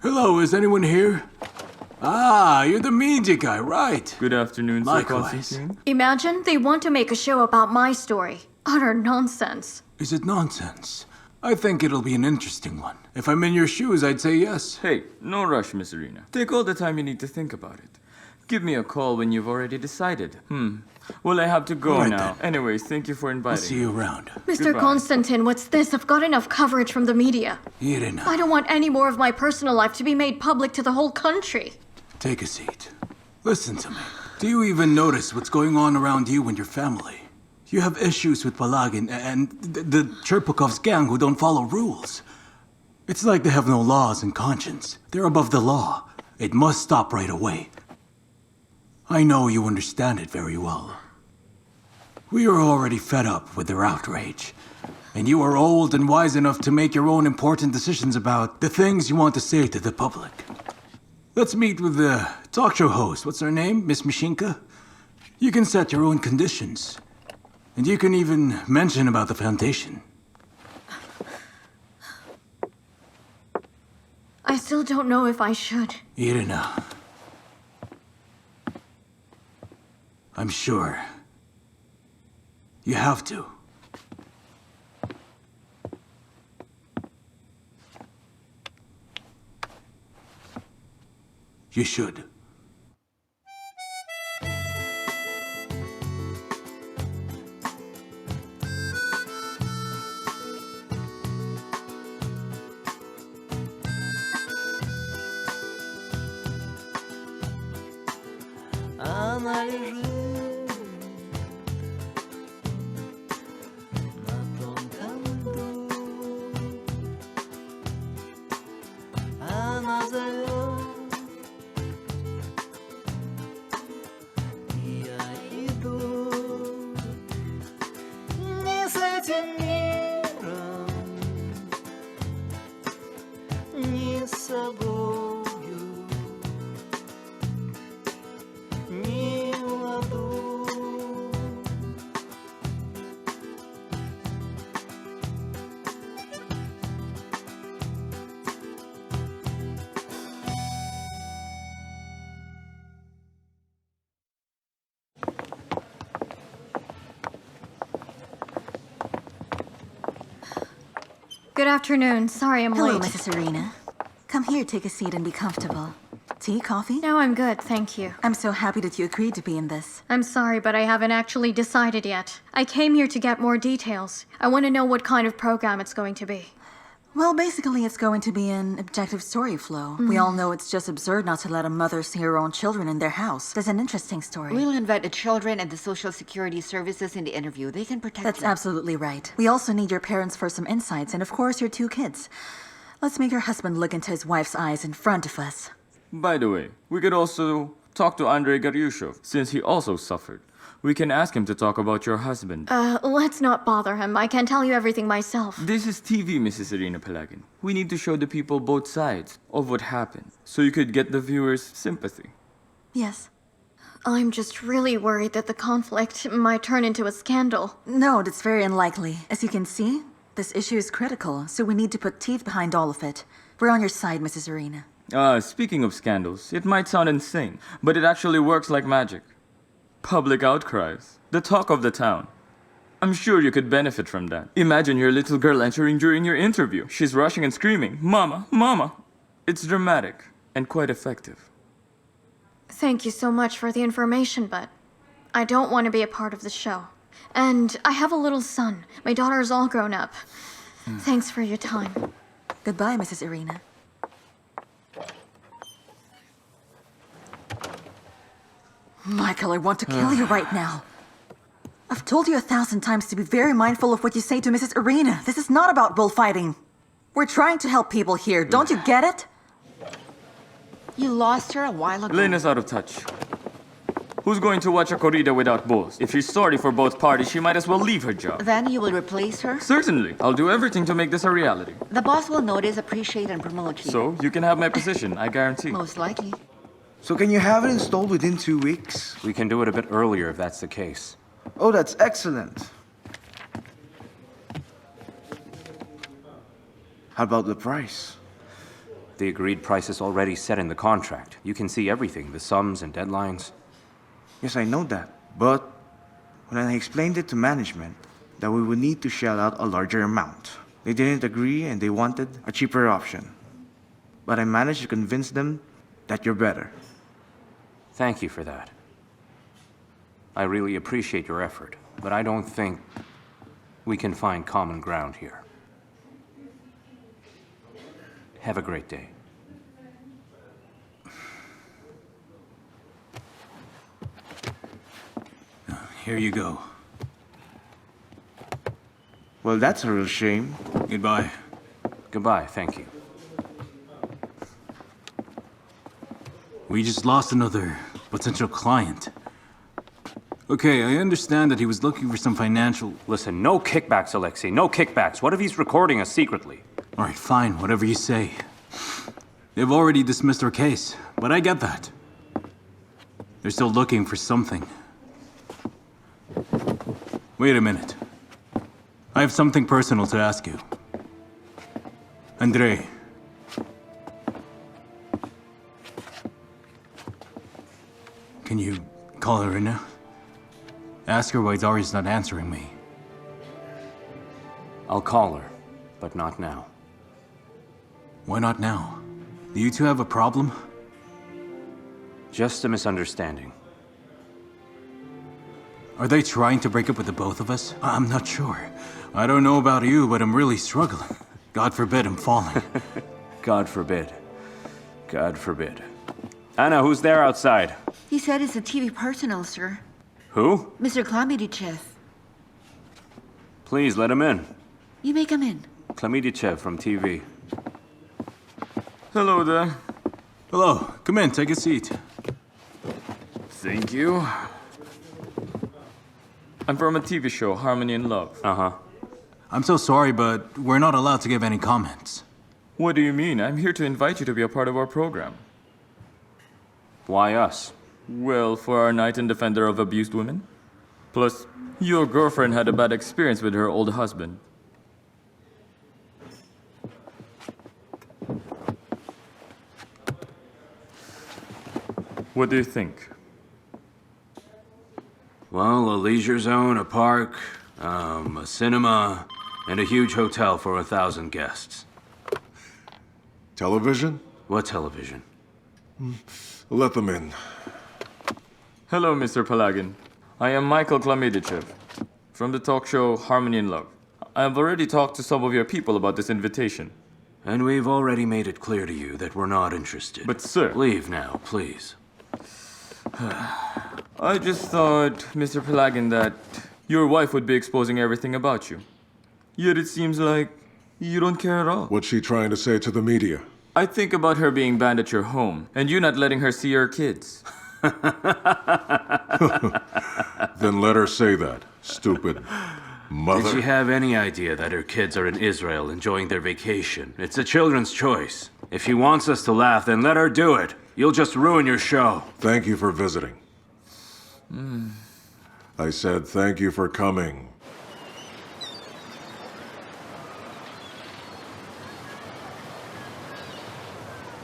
Hello, is anyone here? Ah, you're the media guy, right? Good afternoon, Sir Likewise. Constantine. Imagine they want to make a show about my story. Utter nonsense. Is it nonsense? I think it'll be an interesting one. If I'm in your shoes, I'd say yes. Hey, no rush, Miss Arena. Take all the time you need to think about it. Give me a call when you've already decided. Well, I have to go All right, now. then. Anyways, thank you for I'll inviting see me. you around. Mr. Goodbye. Konstantin, what's this? I've got enough coverage from the media. I Irina, don't want any more of my personal life to be made public to the whole country. take a seat. Listen to me. Do you even notice what's going on around you and your family? You have issues with Palagin and the Cherpukov's gang who don't follow rules. It's like they have no laws and conscience. They're above the law. It must stop right away. I know you understand it very well. We are already fed up with their outrage. And you are old and wise enough to make your own important decisions about the things you want to say to the public. Let's meet with the talk show host. What's her name? Miss Mishinka? You can set your own conditions. And you can even mention about the foundation. I still don't know if I should. Irina. I'm sure. You have to. You should. Она лежит на тонком льду. Она зовет, и я иду. Не с этим миром, не с собою. Не в ладу. Good afternoon. Sorry I'm Hello, late. Mrs. Arena. Come here, take a seat and be comfortable. Tea, coffee? No, I'm good, thank you. I'm so happy that you agreed to be in this. I'm sorry, but I haven't actually decided yet. I came here to get more details. I want to know what kind of program it's going to be. Well, basically, it's going to be an objective story flow. We all know it's just absurd not to let a mother see her own children in their house. There's an interesting story. We'll invite the children and the social security services in the interview. They can protect That's you. absolutely right. We also need your parents for some insights, and of course, your two kids. Let's make your husband look into his wife's eyes in front of us. By the way, we could also talk to Andrei Garyushov, since he also suffered. We can ask him to talk about your husband. Let's not bother him. I can tell you everything myself. This is TV, Mrs. Irina Pelagin. We need to show the people both sides of what happened, so you could get the viewers' sympathy. Yes. I'm just really worried that the conflict might turn into a scandal. No, that's very unlikely. As you can see, this issue is critical, so we need to put teeth behind all of it. We're on your side, Mrs. Arena. Speaking of scandals, it might sound insane, but it actually works like magic. Public outcries, the talk of the town. I'm sure you could benefit from that. Imagine your little girl entering during your interview. She's rushing and screaming, "Mama, Mama!" It's dramatic and quite effective. Thank you so much for the information, but I don't want to be a part of the show. And I have a little son. My daughter is all grown up. Thanks for your time. Goodbye, Mrs. Arena. Michael, I want to kill you right now. I've told you 1,000 times to be very mindful of what you say to Mrs. Arena. This is not about bullfighting. We're trying to help people here. Don't you get it? You lost her a while ago. Lena's out of touch. Who's going to watch a corrida without bulls? If she's sorry for both parties, she might as well leave her job. Then you will replace her? Certainly. I'll do everything to make this a reality. The boss will notice, appreciate, and promote you. So, you can have my position, I guarantee. Most likely. So can you have it installed within 2 weeks? We can do it a bit earlier if that's the case. Oh, that's excellent. How about the price? The agreed price is already set in the contract. You can see everything, the sums and deadlines. Yes, I know that. But when I explained it to management that we would need to shell out a larger amount, they didn't agree and they wanted a cheaper option. But I managed to convince them that you're better. Thank you for that. I really appreciate your effort, but I don't think we can find common ground here. Have a great day. Here you go. Well, that's a real shame. Goodbye. Goodbye, thank you. We just lost another potential client. Okay, I understand that he was looking for some financial... Listen, no kickbacks, Alexei, no kickbacks. What if he's recording us secretly? All right, fine, whatever you say. They've already dismissed our case, but I get that. They're still looking for something. Wait a minute. I have something personal to ask you. Andre. Can you call her in now? Ask her why Daria's not answering me. I'll call her, but not now. Why not now? Do you two have a problem? Just a misunderstanding. Are they trying to break up with the both of us? I'm not sure. I don't know about you, but I'm really struggling. God forbid I'm falling. God forbid. God forbid. Anna, who's there outside? He said it's a TV personal, sir. Who? Mr. Klamydichev. Please, let him in. You may come in. Klamydichev from TV. Hello there. Hello, come in, take a seat. Thank you. I'm from a TV show, Harmony in Love. Uh-huh. I'm so sorry, but we're not allowed to give any comments. What do you mean? I'm here to invite you to be a part of our program. Why us? Well, for our Knight and Defender of Abused Women. Plus, your girlfriend had a bad experience with her old husband. What do you think? Well, a leisure zone, a park, a cinema, and a huge hotel for 1,000 guests. Television? What television? Let them in. Hello, Mr. Pelagin. I am Michael Klamydichev from the talk show Harmony in Love. I have already talked to some of your people about this invitation. And we've already made it clear to you that we're not interested. But sir... Leave now, please. I just thought, Mr. Pelagin, that your wife would be exposing everything about you. Yet it seems like you don't care at all. What's she trying to say to the media? I think about her being banned at your home, and you not letting her see her kids. Then let her say that, stupid mother. Did she have any idea that her kids are in Israel enjoying their vacation? It's a children's choice. If she wants us to laugh, then let her do it. You'll just ruin your show. Thank you for visiting. I said thank you for coming.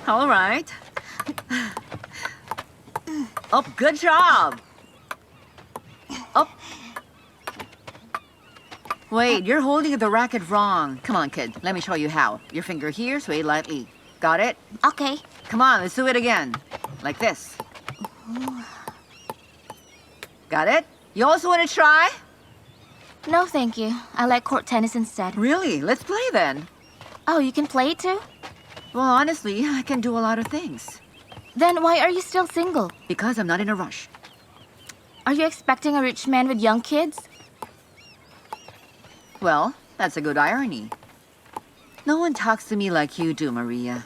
All right. Oh, good job. Oh. Wait, you're holding the racket wrong. Come on, kid. Let me show you how. Your finger here, sway lightly. Got it? Okay. Come on, let's do it again. Like this. Got it? You also want to try? No, thank you. I like court tennis instead. Really? Let's play then. Oh, you can play it too? Well, honestly, I can do a lot of things. Then why are you still single? Because I'm not in a rush. Are you expecting a rich man with young kids? Well, that's a good irony. No one talks to me like you do, Maria.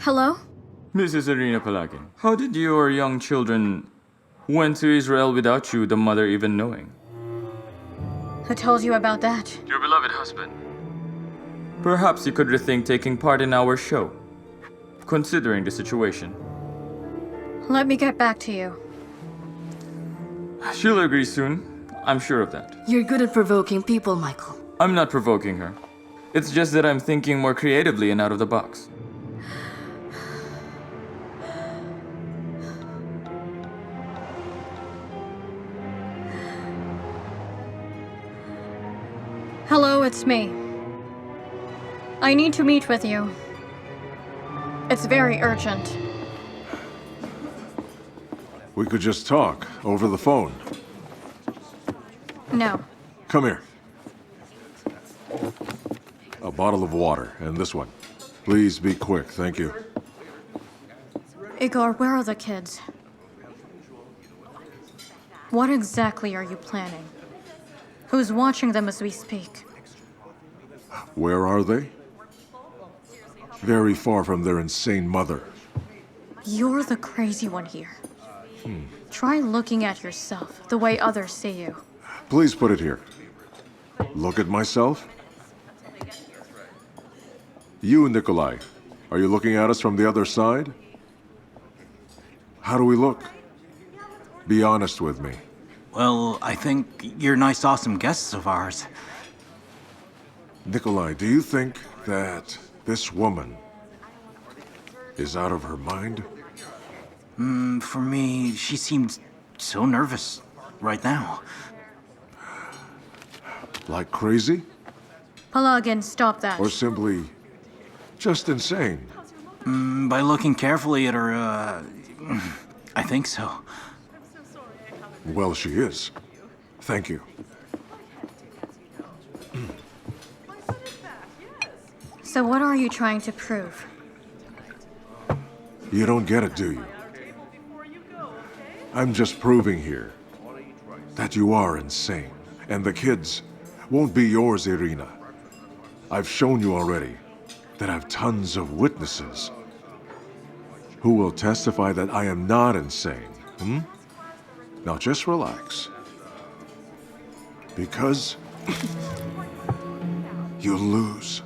Hello? Mrs. Irina Pelagin, how did your young children went to Israel without you, the mother, even knowing? Who told you about that? Your beloved husband. Perhaps you could rethink taking part in our show, considering the situation. Let me get back to you. She'll agree soon. I'm sure of that. You're good at provoking people, Michael. I'm not provoking her. It's just that I'm thinking more creatively and out of the box. Hello, it's me. I need to meet with you. It's very urgent. We could just talk over the phone. No. Come here. A bottle of water, and this one. Please be quick, thank you. Igor, where are the kids? What exactly are you planning? Who's watching them as we speak? Where are they? Very far from their insane mother. You're the crazy one here. Try looking at yourself the way others see you. Please put it here. Look at myself? You, Nikolai, are you looking at us from the other side? How do we look? Be honest with me. Well, I think you're nice, awesome guests of ours. Nikolai, do you think that this woman is out of her mind? For me, she seems so nervous right now. Like crazy? Pelagin, stop that. Or simply just insane? By looking carefully at her, I think so. Well, she is. Thank you. So what are you trying to prove? You don't get it, do you? I'm just proving here that you are insane, and the kids won't be yours, Irina. I've shown you already that I have tons of witnesses who will testify that I am not insane. Now just relax. Because you'll lose.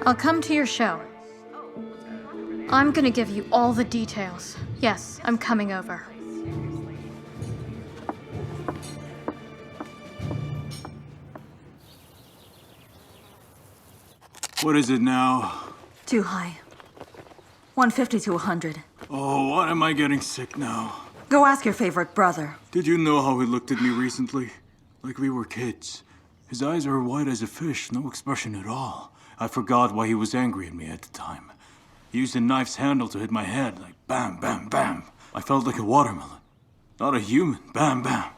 I'll come to your show. I'm gonna give you all the details. Yes, I'm coming over. What is it now? Too high. 150 to 100. Oh, why am I getting sick now? Go ask your favorite brother. Did you know how he looked at me recently? Like we were kids. His eyes are white as a fish, no expression at all. I forgot why he was angry at me at the time. He used a knife's handle to hit my head, like bam, bam, bam. I felt like a watermelon. Not a human, bam, bam.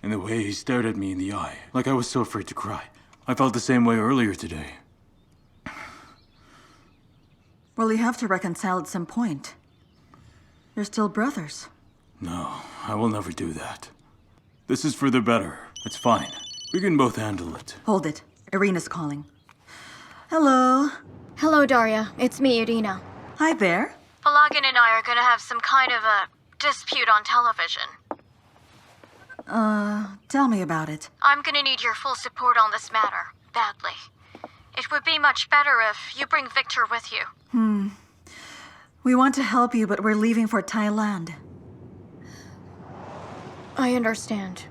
And the way he stared at me in the eye, like I was so afraid to cry. I felt the same way earlier today. Well, you have to reconcile at some point. You're still brothers. No, I will never do that. This is for the better. It's fine. We can both handle it. Hold it. Irina's calling. Hello. Hello, Daria. It's me, Irina. Hi there. Pelagin and I are gonna have some kind of a dispute on television. Tell me about it. I'm gonna need your full support on this matter, badly. It would be much better if you bring Victor with you. We want to help you, but we're leaving for Thailand. I understand.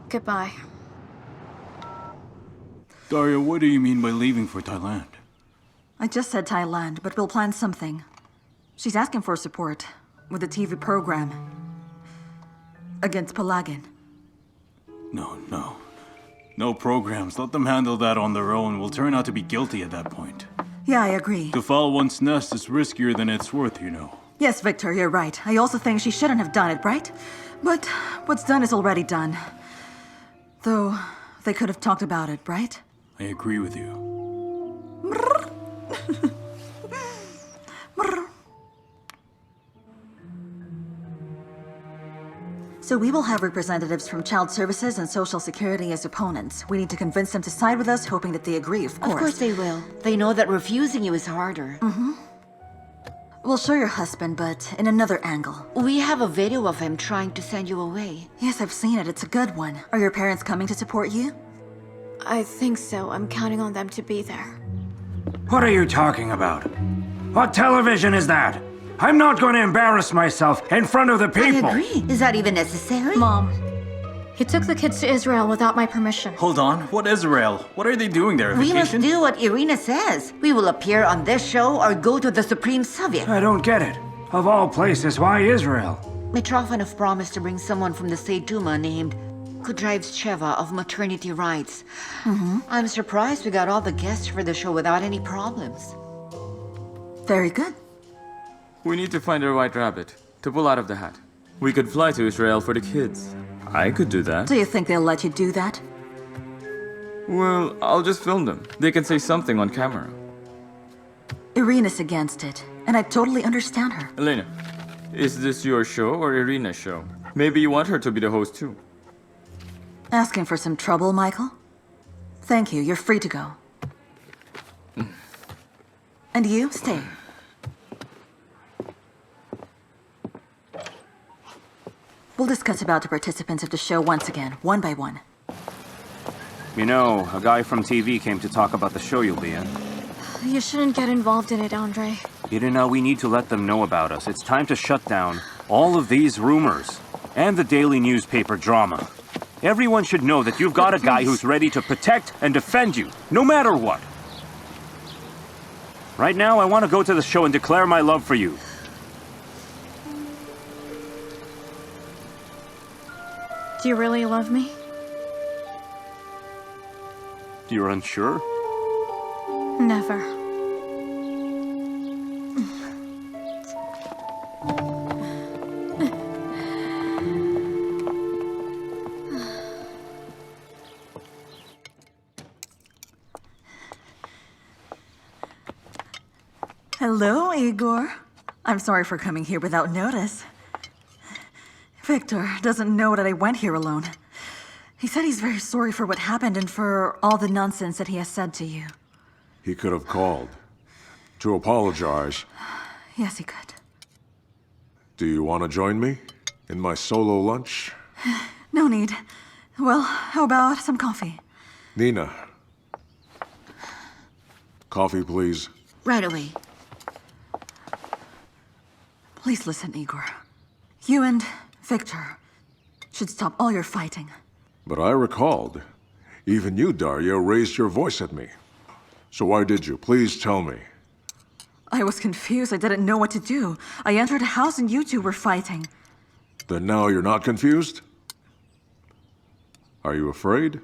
Goodbye. Daria, what do you mean by leaving for Thailand? I just said Thailand, but we'll plan something. She's asking for support with a TV program against Pelagin. No. No programs. Let them handle that on their own. We'll turn out to be guilty at that point. Yeah, I agree. To foul one's nest is riskier than it's worth, you know. Yes, Victor, you're right. I also think she shouldn't have done it, right? But what's done is already done. Though, they could have talked about it, right? I agree with you. So we will have representatives from Child Services and Social Security as opponents. We need to convince them to side with us, hoping that they agree, of course. Of course they will. They know that refusing you is harder. We'll show your husband, but in another angle. We have a video of him trying to send you away. Yes, I've seen it. It's a good one. Are your parents coming to support you? I think so. I'm counting on them to be there. What are you talking about? What television is that? I'm not going to embarrass myself in front of the people. I agree. Is that even necessary? Mom, he took the kids to Israel without my permission. Hold on, what Israel? What are they doing there? We must Vacation? do what Irina says. We will appear on this show or go to the Supreme Soviet. I don't get it. Of all places, why Israel? Mitrofanov promised to bring someone from the State Duma named Kudryevcheva of maternity rights. I'm surprised we got all the guests for the show without any problems. Very good. We need to find a white rabbit to pull out of the hat. We could fly to Israel for the kids. I could do that. Do you think they'll let you do that? Well, I'll just film them. They can say something on camera. Irina's against it, and I totally understand her. Elena, is this your show or Irina's show? Maybe you want her to be the host too. Asking for some trouble, Michael? Thank you, you're free to go. And you, stay. We'll discuss about the participants of the show once again, one by one. You know, a guy from TV came to talk about the show you'll be in. You shouldn't get involved in it, Andre. Irina, we need to let them know about us. It's time to shut down all of these rumors and the daily newspaper drama. Everyone should know that you've got a guy who's ready to protect and defend you, no matter what. Right now, I want to go to the show and declare my love for you. Do you really love me? You're unsure? Never. Hello, Igor. I'm sorry for coming here without notice. Victor doesn't know that I went here alone. He said he's very sorry for what happened and for all the nonsense that he has said to you. He could have called to apologize. Yes, he could. Do you want to join me in my solo lunch? No need. Well, how about some coffee? Nina. Coffee, please. Right away. Please listen, Igor. You and Victor should stop all your fighting. But I recalled, even you, Daria, raised your voice at me. So why did you? Please tell me. I was confused. I didn't know what to do. I entered a house and you two were fighting. Then now you're not confused? Are you afraid?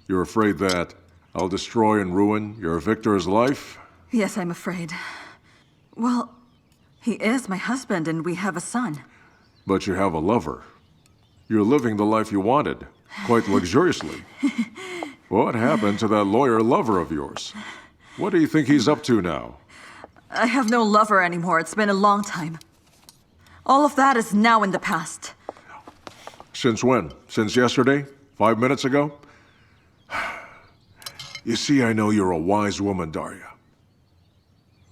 You're afraid that I'll destroy and ruin your Victor's life? Yes, I'm afraid. Well, he is my husband and we have a son. But you have a lover. You're living the life you wanted, quite luxuriously. What happened to that lawyer lover of yours? What do you think he's up to now? I have no lover anymore. It's been a long time. All of that is now in the past. Since when? Since yesterday? 5 minutes ago? You see, I know you're a wise woman, Daria.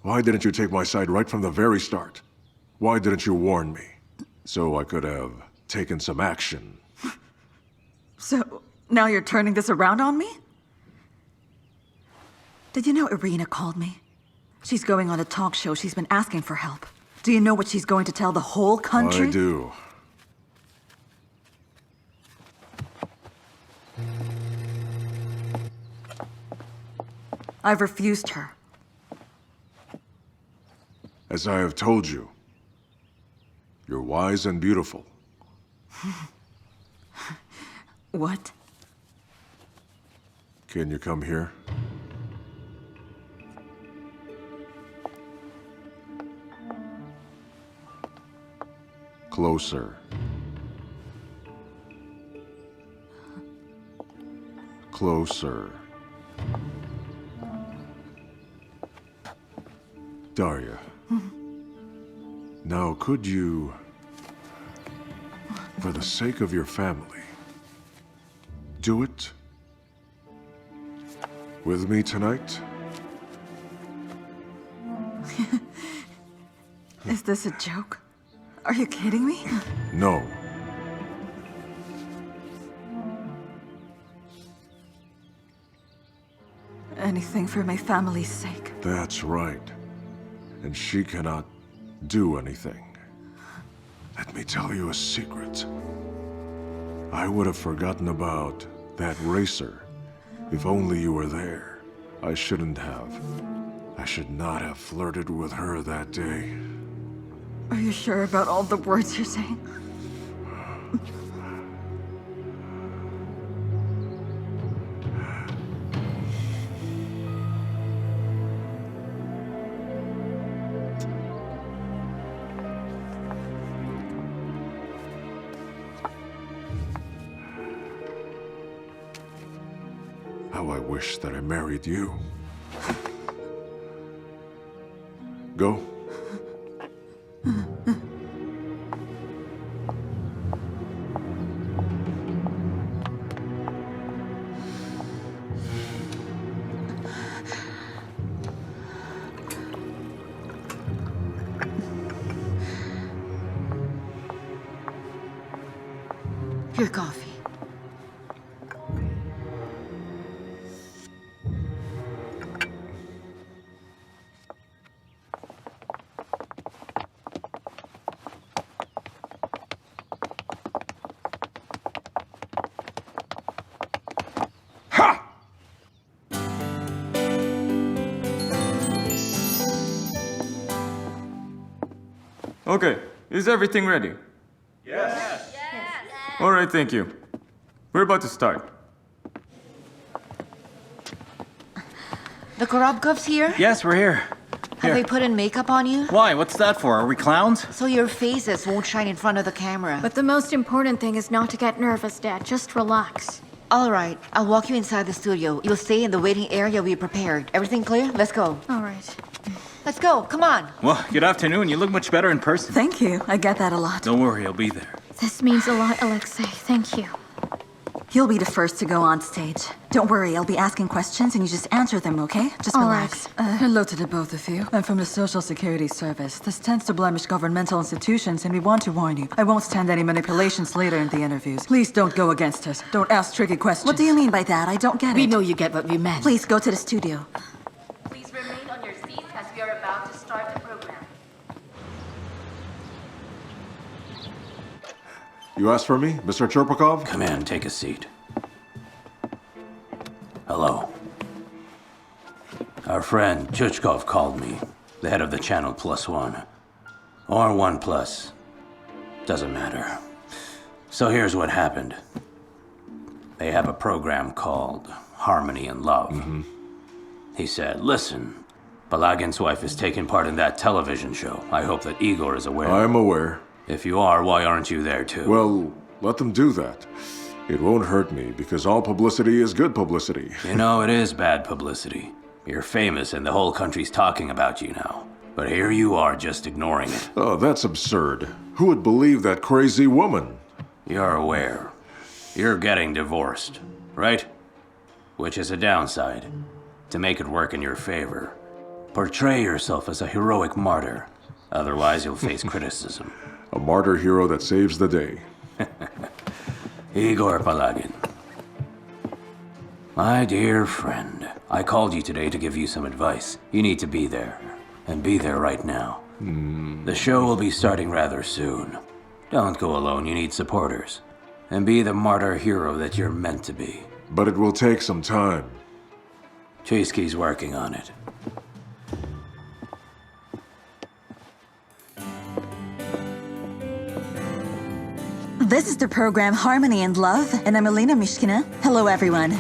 Why didn't you take my side right from the very start? Why didn't you warn me? So I could have taken some action. So, now you're turning this around on me? Did you know Irina called me? She's going on a talk show. She's been asking for help. Do you know what she's going to tell the whole country? I do. I've refused her. As I have told you, you're wise and beautiful. What? Can you come here? Closer. Closer. Daria. Now, could you For the sake of your family, do it with me tonight? Is this a joke? Are you kidding me? No. Anything for my family's sake. That's right. And she cannot do anything. Let me tell you a secret. I would have forgotten about that racer if only you were there. I shouldn't have. I should not have flirted with her that day. Are you sure about all the words you're saying? How I wish that I married you. Go. Your coffee. Okay, is everything ready? Yes. All right, thank you. We're about to start. The Korobkovs here? Yes, we're here. Have they put in makeup on you? Why? What's that for? Are we clowns? So your faces won't shine in front of the camera. But the most important thing is not to get nervous, Dad. Just relax. All right, I'll walk you inside the studio. You'll stay in the waiting area we prepared. Everything clear? Let's go. All right. Let's go, come on. Well, good afternoon. You look much better in person. Thank you. I get that a lot. Don't worry, I'll be there. This means a lot, Alexei. Thank you. You'll be the first to go on stage. Don't worry, I'll be asking questions and you just answer them, okay? Just All relax. Hello to the both of you. I'm from the Social Security Service. This tends to blemish governmental institutions, and we want to warn you. I won't stand any manipulations later in the interviews. Please don't go against us. Don't ask tricky questions. What do you mean by that? I don't get it. We know you get what we meant. Please go to the studio. Please remain on your seats as we are about to start the program. You asked for me, Mr. Cherpakov? Come in, take a seat. Hello. Our friend Chuchkov called me, the head of the channel +1. Or 1+. Doesn't matter. So here's what happened. They have a program called Harmony and Love. He said, listen, Pelagin's wife is taking part in that television show. I hope that Igor is aware. I'm aware. If you are, why aren't you there too? Well, let them do that. It won't hurt me, because all publicity is good publicity. You know, it is bad publicity. You're famous and the whole country's talking about you now. But here you are, just ignoring it. Oh, that's absurd. Who would believe that crazy woman? You're aware. You're getting divorced, right? Which is a downside. To make it work in your favor, portray yourself as a heroic martyr. Otherwise, you'll face criticism. A martyr hero that saves the day. Igor Pelagin. My dear friend, I called you today to give you some advice. You need to be there, and be there right now. The show will be starting rather soon. Don't go alone, you need supporters. And be the martyr hero that you're meant to be. But it will take some time. Chisky's working on it. This is the program Harmony and Love, and I'm Elena Mishkina. Hello, everyone.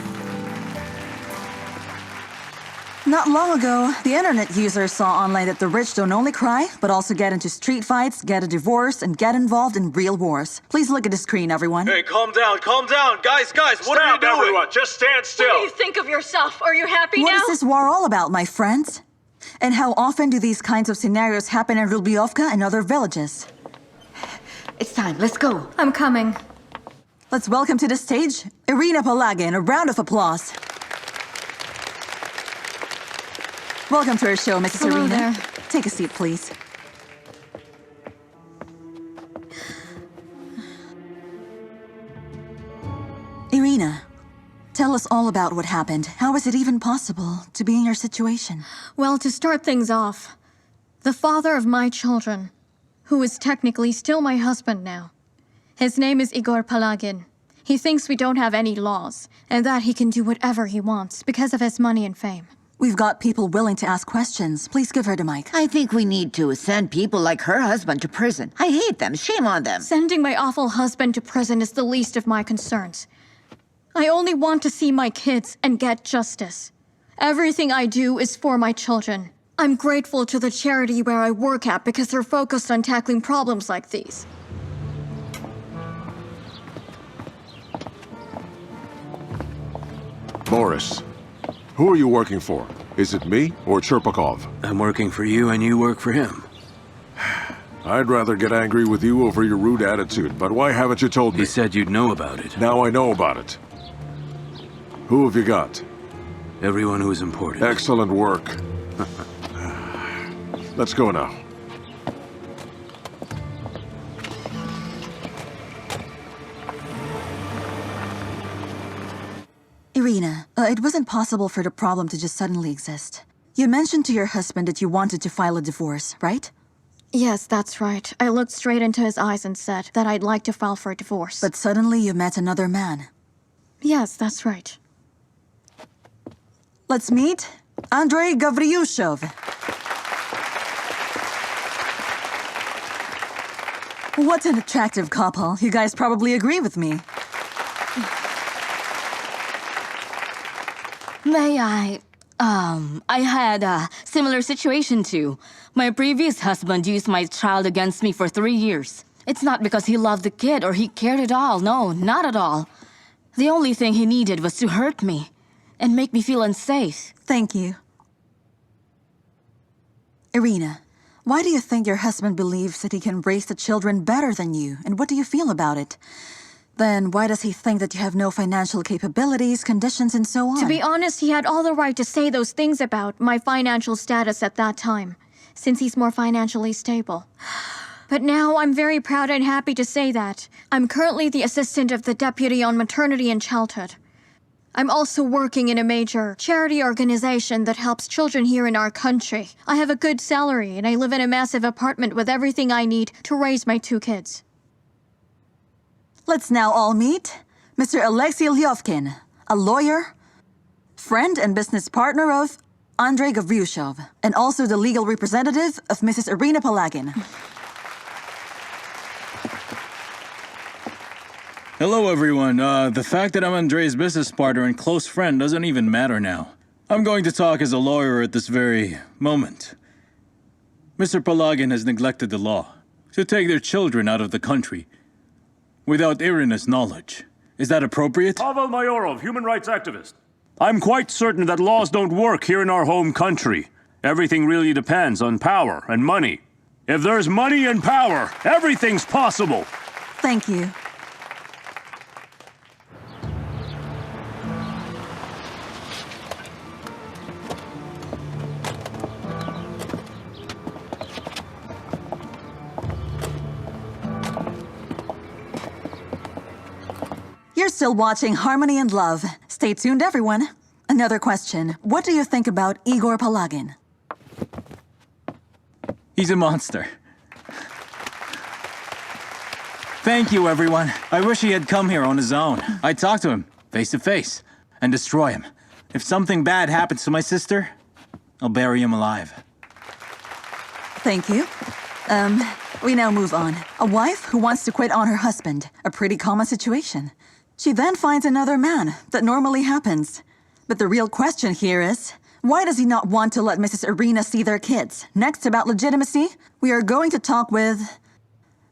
Not long ago, the internet users saw online that the rich don't only cry, but also get into street fights, get a divorce, and get involved in real wars. Please look at the screen, everyone. Hey, calm down. Guys, what are you doing? Everyone, just stand still. What do you think of yourself? Are you happy What now? is this war all about, my friends? And how often do these kinds of scenarios happen in Rubliovka and other villages? It's time. Let's go. I'm coming. Let's welcome to the stage Irina Palagin. A round of applause. Welcome to our show, Mrs. Hello Irina. there. Take a seat, please. Irina, tell us all about what happened. How is it even possible to be in your situation? Well, to start things off, the father of my children, who is technically still my husband now, his name is Igor Palagin. He thinks we don't have any laws, and that he can do whatever he wants because of his money and fame. We've got people willing to ask questions. Please give her the mic. I think we need to send people like her husband to prison. I hate them. Shame on them. Sending my awful husband to prison is the least of my concerns. I only want to see my kids and get justice. Everything I do is for my children. I'm grateful to the charity where I work at because they're focused on tackling problems like these. Boris, who are you working for? Is it me or Cherpakov? I'm working for you and you work for him. I'd rather get angry with you over your rude attitude, but why haven't you told me? You said you'd know about it. Now I know about it. Who have you got? Everyone who is important. Excellent work. Let's go now. Irina, it wasn't possible for the problem to just suddenly exist. You mentioned to your husband that you wanted to file a divorce, right? Yes, that's right. I looked straight into his eyes and said that I'd like to file for a divorce. But suddenly you met another man. Yes, that's right. Let's meet Andrei Gavriushov. What an attractive couple. You guys probably agree with me. May I had a similar situation too. My previous husband used my child against me for 3 years. It's not because he loved the kid or he cared at all. No, not at all. The only thing he needed was to hurt me and make me feel unsafe. Thank you. Irina, why do you think your husband believes that he can raise the children better than you? And what do you feel about it? Then why does he think that you have no financial capabilities, conditions, and so on? To be honest, he had all the right to say those things about my financial status at that time, since he's more financially stable. But now I'm very proud and happy to say that I'm currently the assistant of the Deputy on Maternity and Childhood. I'm also working in a major charity organization that helps children here in our country. I have a good salary, and I live in a massive apartment with everything I need to raise my 2 kids. Let's now all meet Mr. Alexei Lyovkin, a lawyer, friend and business partner of Andrei Gavriushov, and also the legal representative of Mrs. Irina Palagin. Hello, everyone. The fact that I'm Andrei's business partner and close friend doesn't even matter now. I'm going to talk as a lawyer at this very moment. Mr. Palagin has neglected the law to take their children out of the country without Irina's knowledge. Is that appropriate? Pavel Mayorov, human rights activist. I'm quite certain that laws don't work here in our home country. Everything really depends on power and money. If there's money and power, everything's possible. Thank you. You're still watching Harmony and Love. Stay tuned, everyone. Another question. What do you think about Igor Palagin? He's a monster. Thank you, everyone. I wish he had come here on his own. I'd talk to him, face to face, and destroy him. If something bad happens to my sister, I'll bury him alive. Thank you. We now move on. A wife who wants to quit on her husband. A pretty common situation. She then finds another man. That normally happens. But the real question here is, why does he not want to let Mrs. Irina see their kids? Next, about legitimacy, we are going to talk with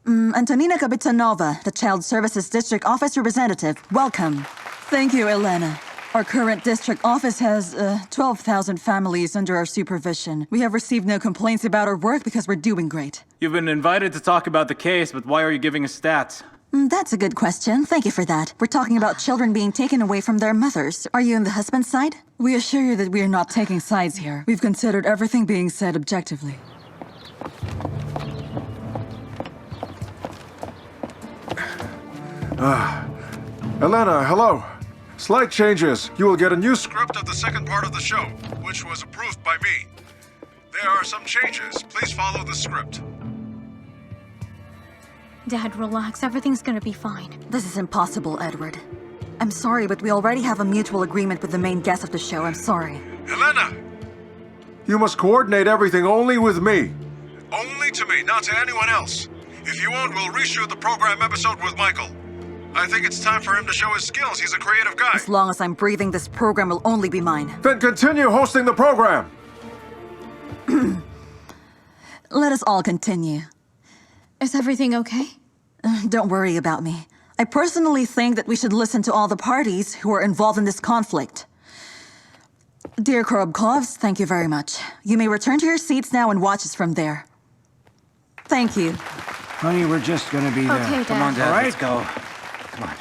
Antonina Kapitanova, the Child Services District Office Representative. Welcome. Thank you, Elena. Our current district office has 12,000 families under our supervision. We have received no complaints about our work because we're doing great. You've been invited to talk about the case, but why are you giving us stats? That's a good question. Thank you for that. We're talking about children being taken away from their mothers. Are you on the husband's side? We assure you that we are not taking sides here. We've considered everything being said objectively. Elena, hello. Slight changes. You will get a new script of the second part of the show, which was approved by me. There are some changes. Please follow the script. Dad, relax. Everything's gonna be fine. This is impossible, Edward. I'm sorry, but we already have a mutual agreement with the main guest of the show. I'm sorry. Elena! You must coordinate everything only with me. Only to me, not to anyone else. If you won't, we'll reshoot the program episode with Michael. I think it's time for him to show his skills. He's a creative guy. As long as I'm breathing, this program will only be mine. Then continue hosting the program. Let us all continue. Is everything okay? Don't worry about me. I personally think that we should listen to all the parties who are involved in this conflict. Dear Korobkovs, thank you very much. You may return to your seats now and watch us from there. Thank you. Honey, we're just gonna be there. Okay, Dad. Come on, Dad, let's go. Come on.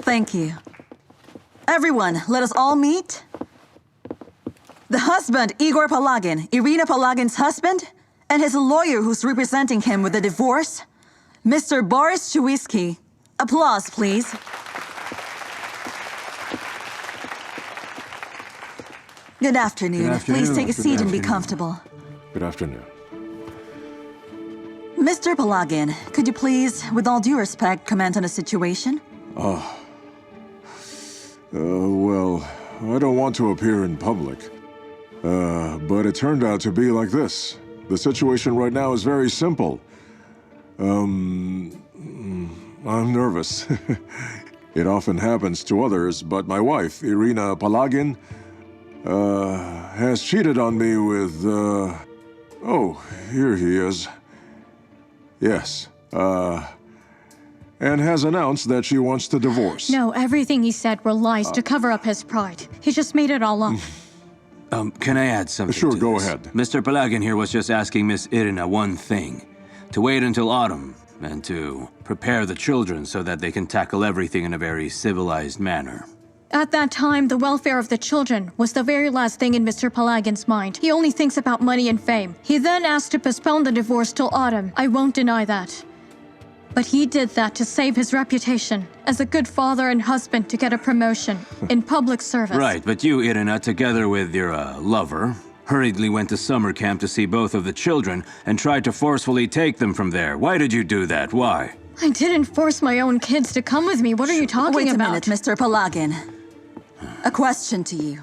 Thank you. Everyone, let us all meet the husband, Igor Palagin, Irina Palagin's husband, and his lawyer who's representing him with the divorce, Mr. Boris Chuisky. Applause, please. Good afternoon. Good afternoon. Please take a Good seat and be afternoon. comfortable. Good afternoon. Mr. Palagin, could you please, with all due respect, comment on the situation? Well, I don't want to appear in public. But it turned out to be like this. The situation right now is very simple. I'm nervous. It often happens to others, but my wife, Irina Palagin, has cheated on me with, oh, here he is. Yes, and has announced that she wants to divorce. No, everything he said were lies to cover up his pride. He just made it all up. Can I add something Sure, to go this? ahead. Mr. Palagin here was just asking Miss Irina one thing. To wait until autumn, and to prepare the children so that they can tackle everything in a very civilized manner. At that time, the welfare of the children was the very last thing in Mr. Palagin's mind. He only thinks about money and fame. He then asked to postpone the divorce till autumn. I won't deny that. But he did that to save his reputation as a good father and husband to get a promotion in public service. Right, but you, Irina, together with your lover, hurriedly went to summer camp to see both of the children and tried to forcefully take them from there. Why did you do that? Why? I didn't force my own kids to come with me. What are you talking Wait a about? minute, Mr. Palagin. A question to you.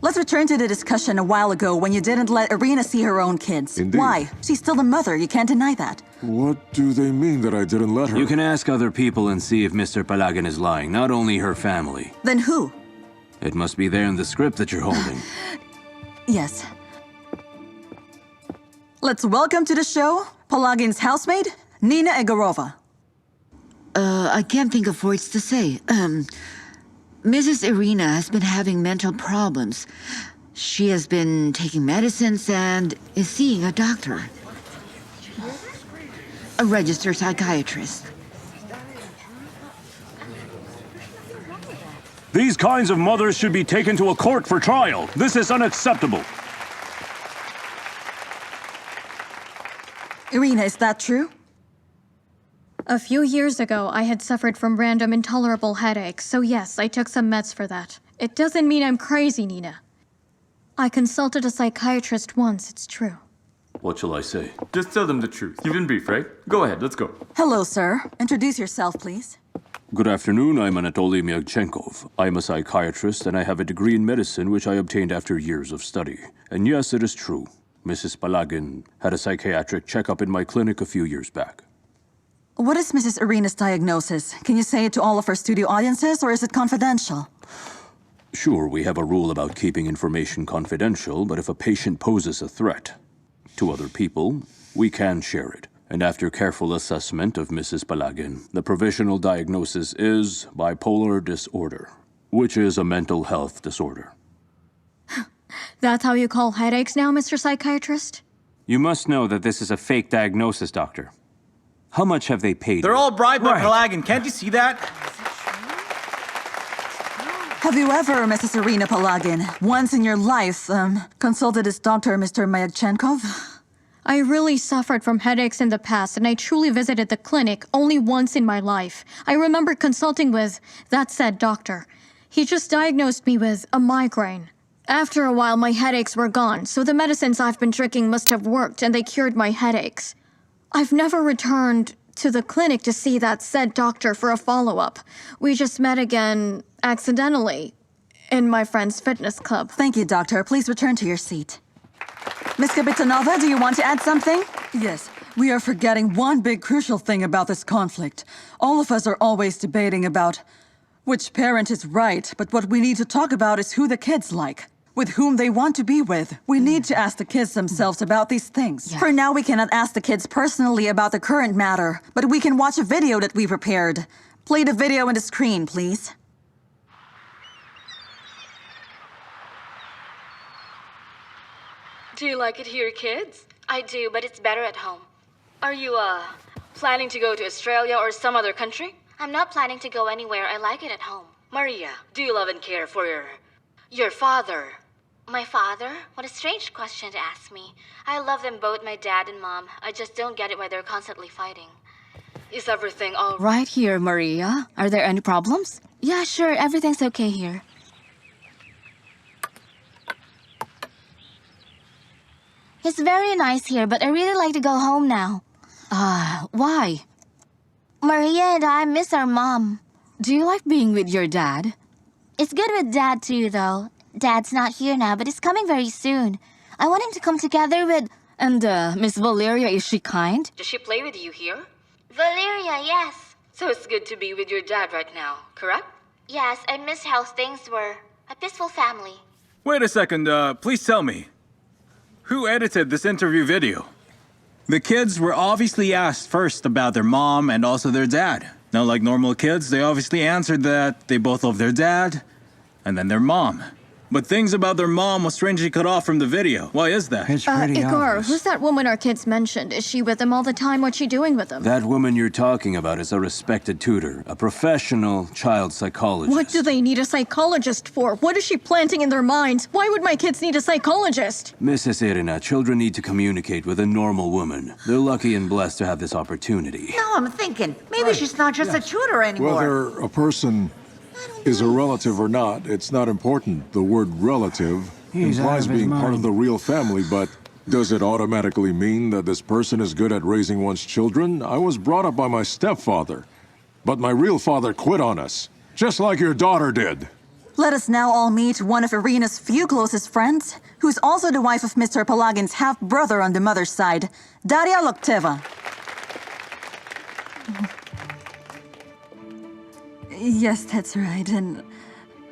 Let's return to the discussion a while ago when you didn't let Irina see her own kids. Indeed. Why? She's still the mother. You can't deny that. What do they mean that I didn't let her? You can ask other people and see if Mr. Palagin is lying, not only her family. Then who? It must be there in the script that you're holding. Yes. Let's welcome to the show Palagin's housemaid, Nina Egorova. I can't think of words to say. Mrs. Irina has been having mental problems. She has been taking medicines and is seeing a doctor. A registered psychiatrist. These kinds of mothers should be taken to a court for trial. This is unacceptable. Irina, is that true? A few years ago, I had suffered from random intolerable headaches, so yes, I took some meds for that. It doesn't mean I'm crazy, Nina. I consulted a psychiatrist once, it's true. What shall I say? Just tell them the truth. You've been briefed, right? Go ahead, let's go. Hello, sir. Introduce yourself, please. Good afternoon, I'm Anatoly Myagchenkov. I'm a psychiatrist and I have a degree in medicine which I obtained after years of study. And yes, it is true. Mrs. Palagin had a psychiatric checkup in my clinic a few years back. What is Mrs. Irina's diagnosis? Can you say it to all of our studio audiences, or is it confidential? Sure, we have a rule about keeping information confidential, but if a patient poses a threat to other people, we can share it. And after careful assessment of Mrs. Palagin, the provisional diagnosis is bipolar disorder. which is a mental health disorder. That's how you call headaches now, Mr. Psychiatrist? You must know that this is a fake diagnosis, Doctor. How much have they paid? They're all bribed by Pelagin. Can't you see that? Have you ever, Mrs. Irina Pelagin, once in your life, consulted his doctor, Mr. Mayakchenkov? I really suffered from headaches in the past, and I truly visited the clinic only once in my life. I remember consulting with that said doctor. He just diagnosed me with a migraine. After a while, my headaches were gone, so the medicines I've been drinking must have worked, and they cured my headaches. I've never returned to the clinic to see that said doctor for a follow-up. We just met again accidentally in my friend's fitness club. Thank you, doctor. Please return to your seat. Miss Kapitanova, do you want to add something? Yes. We are forgetting one big crucial thing about this conflict. All of us are always debating about which parent is right, but what we need to talk about is who the kids like, with whom they want to be with. We need to ask the kids themselves about these things. Yeah. For now, we cannot ask the kids personally about the current matter, but we can watch a video that we prepared. Play the video on the screen, please. Do you like it here, kids? I do, but it's better at home. Are you, planning to go to Australia or some other country? I'm not planning to go anywhere. I like it at home. Maria, do you love and care for your father? My father? What a strange question to ask me. I love them both, my dad and mom. I just don't get it why they're constantly fighting. Is everything all right here, Maria? Are there any problems? Yeah, sure. Everything's okay here. It's very nice here, but I really like to go home now. Why? Maria and I miss our mom. Do you like being with your dad? It's good with Dad too, though. Dad's not here now, but he's coming very soon. I want him to come together with... And, Miss Valeria, is she kind? Does she play with you here? Valeria, yes. So it's good to be with your dad right now, correct? Yes, I miss how things were. A peaceful family. Wait a second, please tell me. Who edited this interview video? The kids were obviously asked first about their mom and also their dad. Now, like normal kids, they obviously answered that they both love their dad and then their mom. But things about their mom was strangely cut off from the video. Why is that? It's pretty Igor, obvious. who's that woman our kids mentioned? Is she with them all the time? What's she doing with them? That woman you're talking about is a respected tutor, a professional child psychologist. What do they need a psychologist for? What is she planting in their minds? Why would my kids need a psychologist? Mrs. Irina, children need to communicate with a normal woman. They're lucky and blessed to have this opportunity. Now I'm thinking, maybe she's not just a tutor anymore. Whether a person is a relative or not, it's not important. The word relative He's out implies of his being part of mind. the real family, but does it automatically mean that this person is good at raising one's children? I was brought up by my stepfather, but my real father quit on us, just like your daughter did. Let us now all meet one of Irina's few closest friends, who's also the wife of Mr. Pelagin's half-brother on the mother's side, Daria Lokteva. Yes, that's right, and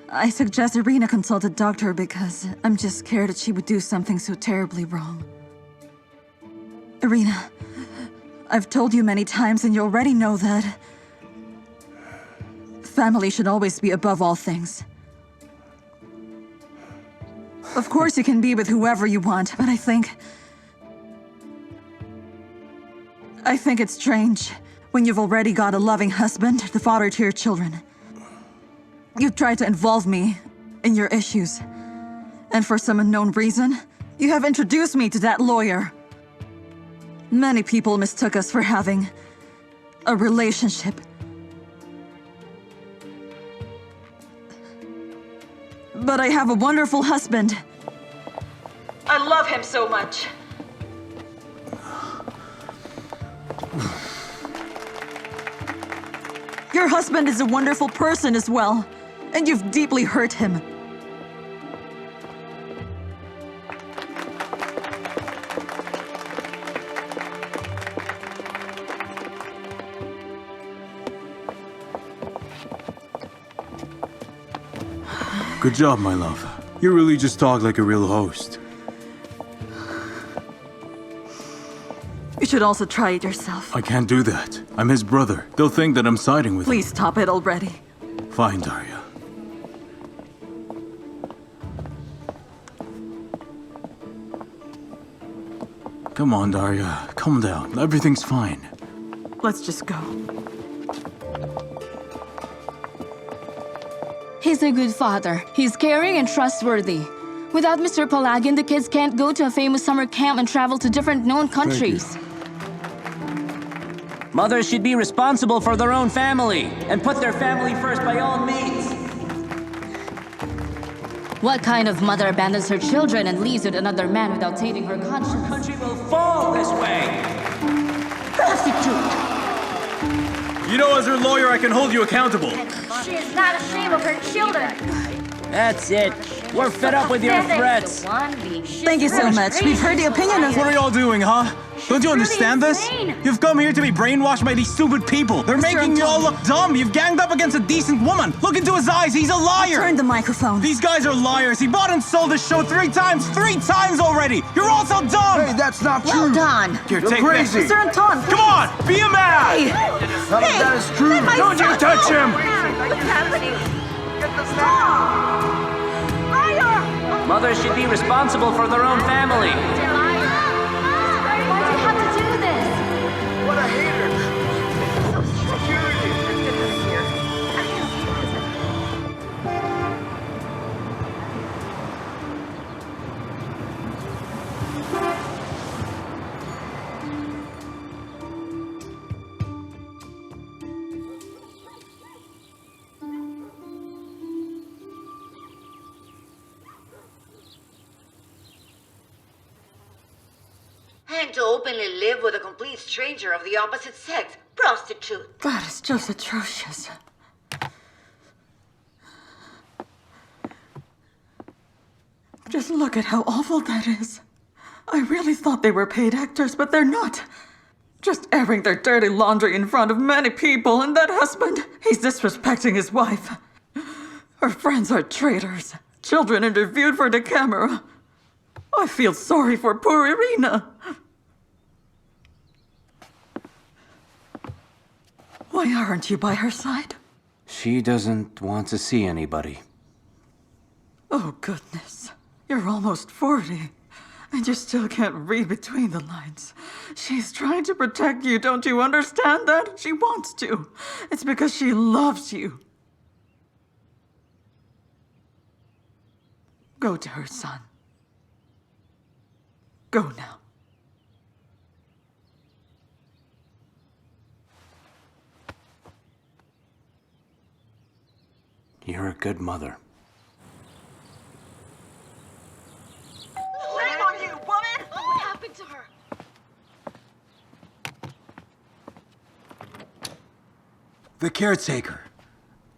I suggest Irina consult a doctor because I'm just scared that she would do something so terribly wrong. Irina, I've told you many times and you already know that family should always be above all things. Of course you can be with whoever you want, but I think it's strange when you've already got a loving husband, the father to your children. You've tried to involve me in your issues. And for some unknown reason, you have introduced me to that lawyer. Many people mistook us for having a relationship. But I have a wonderful husband. I love him so much. Your husband is a wonderful person as well, and you've deeply hurt him. Good job, my love. You really just talk like a real host. You should also try it yourself. I can't do that. I'm his brother. They'll think that I'm siding with him. Please stop it already. Fine, Daria. Come on, Daria. Calm down. Everything's fine. Let's just go. He's a good father. He's caring and trustworthy. Without Mr. Palagian, the kids can't go to a famous summer camp and travel to different known countries. Mothers should be responsible for their own family and put their family first by all means. What kind of mother abandons her children and leaves with another man without tainting her conscience? Our country will fall this way. Prostitute! You know, as her lawyer, I can hold you accountable. She is not ashamed of her children. That's it. We're fed up with your threats. Thank you so much. We've heard the opinion of... What are y'all doing, huh? Don't you understand this? You've come here to be brainwashed by these stupid people. They're making you all look dumb. You've ganged up against a decent woman. Look into his eyes. He's a liar. Turn the microphone. These guys are liars. He bought and sold this show 3 times. 3 times already. You're all so dumb. Hey, that's not Well true. done. Here, You're take crazy. this. Mr. Anton, Come on, be a man. Hey! None of that is true. Don't you touch him. What's happening? Stop! Liar! Mothers should be responsible for their own family. Why do you have to do this? What a hater. And to openly live with a complete stranger of the opposite sex. Prostitute. That is just atrocious. Just look at how awful that is. I really thought they were paid actors, but they're not. Just airing their dirty laundry in front of many people, and that husband, he's disrespecting his wife. Her friends are traitors. Children interviewed for the camera. I feel sorry for poor Irina. Why aren't you by her side? She doesn't want to see anybody. Oh, goodness. You're almost 40, and you still can't read between the lines. She's trying to protect you, don't you understand that? She wants to. It's because she loves you. Go to her, son. Go now. You're a good mother. Shame on you, woman! What happened to her? The caretaker.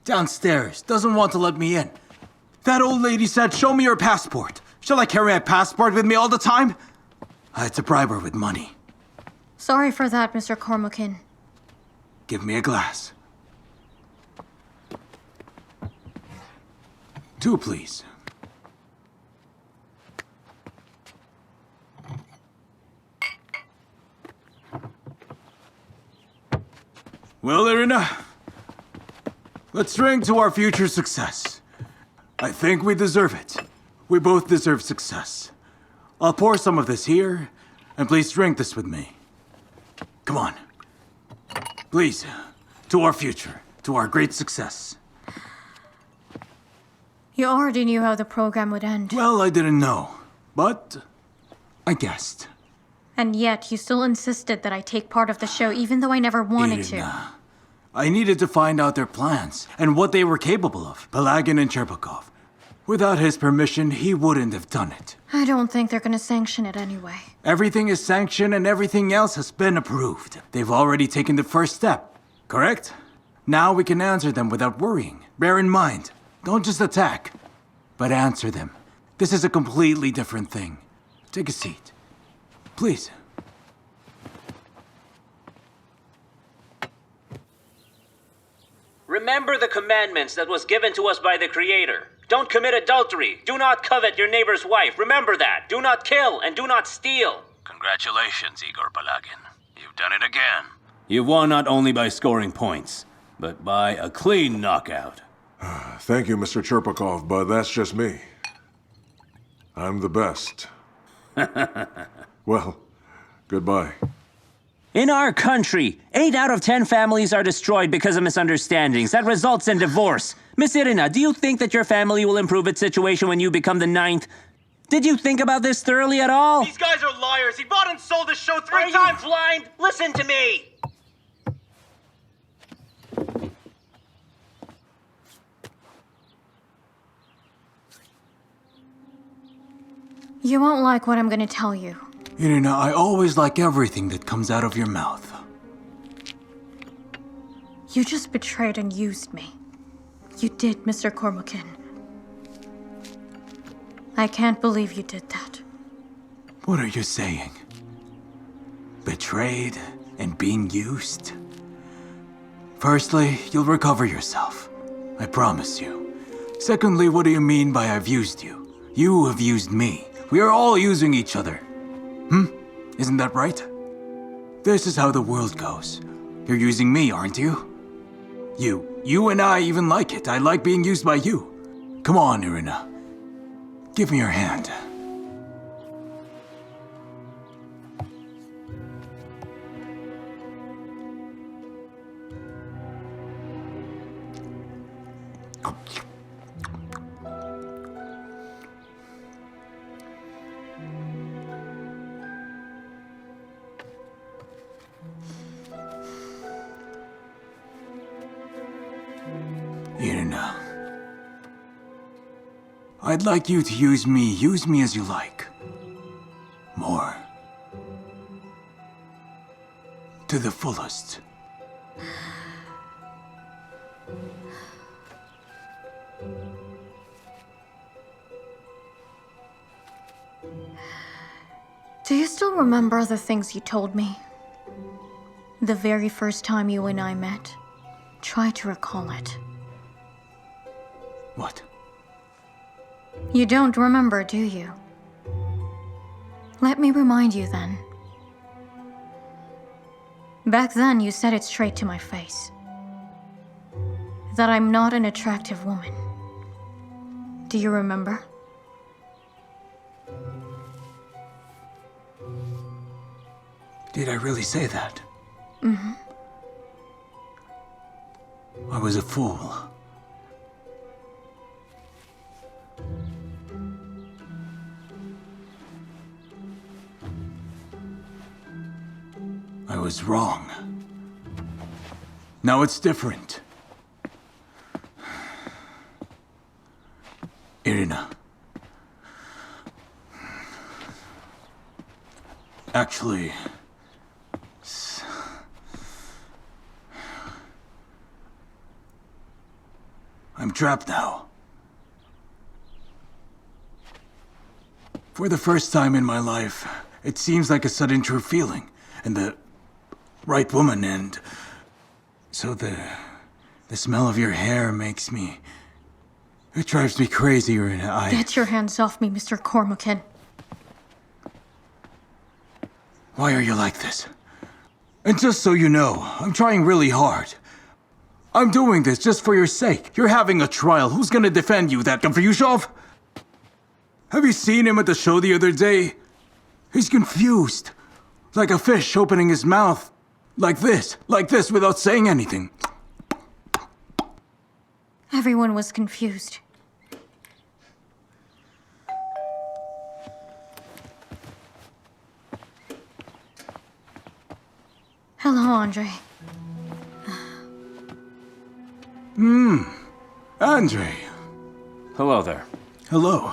Downstairs. Doesn't want to let me in. That old lady said, show me your passport. Shall I carry my passport with me all the time? I had to bribe her with money. Sorry for that, Mr. Cormakin. Give me a glass. 2, please. Well, Irina, let's drink to our future success. I think we deserve it. We both deserve success. I'll pour some of this here, and please drink this with me. Come on. Please, to our future, to our great success. You already knew how the program would end. Well, I didn't know, but I guessed. And yet, you still insisted that I take part of the show even though I never wanted to. Irina, I needed to find out their plans and what they were capable of, Pelagian and Cherpakov. Without his permission, he wouldn't have done it. I don't think they're gonna sanction it anyway. Everything is sanctioned and everything else has been approved. They've already taken the first step, correct? Now we can answer them without worrying. Bear in mind, don't just attack, but answer them. This is a completely different thing. Take a seat. Please. Remember the commandments that was given to us by the Creator. Don't commit adultery. Do not covet your neighbor's wife. Remember that. Do not kill and do not steal. Congratulations, Igor Pelagian. You've done it again. You've won not only by scoring points, but by a clean knockout. Thank you, Mr. Cherpakov, but that's just me. I'm the best. Well, Goodbye. In our country, 8 out of 10 families are destroyed because of misunderstandings that results in divorce. Miss Irina, do you think that your family will improve its situation when you become the 9th? Did you think about this thoroughly at all? These guys are liars. He bought and sold this show 3 times. Blind? Listen to me! You won't like what I'm gonna tell you. Irina, I always like everything that comes out of your mouth. You just betrayed and used me. You did, Mr. Cormacan. I can't believe you did that. What are you saying? Betrayed and being used? Firstly, you'll recover yourself. I promise you. Secondly, what do you mean by I've used you? You have used me. We are all using each other. Isn't that right? This is how the world goes. You're using me, aren't you? You and I even like it. I like being used by you. Come on, Irina. Give me your hand. Irina. I'd like you to use me as you like. More. To the fullest. Do you still remember the things you told me? The very first time you and I met? Try to recall it. What? You don't remember, do you? Let me remind you then. Back then, you said it straight to my face. That I'm not an attractive woman. Do you remember? Did I really say that? Mm-hmm. I was a fool. I was wrong. Now it's different. Irina. Actually... I'm trapped now. For the first time in my life, it seems like a sudden true feeling, and the right woman, and so the smell of your hair makes me... It drives me crazy, Irina. Get your hands off me, Mr. Cormacan. Why are you like this? And just so you know, I'm trying really hard. I'm doing this just for your sake. You're having a trial. Who's gonna defend you, that Konfyushov? Have you seen him at the show the other day? He's confused. Like a fish opening his mouth. Like this, without saying anything. Everyone was confused. Hello, Andre. Andre. Hello there. Hello.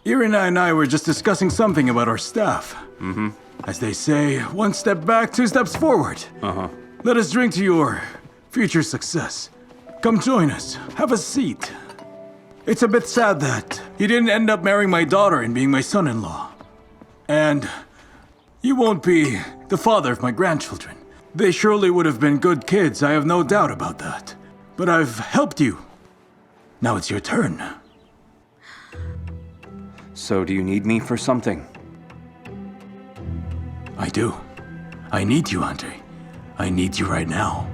Irina and I were just discussing something about our staff. Mm-hmm. As they say, 1 step back, 2 steps forward. Uh-huh. Let us drink to your future success. Come join us. Have a seat. It's a bit sad that you didn't end up marrying my daughter and being my son-in-law. And you won't be the father of my grandchildren. They surely would have been good kids, I have no doubt about that. But I've helped you. Now it's your turn. So do you need me for something? I do. I need you, Andre. I need you right now.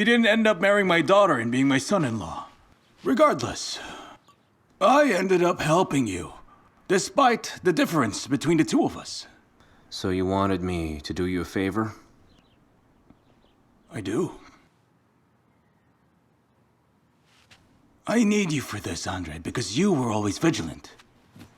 He didn't end up marrying my daughter and being my son-in-law. Regardless, I ended up helping you, despite the difference between the two of us. So you wanted me to do you a favor? I do. I need you for this, Andre, because you were always vigilant.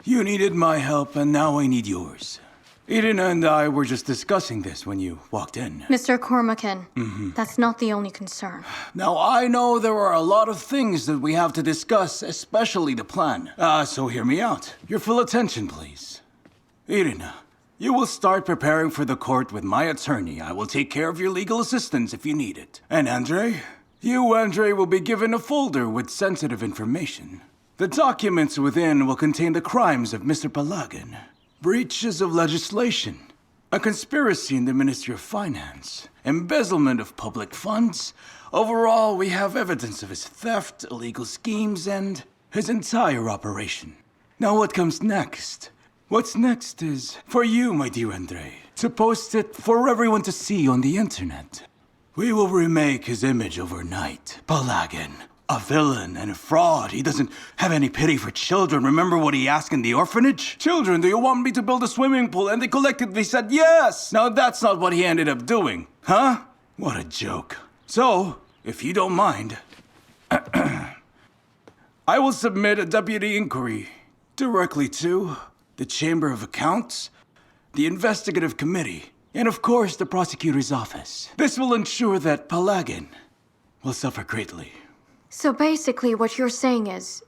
You needed my help, and now I need yours. Eden and I were just discussing this when you walked in. Mr. Cormacan, that's not the only concern. Now, I know there are a lot of things that we have to discuss, especially the plan. So hear me out. Your full attention, please. Eden, you will start preparing for the court with my attorney. I will take care of your legal assistance if you need it. And Andre? You, Andre, will be given a folder with sensitive information. The documents within will contain the crimes of Mr. Palagin. Breaches of legislation, a conspiracy in the Ministry of Finance, embezzlement of public funds. Overall, we have evidence of his theft, illegal schemes, and his entire operation. Now what comes next? What's next is for you, my dear Andre, to post it for everyone to see on the internet. We will remake his image overnight. Palagin, a villain and a fraud. He doesn't have any pity for children. Remember what he asked in the orphanage? Children, do you want me to build a swimming pool? And they collectively said yes! Now that's not what he ended up doing, huh? What a joke. So, if you don't mind, I will submit a deputy inquiry directly to the Chamber of Accounts, the Investigative Committee, and of course the prosecutor's office. This will ensure that Palagin will suffer greatly. So basically what you're saying is,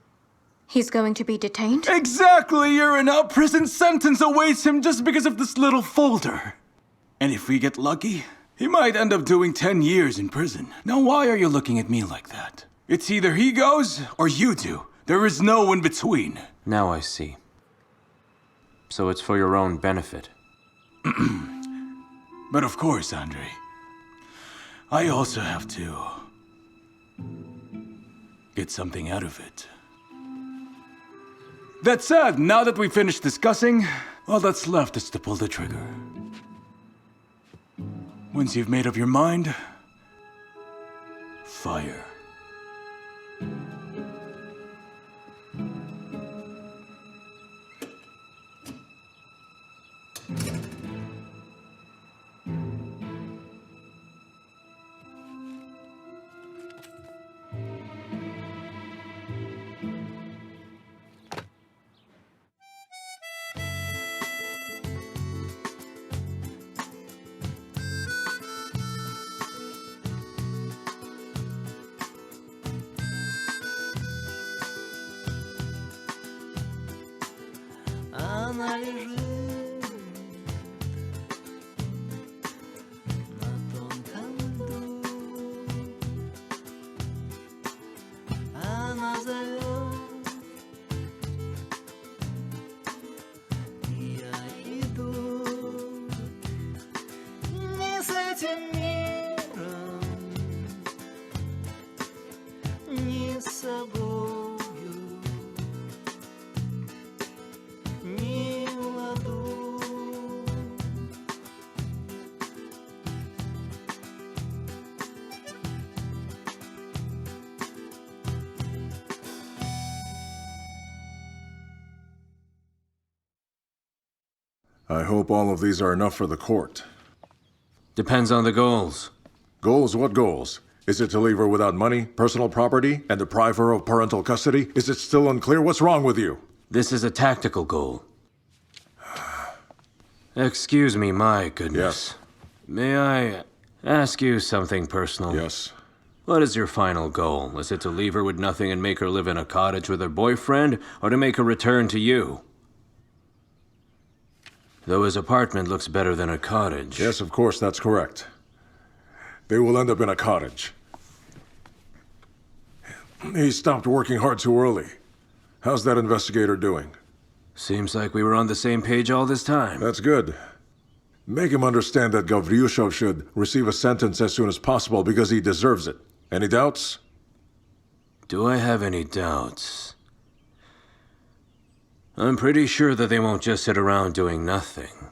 he's going to be detained? Exactly! You're an out-prison sentence awaits him just because of this little folder. And if we get lucky, he might end up doing 10 years in prison. Now why are you looking at me like that? It's either he goes, or you do. There is no in between. Now I see. So it's for your own benefit. But of course, Andre, I also have to get something out of it. That said, now that we've finished discussing, all that's left is to pull the trigger. Once you've made up your mind, fire. Она лежит на тонком льду. Она зовет, и я иду. Не с этим миром, не с собой. I hope all of these are enough for the court. Depends on the goals. Goals? What goals? Is it to leave her without money, personal property, and deprive her of parental custody? Is it still unclear? What's wrong with you? This is a tactical goal. Excuse me, my goodness. Yes. May I ask you something personal? Yes. What is your final goal? Is it to leave her with nothing and make her live in a cottage with her boyfriend, or to make her return to you? Though his apartment looks better than a cottage. Yes, of course, that's correct. They will end up in a cottage. He stopped working hard too early. How's that investigator doing? Seems like we were on the same page all this time. That's good. Make him understand that Gavryushov should receive a sentence as soon as possible because he deserves it. Any doubts? Do I have any doubts? I'm pretty sure that they won't just sit around doing nothing.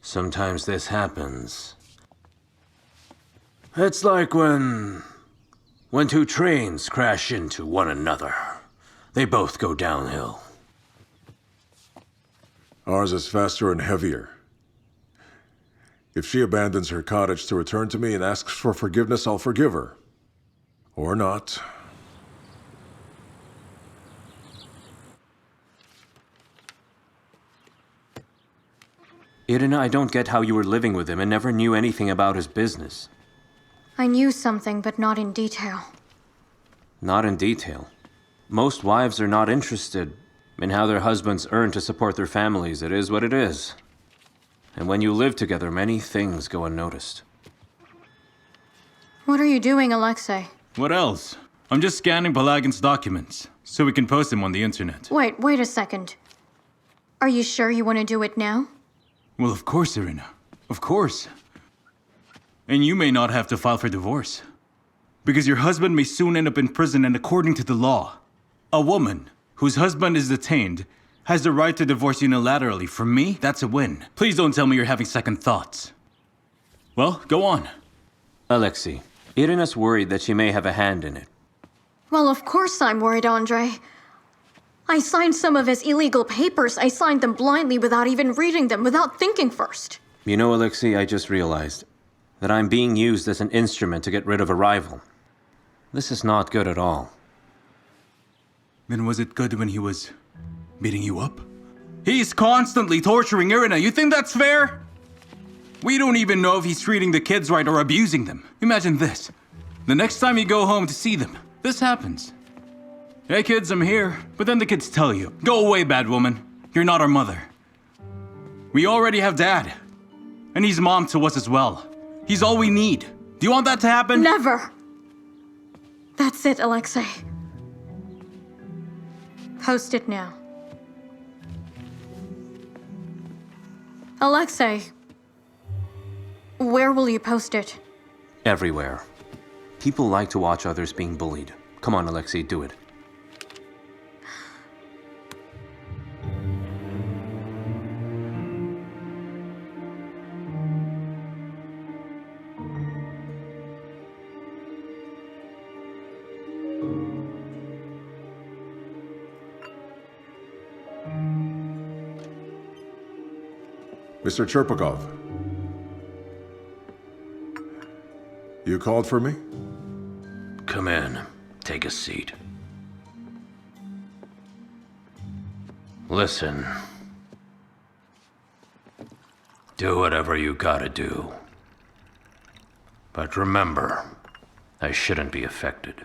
Sometimes this happens. It's like when two trains crash into one another. They both go downhill. Ours is faster and heavier. If she abandons her cottage to return to me and asks for forgiveness, I'll forgive her. Or not. Irina, I don't get how you were living with him and never knew anything about his business. I knew something, but not in detail. Not in detail. Most wives are not interested in how their husbands earn to support their families. It is what it is. And when you live together, many things go unnoticed. What are you doing, Alexei? What else? I'm just scanning Pelagin's documents, so we can post them on the internet. Wait a second. Are you sure you want to do it now? Well, of course, Irina. Of course. And you may not have to file for divorce. Because your husband may soon end up in prison, and according to the law, a woman whose husband is detained has the right to divorce unilaterally. For me, that's a win. Please don't tell me you're having second thoughts. Well, go on. Alexei, Irina's worried that she may have a hand in it. Well, of course I'm worried, Andre. I signed some of his illegal papers. I signed them blindly without even reading them, without thinking first. You know, Alexei, I just realized that I'm being used as an instrument to get rid of a rival. This is not good at all. Then was it good when he was beating you up? He's constantly torturing Irina. You think that's fair? We don't even know if he's treating the kids right or abusing them. Imagine this. The next time you go home to see them, this happens. Hey kids, I'm here. But then the kids tell you, go away, bad woman. You're not our mother. We already have Dad. And he's mom to us as well. He's all we need. Do you want that to happen? Never. That's it, Alexei. Post it now. Alexei, where will you post it? Everywhere. People like to watch others being bullied. Come on, Alexei, do it. Mr. Cherpakov. You called for me? Come in. Take a seat. Listen. Do whatever you gotta do. But remember, I shouldn't be affected.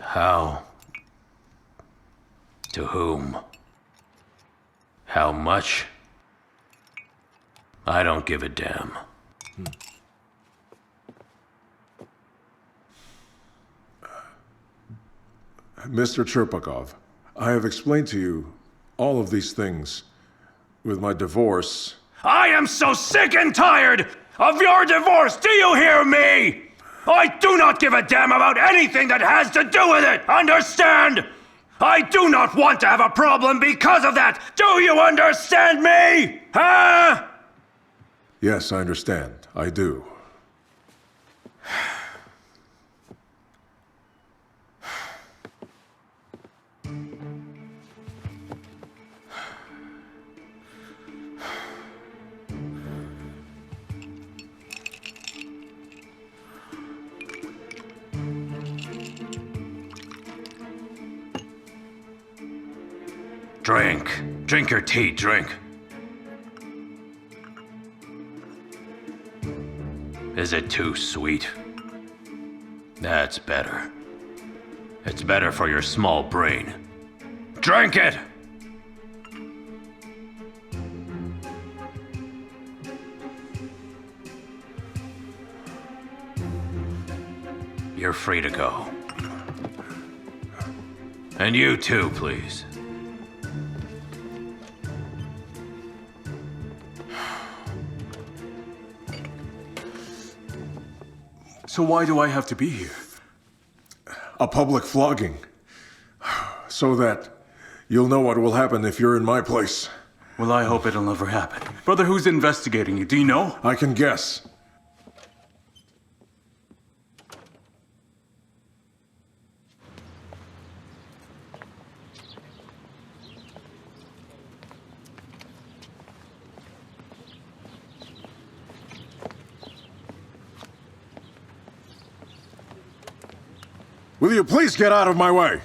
How? To whom? How much? I don't give a damn. Mr. Cherpakov, I have explained to you all of these things. With my divorce... I am so sick and tired of your divorce! Do you hear me? I do not give a damn about anything that has to do with it! Understand? I do not want to have a problem because of that! Do you understand me? Huh? Yes, I understand. I do. Drink. Drink your tea, drink. Is it too sweet? That's better. It's better for your small brain. Drink it! You're free to go. And you too, please. So why do I have to be here? A public flogging. So that you'll know what will happen if you're in my place. Well, I hope it'll never happen. Brother, who's investigating you? Do you know? I can guess. Will you please get out of my way?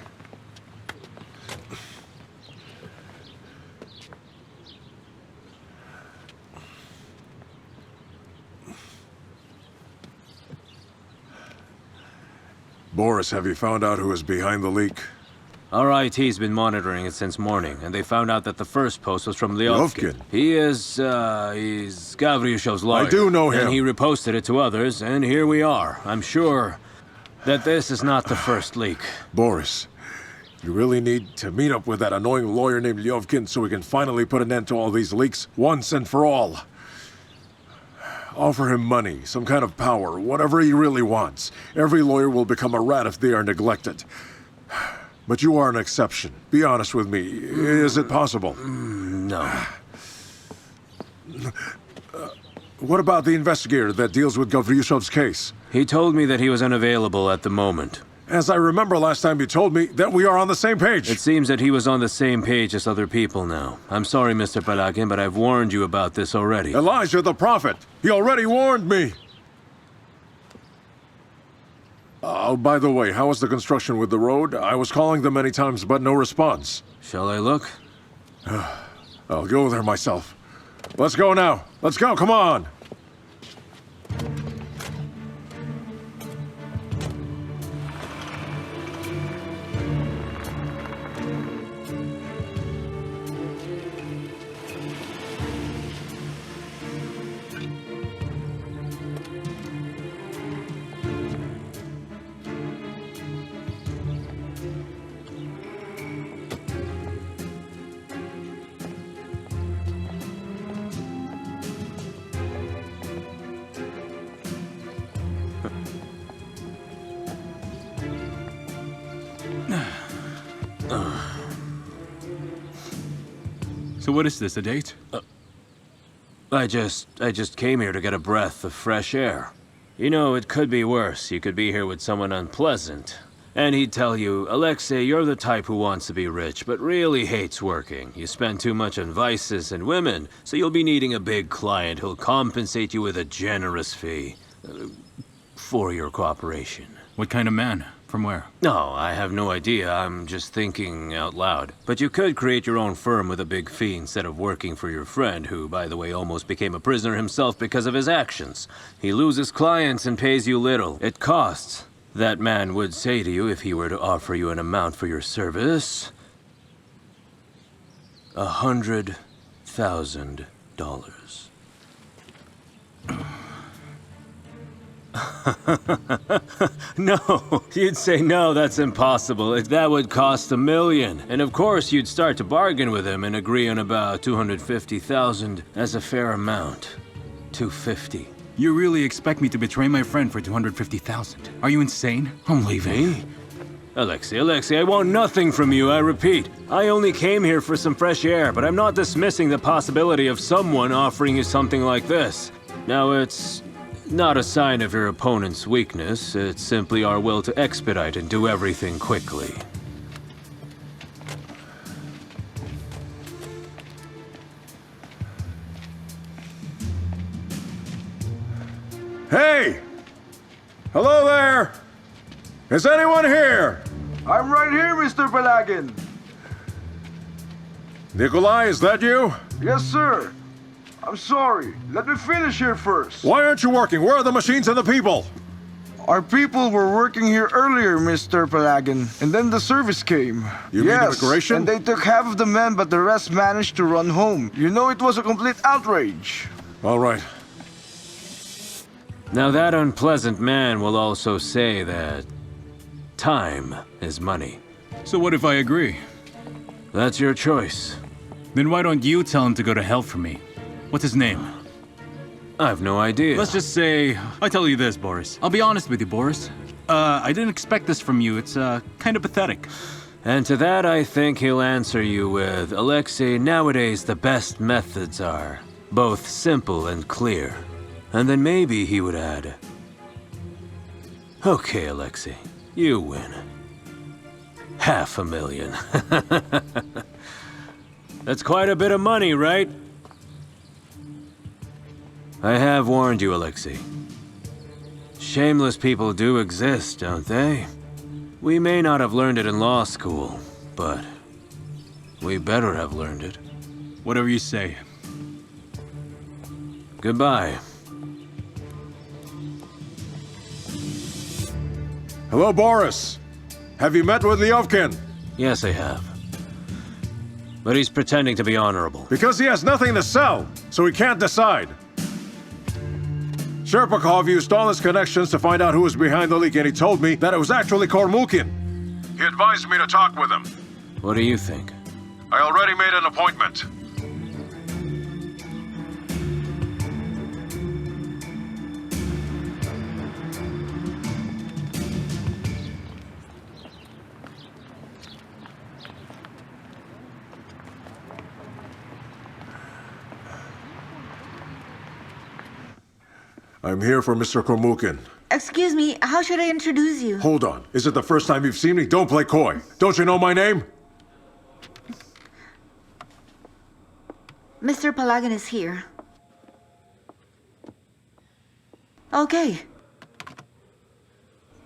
Boris, have you found out who is behind the leak? Our IT's been monitoring it since morning, and they found out that the first post was from Lyovkin. Lyovkin? He's Gavryushov's lawyer. I do know him. And he reposted it to others, and here we are. I'm sure that this is not the first leak. Boris, you really need to meet up with that annoying lawyer named Lyovkin so we can finally put an end to all these leaks once and for all. Offer him money, some kind of power, whatever he really wants. Every lawyer will become a rat if they are neglected. But you are an exception. Be honest with me. Is it possible? No. What about the investigator that deals with Gavryushov's case? He told me that he was unavailable at the moment. As I remember last time you told me that we are on the same page. It seems that he was on the same page as other people now. I'm sorry, Mr. Palagin, but I've warned you about this already. Elijah the prophet. He already warned me. Oh, by the way, how was the construction with the road? I was calling them many times, but no response. Shall I look? I'll go there myself. Let's go now. Let's go, come on. So what is this, a date? I just came here to get a breath of fresh air. You know, it could be worse. You could be here with someone unpleasant. And he'd tell you, Alexei, you're the type who wants to be rich, but really hates working. You spend too much on vices and women, so you'll be needing a big client who'll compensate you with a generous fee for your cooperation. What kind of man? From where? No, I have no idea. I'm just thinking out loud. But you could create your own firm with a big fee instead of working for your friend, who, by the way, almost became a prisoner himself because of his actions. He loses clients and pays you little. It costs. That man would say to you, if he were to offer you an amount for your service, $100,000. No, you'd say no, that's impossible. That would cost $1 million. And of course, you'd start to bargain with him and agree on about $250,000 as a fair amount. $250,000. You really expect me to betray my friend for $250,000? Are you insane? I'm leaving. Me? Alexei, I want nothing from you, I repeat. I only came here for some fresh air, but I'm not dismissing the possibility of someone offering you something like this. Now, it's not a sign of your opponent's weakness. It's simply our will to expedite and do everything quickly. Hey! Hello there! Is anyone here? I'm right here, Mr. Palagin. Nikolai, is that you? Yes, sir. I'm sorry. Let me finish here first. Why aren't you working? Where are the machines and the people? Our people were working here earlier, Mr. Palagin, and then the service came. You mean immigration? And they took half of the men, but the rest managed to run home. You know, it was a complete outrage. All right. Now that unpleasant man will also say that time is money. So what if I agree? That's your choice. Then why don't you tell him to go to hell for me? What's his name? I've no idea. Let's just say, I tell you this, Boris. I'll be honest with you, Boris. I didn't expect this from you. It's, kind of pathetic. And to that, I think he'll answer you with, Alexei, nowadays the best methods are Both simple and clear. And then maybe he would add, "Okay, Alexei, you win. $500,000. That's quite a bit of money, right? I have warned you, Alexei. Shameless people do exist, don't they? We may not have learned it in law school, but we better have learned it. Whatever you say. Goodbye. Hello, Boris. Have you met with Lyovkin? Yes, I have. But he's pretending to be honorable. Because he has nothing to sell, so he can't decide. Sherpakov used all his connections to find out who was behind the leak, and he told me that it was actually Kormukin. He advised me to talk with him. What do you think? I already made an appointment. I'm here for Mr. Kormukin. Excuse me, how should I introduce you? Hold on. Is it the first time you've seen me? Don't play coy. Don't you know my name? Mr. Palagin is here. Okay.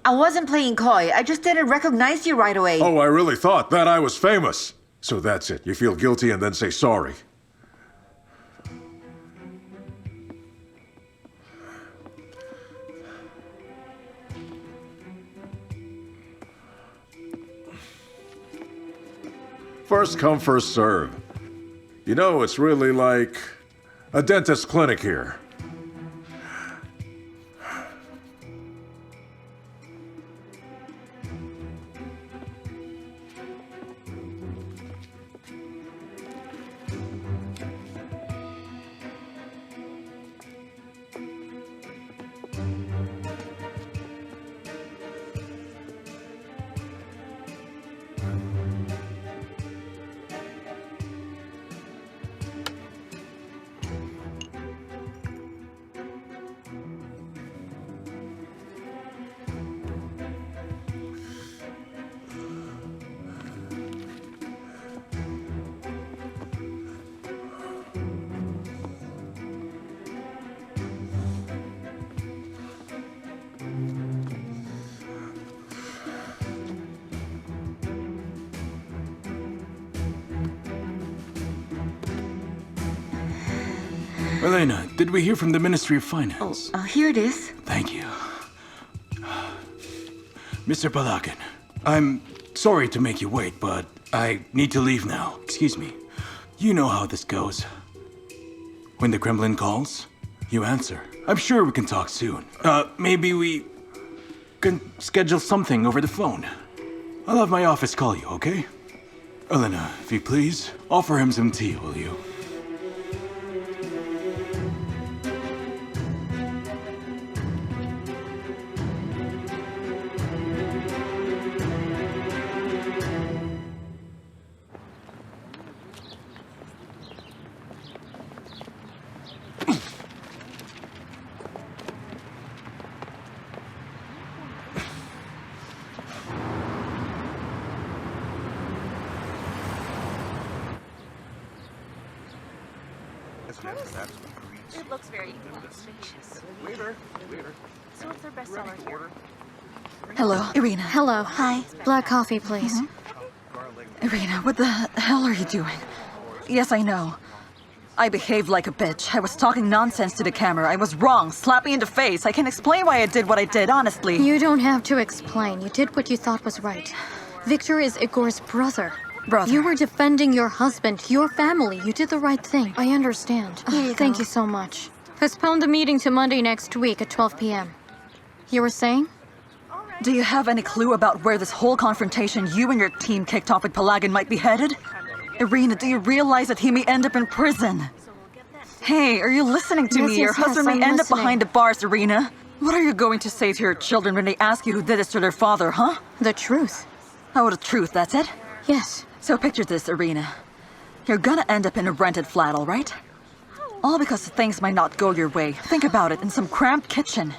I wasn't playing coy. I just didn't recognize you right away. Oh, I really thought that I was famous. So that's it. You feel guilty and then say sorry. First come, first serve. You know, it's really like a dentist clinic here. Elena, did we hear from the Ministry of Finance? Here it is. Thank you. Mr. Palagin, I'm sorry to make you wait, but I need to leave now. Excuse me. You know how this goes. When the Kremlin calls, you answer. I'm sure we can talk soon. Maybe we can schedule something over the phone. I'll have my office call you, okay? Elena, if you please, offer him some tea, will you? It looks very spacious. Waiter. So what's their bestseller here? Hello, Irina. Hello. Hi. Black coffee, please. Irina, what the hell are you doing? Yes, I know. I behaved like a bitch. I was talking nonsense to the camera. I was wrong. Slap me in the face. I can explain why I did what I did, honestly. You don't have to explain. You did what you thought was right. Victor is Igor's brother. You were defending your husband, your family. You did the right thing. I understand. Thank you so much. Postpone the meeting to Monday next week at 12 p.m. You were saying? Do you have any clue about where this whole confrontation you and your team kicked off with Palagin might be headed? Irina, do you realize that he may end up in prison? Hey, are you listening to me? Your husband may end up behind the bars, Irina. What are you going to say to your children when they ask you who did this to their father, huh? The truth. Oh, the truth, that's it? Yes. So picture this, Irina. You're gonna end up in a rented flat, all right? All because things might not go your way. Think about it, in some cramped kitchen.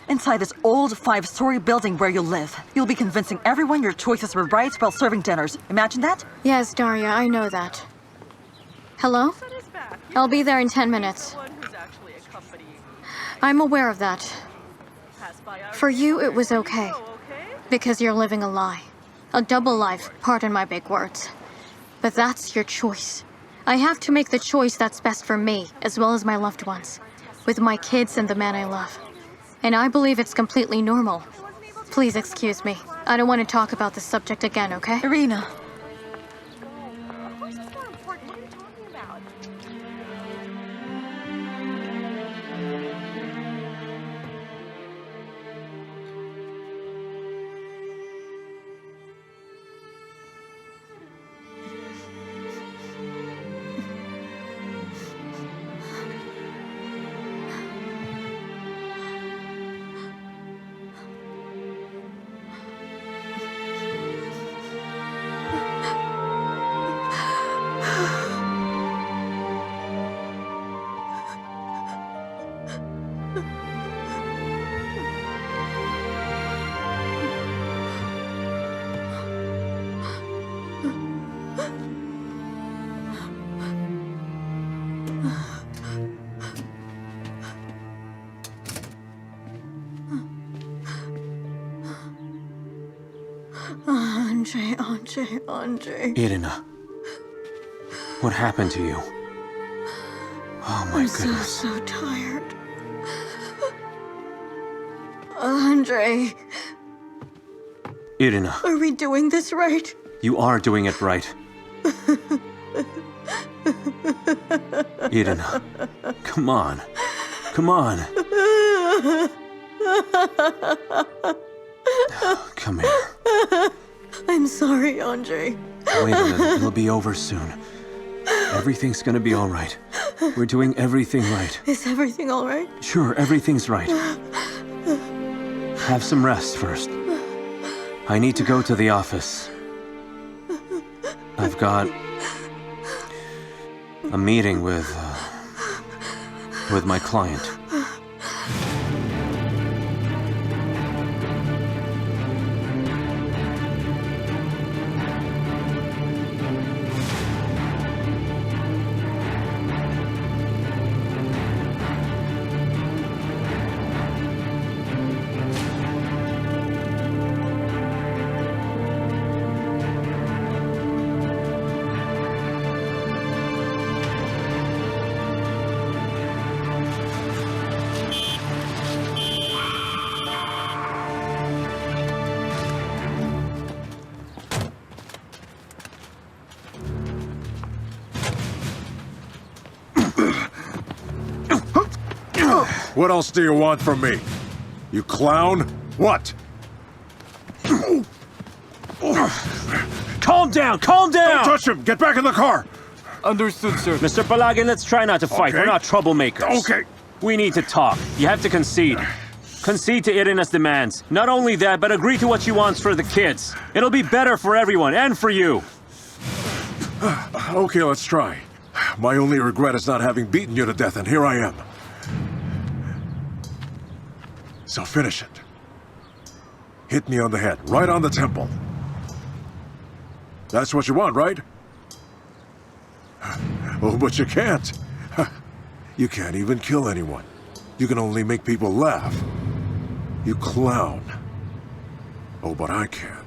Inside this old 5-story building where you live. You'll be convincing everyone your choices were right while serving dinners. Imagine that? Yes, Daria, I know that. Hello? I'll be there in 10 minutes. I'm aware of that. For you, it was okay. Because you're living a lie. A double life, pardon my big words. But that's your choice. I have to make the choice that's best for me, as well as my loved ones. With my kids and the man I love. And I believe it's completely normal. Please excuse me. I don't want to talk about this subject again, okay? Irina. Andre. Irina, what happened to you? Oh my goodness. So tired. Andre, Irina, are we doing this right? you are doing it right. Irina, come on. Come on. Come here. I'm sorry, Andre. Wait a minute, it'll be over soon. Everything's gonna be all right. We're doing everything right. Is everything all right? Sure, everything's right. Have some rest first. I need to go to the office. I've got a meeting with my client. What else do you want from me? You clown? What? Calm down! Calm down! Don't touch him! Get back in the car! Understood, sir. Mr. Palagin, let's try not to fight. Okay. We're not troublemakers. Okay. We need to talk. You have to concede. Concede to Irina's demands. Not only that, but agree to what she wants for the kids. It'll be better for everyone, and for you. Okay, let's try. My only regret is not having beaten you to death, and here I am. So finish it. Hit me on the head, right on the temple. That's what you want, right? Oh, but you can't. You can't even kill anyone. You can only make people laugh. You clown. Oh, but I can.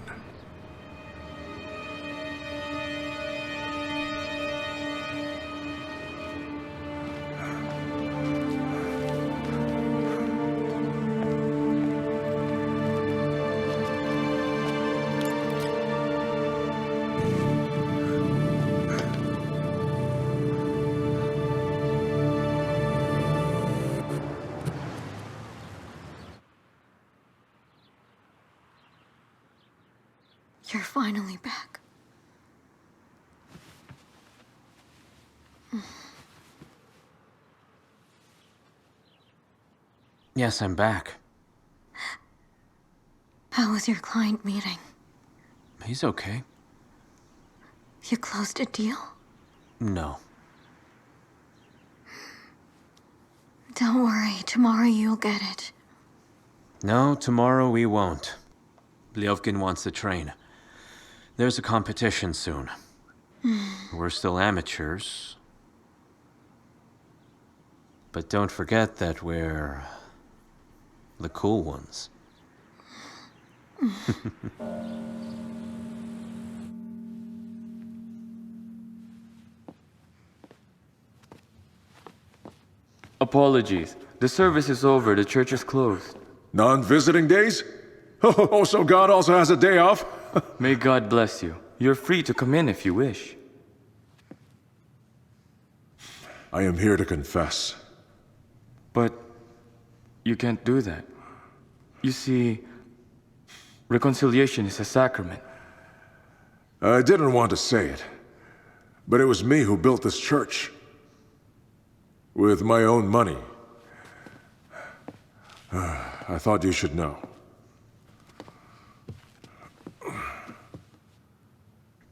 You're finally back. Yes, I'm back. How was your client meeting? He's okay. You closed a deal? No. Don't worry, tomorrow you'll get it. No, tomorrow we won't. Lyovkin wants the train. There's a competition soon. We're still amateurs. But don't forget that we're the cool ones. Apologies. The service is over. The church is closed. Non-visiting days? Oh, so God also has a day off? May God bless you. You're free to come in if you wish. I am here to confess. But you can't do that. You see, reconciliation is a sacrament. I didn't want to say it, but it was me who built this church. With my own money. I thought you should know.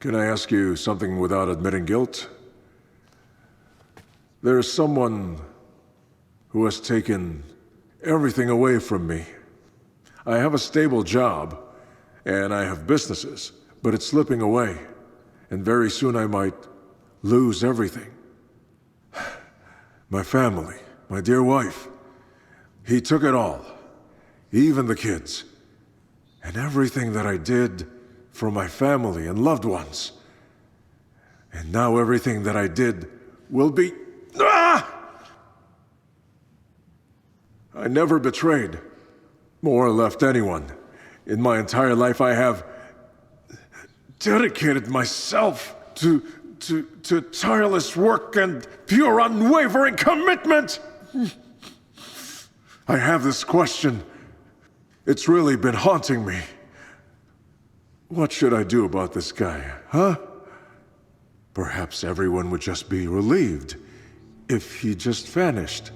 Can I ask you something without admitting guilt? There's someone who has taken everything away from me. I have a stable job, and I have businesses, but it's slipping away, and very soon I might lose everything. My family, my dear wife, he took it all, even the kids, and everything that I did for my family and loved ones. And now everything that I did will be... I never betrayed, or left anyone. In my entire life, I have dedicated myself to tireless work and pure, unwavering commitment. I have this question. It's really been haunting me. What should I do about this guy, huh? Perhaps everyone would just be relieved if he just vanished.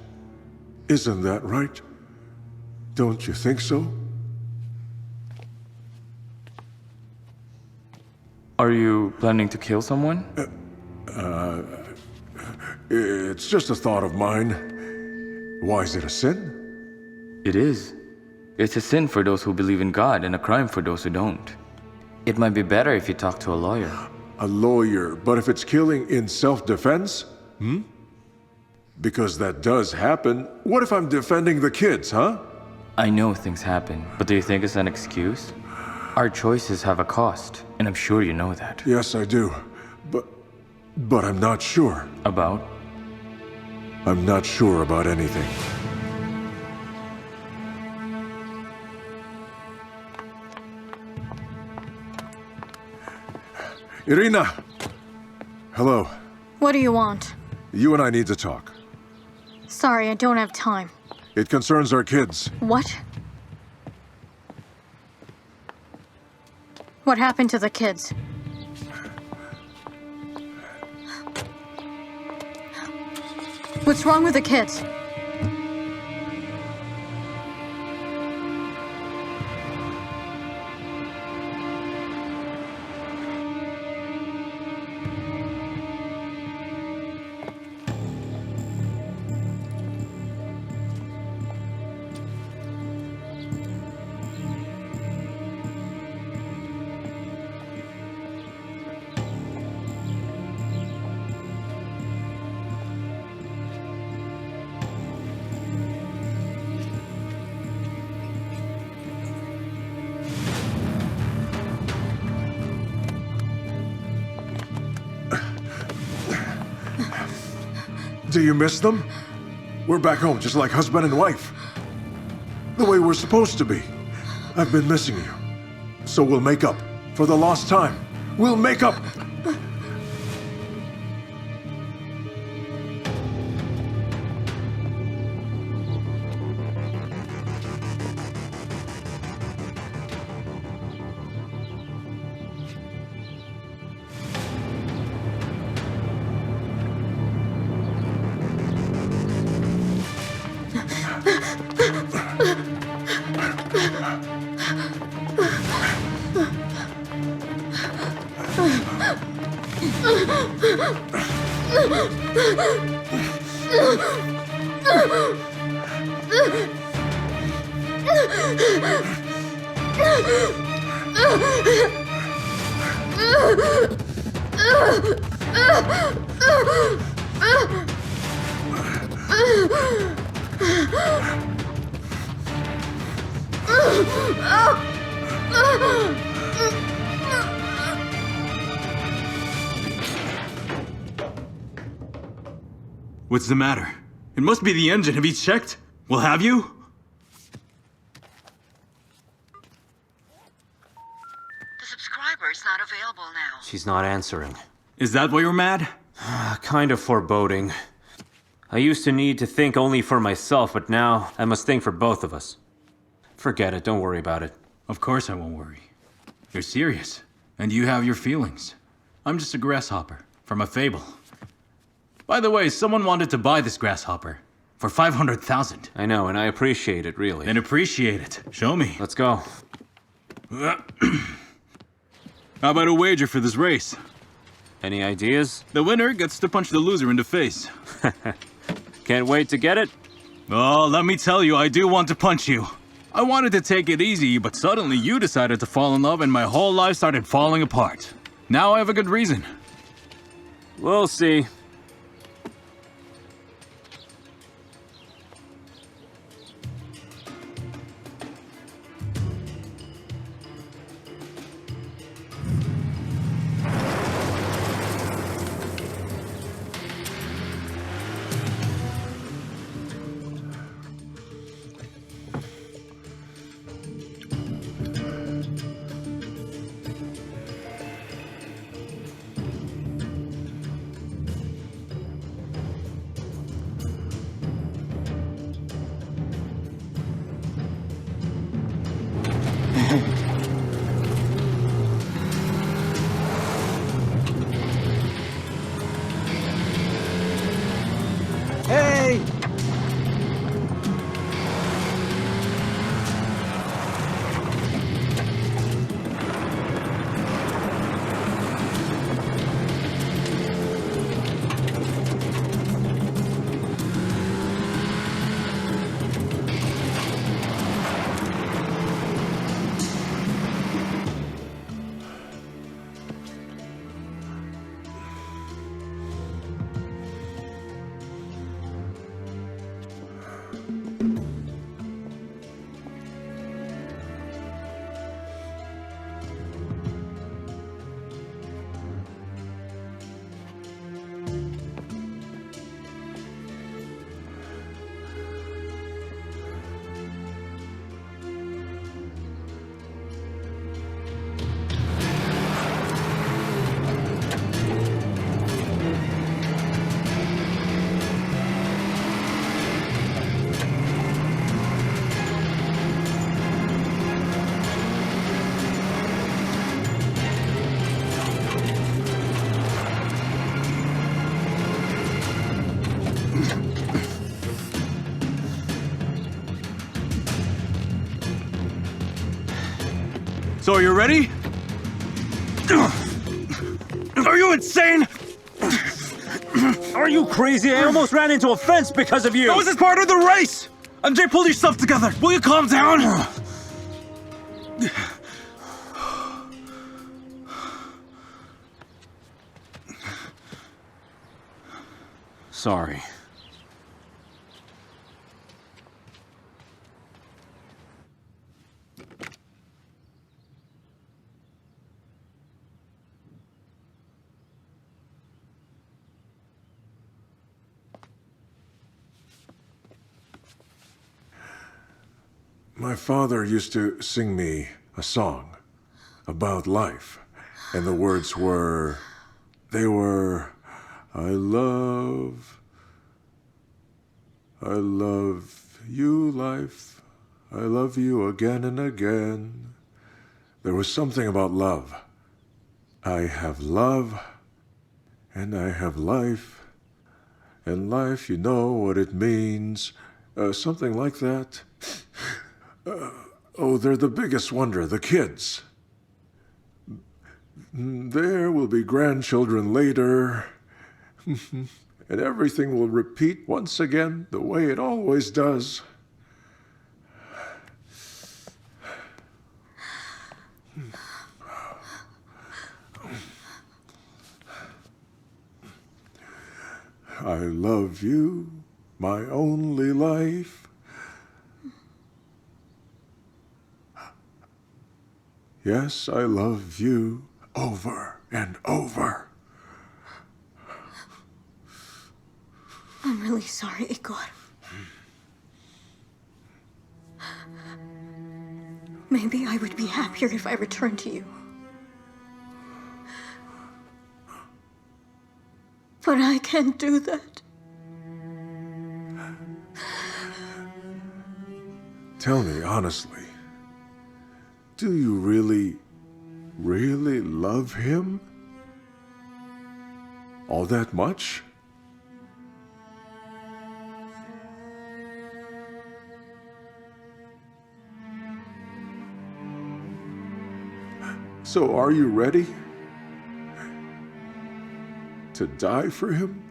Isn't that right? Don't you think so? Are you planning to kill someone? It's just a thought of mine. Why is it a sin? It is. It's a sin for those who believe in God and a crime for those who don't. It might be better if you talk to a lawyer. A lawyer, but if it's killing in self-defense? Because that does happen. What if I'm defending the kids, huh? I know things happen, but do you think it's an excuse? Our choices have a cost, and I'm sure you know that. Yes, I do. But I'm not sure. About? I'm not sure about anything. Irina! Hello. What do you want? You and I need to talk. Sorry, I don't have time. It concerns our kids. What? What happened to the kids? What's wrong with the kids? Do you miss them? We're back home just like husband and wife. The way we're supposed to be. I've been missing you. So we'll make up. For the lost time. We'll make up! What's the matter? It must be the engine. Have you checked? Well, have you? The subscriber is not available now. She's not answering. Is that why you're mad? Kind of foreboding. I used to need to think only for myself, but now I must think for both of us. Forget it, don't worry about it. Of course I won't worry. You're serious, and you have your feelings. I'm just a grasshopper from a fable. By the way, someone wanted to buy this grasshopper for 500,000. I know, and I appreciate it, really. Then appreciate it. Show me. Let's go. How about a wager for this race? Any ideas? The winner gets to punch the loser in the face. Can't wait to get it. Oh, let me tell you, I do want to punch you. I wanted to take it easy, but suddenly you decided to fall in love and my whole life started falling apart. Now I have a good reason. We'll see. Hey! So are you ready? Are you insane? Are you crazy? I almost ran into a fence because of you! That was just part of the race! Andrei, pull yourself together! Will you calm down? Sorry. My father used to sing me a song about life, and the words were, I love you, life, I love you again and again. There was something about love. I have love, and I have life, and life, you know what it means, something like that. Oh, they're the biggest wonder, the kids. There will be grandchildren later, and everything will repeat once again the way it always does. I love you, my only life. Yes, I love you over and over. I'm really sorry, Igor. Maybe I would be happier if I returned to you. But I can't do that. Tell me honestly, do you really, really love him? All that much? So are you ready to die for him?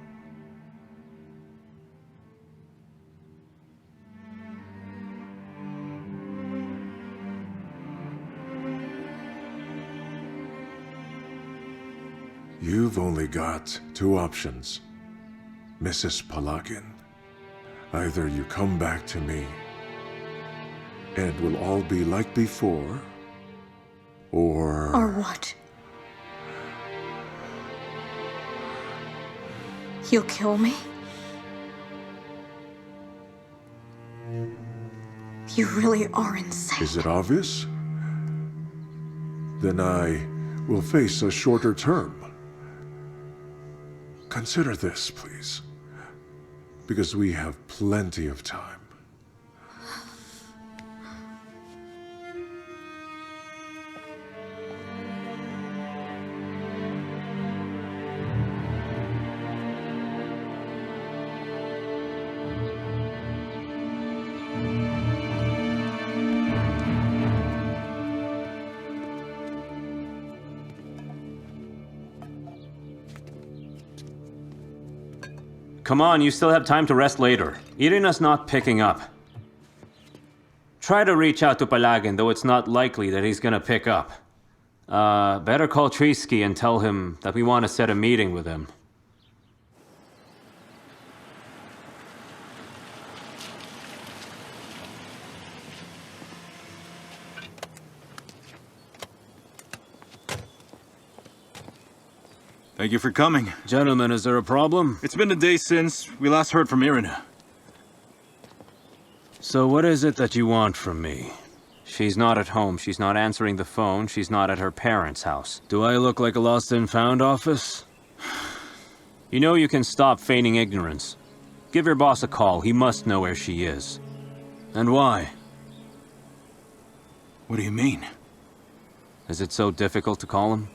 You've only got two options, Mrs. Palagin. Either you come back to me, and we'll all be like before, or... Or what? You'll kill me? You really are insane. Is it obvious? Then I will face a shorter term. Consider this, please, because we have plenty of time. Come on, you still have time to rest later. Irina's not picking up. Try to reach out to Palagin, though it's not likely that he's gonna pick up. Better call Trisky and tell him that we want to set a meeting with him. Thank you for coming. Gentlemen, is there a problem? It's been a day since we last heard from Irina. So what is it that you want from me? She's not at home, she's not answering the phone, she's not at her parents' house. Do I look like a lost and found office? You know you can stop feigning ignorance. Give your boss a call, he must know where she is. And why? What do you mean? Is it so difficult to call him?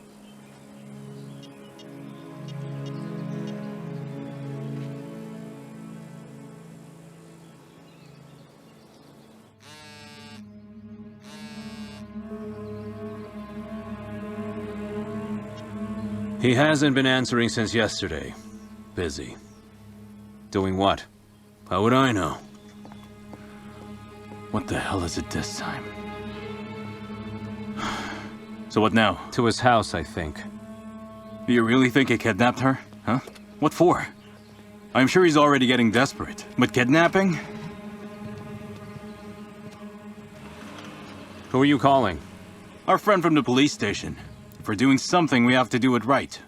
He hasn't been answering since yesterday. Busy. Doing what? How would I know? What the hell is it this time? So what now? To his house, I think. Do you really think he kidnapped her? Huh? What for? I'm sure he's already getting desperate. But kidnapping? Who are you calling? Our friend from the police station. If we're doing something, we have to do it right.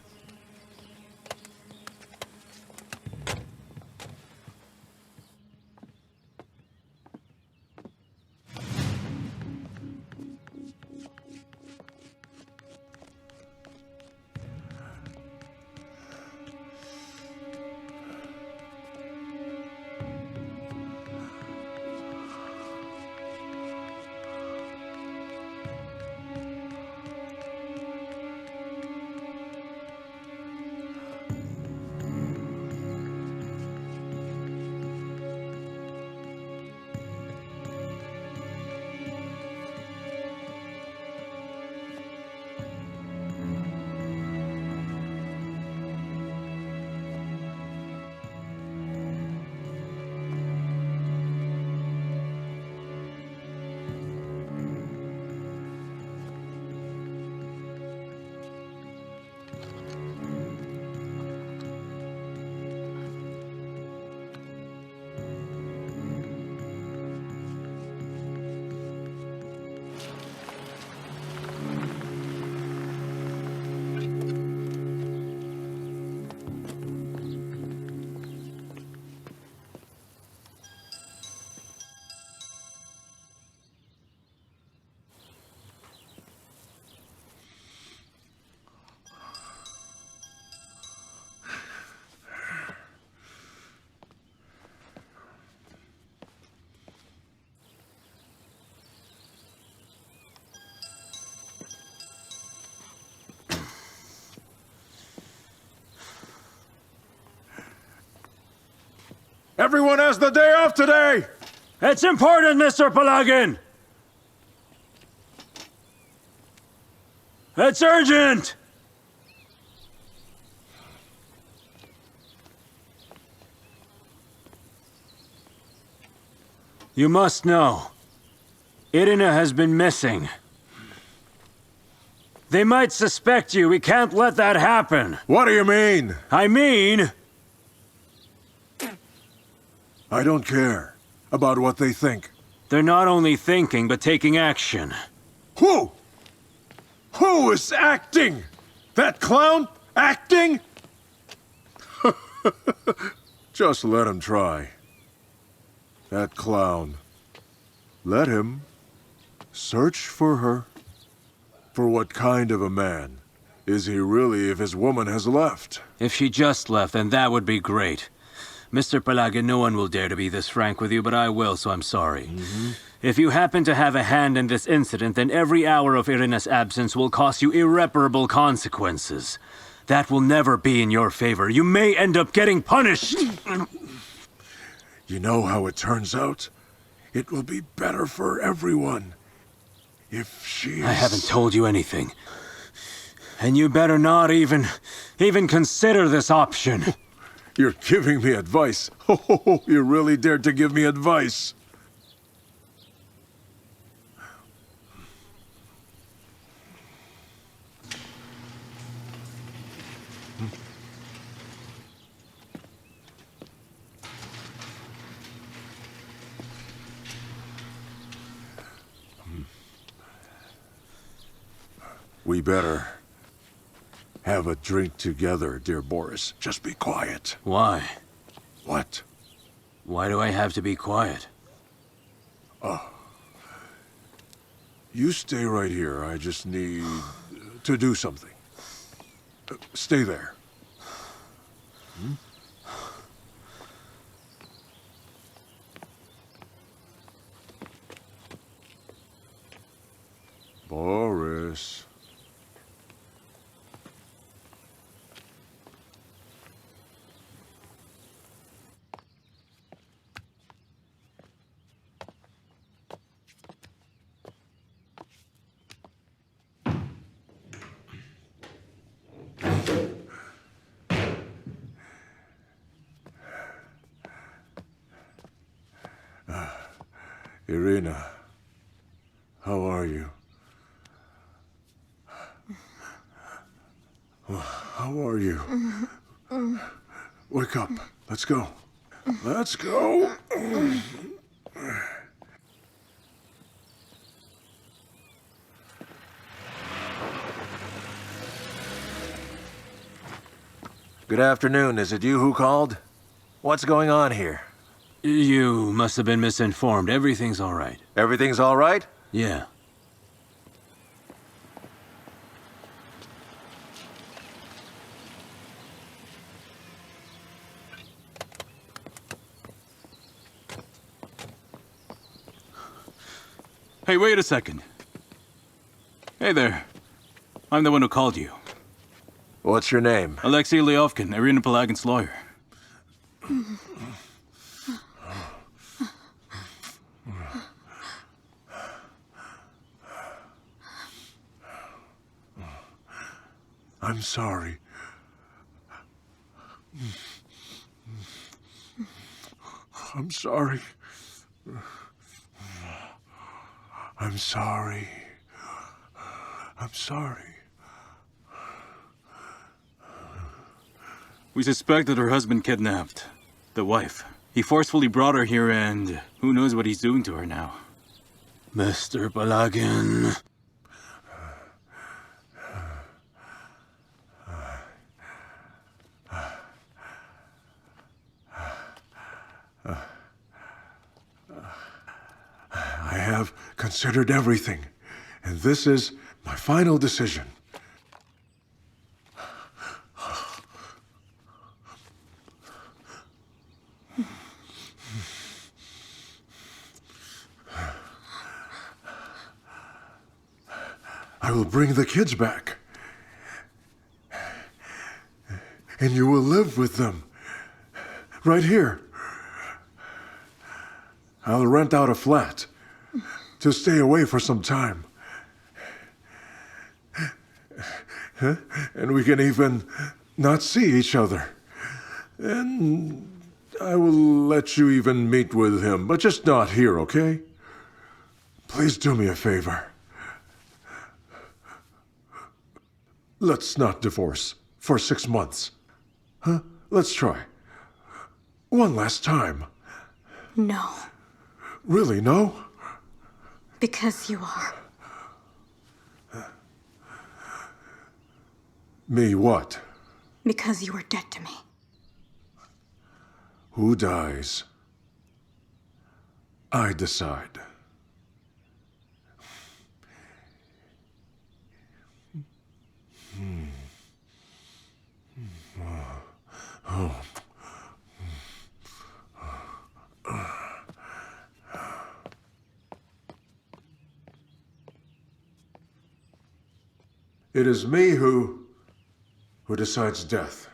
Everyone has the day off today! It's important, Mr. Pelagin! It's urgent! You must know, Irina has been missing. They might suspect you. We can't let that happen. What do you mean? I mean... I don't care about what they think. They're not only thinking, but taking action. Who? Who is acting? That clown? Acting? Just let him try. That clown. Let him search for her. For what kind of a man is he really if his woman has left? If she just left, then that would be great. Mr. Pelagin, no one will dare to be this frank with you, but I will, so I'm sorry. If you happen to have a hand in this incident, then every hour of Irina's absence will cost you irreparable consequences. That will never be in your favor. You may end up getting punished! You know how it turns out? It will be better for everyone. If she's... I haven't told you anything. And you better not even consider this option. You're giving me advice. Oh, you really dared to give me advice. We better have a drink together, dear Boris. Just be quiet. Why? What? Why do I have to be quiet? Oh. You stay right here. I just need to do something. Stay there. Boris. Irina, how are you? How are you? Wake up. Let's go. Let's go. Good afternoon. Is it you who called? What's going on here? You must have been misinformed. Everything's all right. Everything's all right? Yeah. Hey, wait a second. Hey there. I'm the one who called you. What's your name? Alexei Lyovkin, Irina Pelagin's lawyer. I'm sorry. I'm sorry. I'm sorry. I'm sorry. We suspect that her husband kidnapped the wife. He forcefully brought her here, and who knows what he's doing to her now. Mr. Pelagin. I have considered everything, and this is my final decision. I will bring the kids back, and you will live with them, right here. I'll rent out a flat to stay away for some time. And we can even not see each other. And I will let you even meet with him, but just not here, okay? Please do me a favor. Let's not divorce for 6 months. Huh? Let's try. One last time. No, Really, no? because you are. Me what? Because you are dead to me. Who dies? I decide. Oh. It is me who decides death.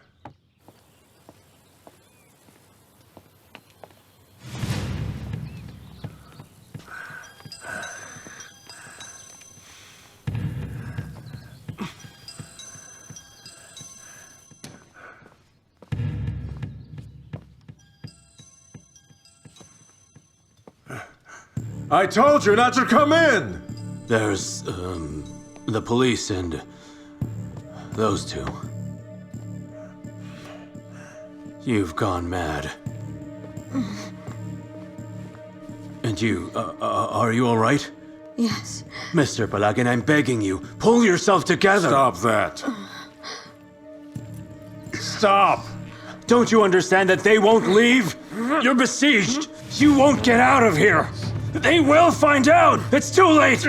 I told you not to come in! There's, the police and those two. You've gone mad. And you, are you all right? Yes. Mr. Palagin, I'm begging you, pull yourself together! Stop that. Stop! Don't you understand that they won't leave? You're besieged! You won't get out of here! They will find out! It's too late!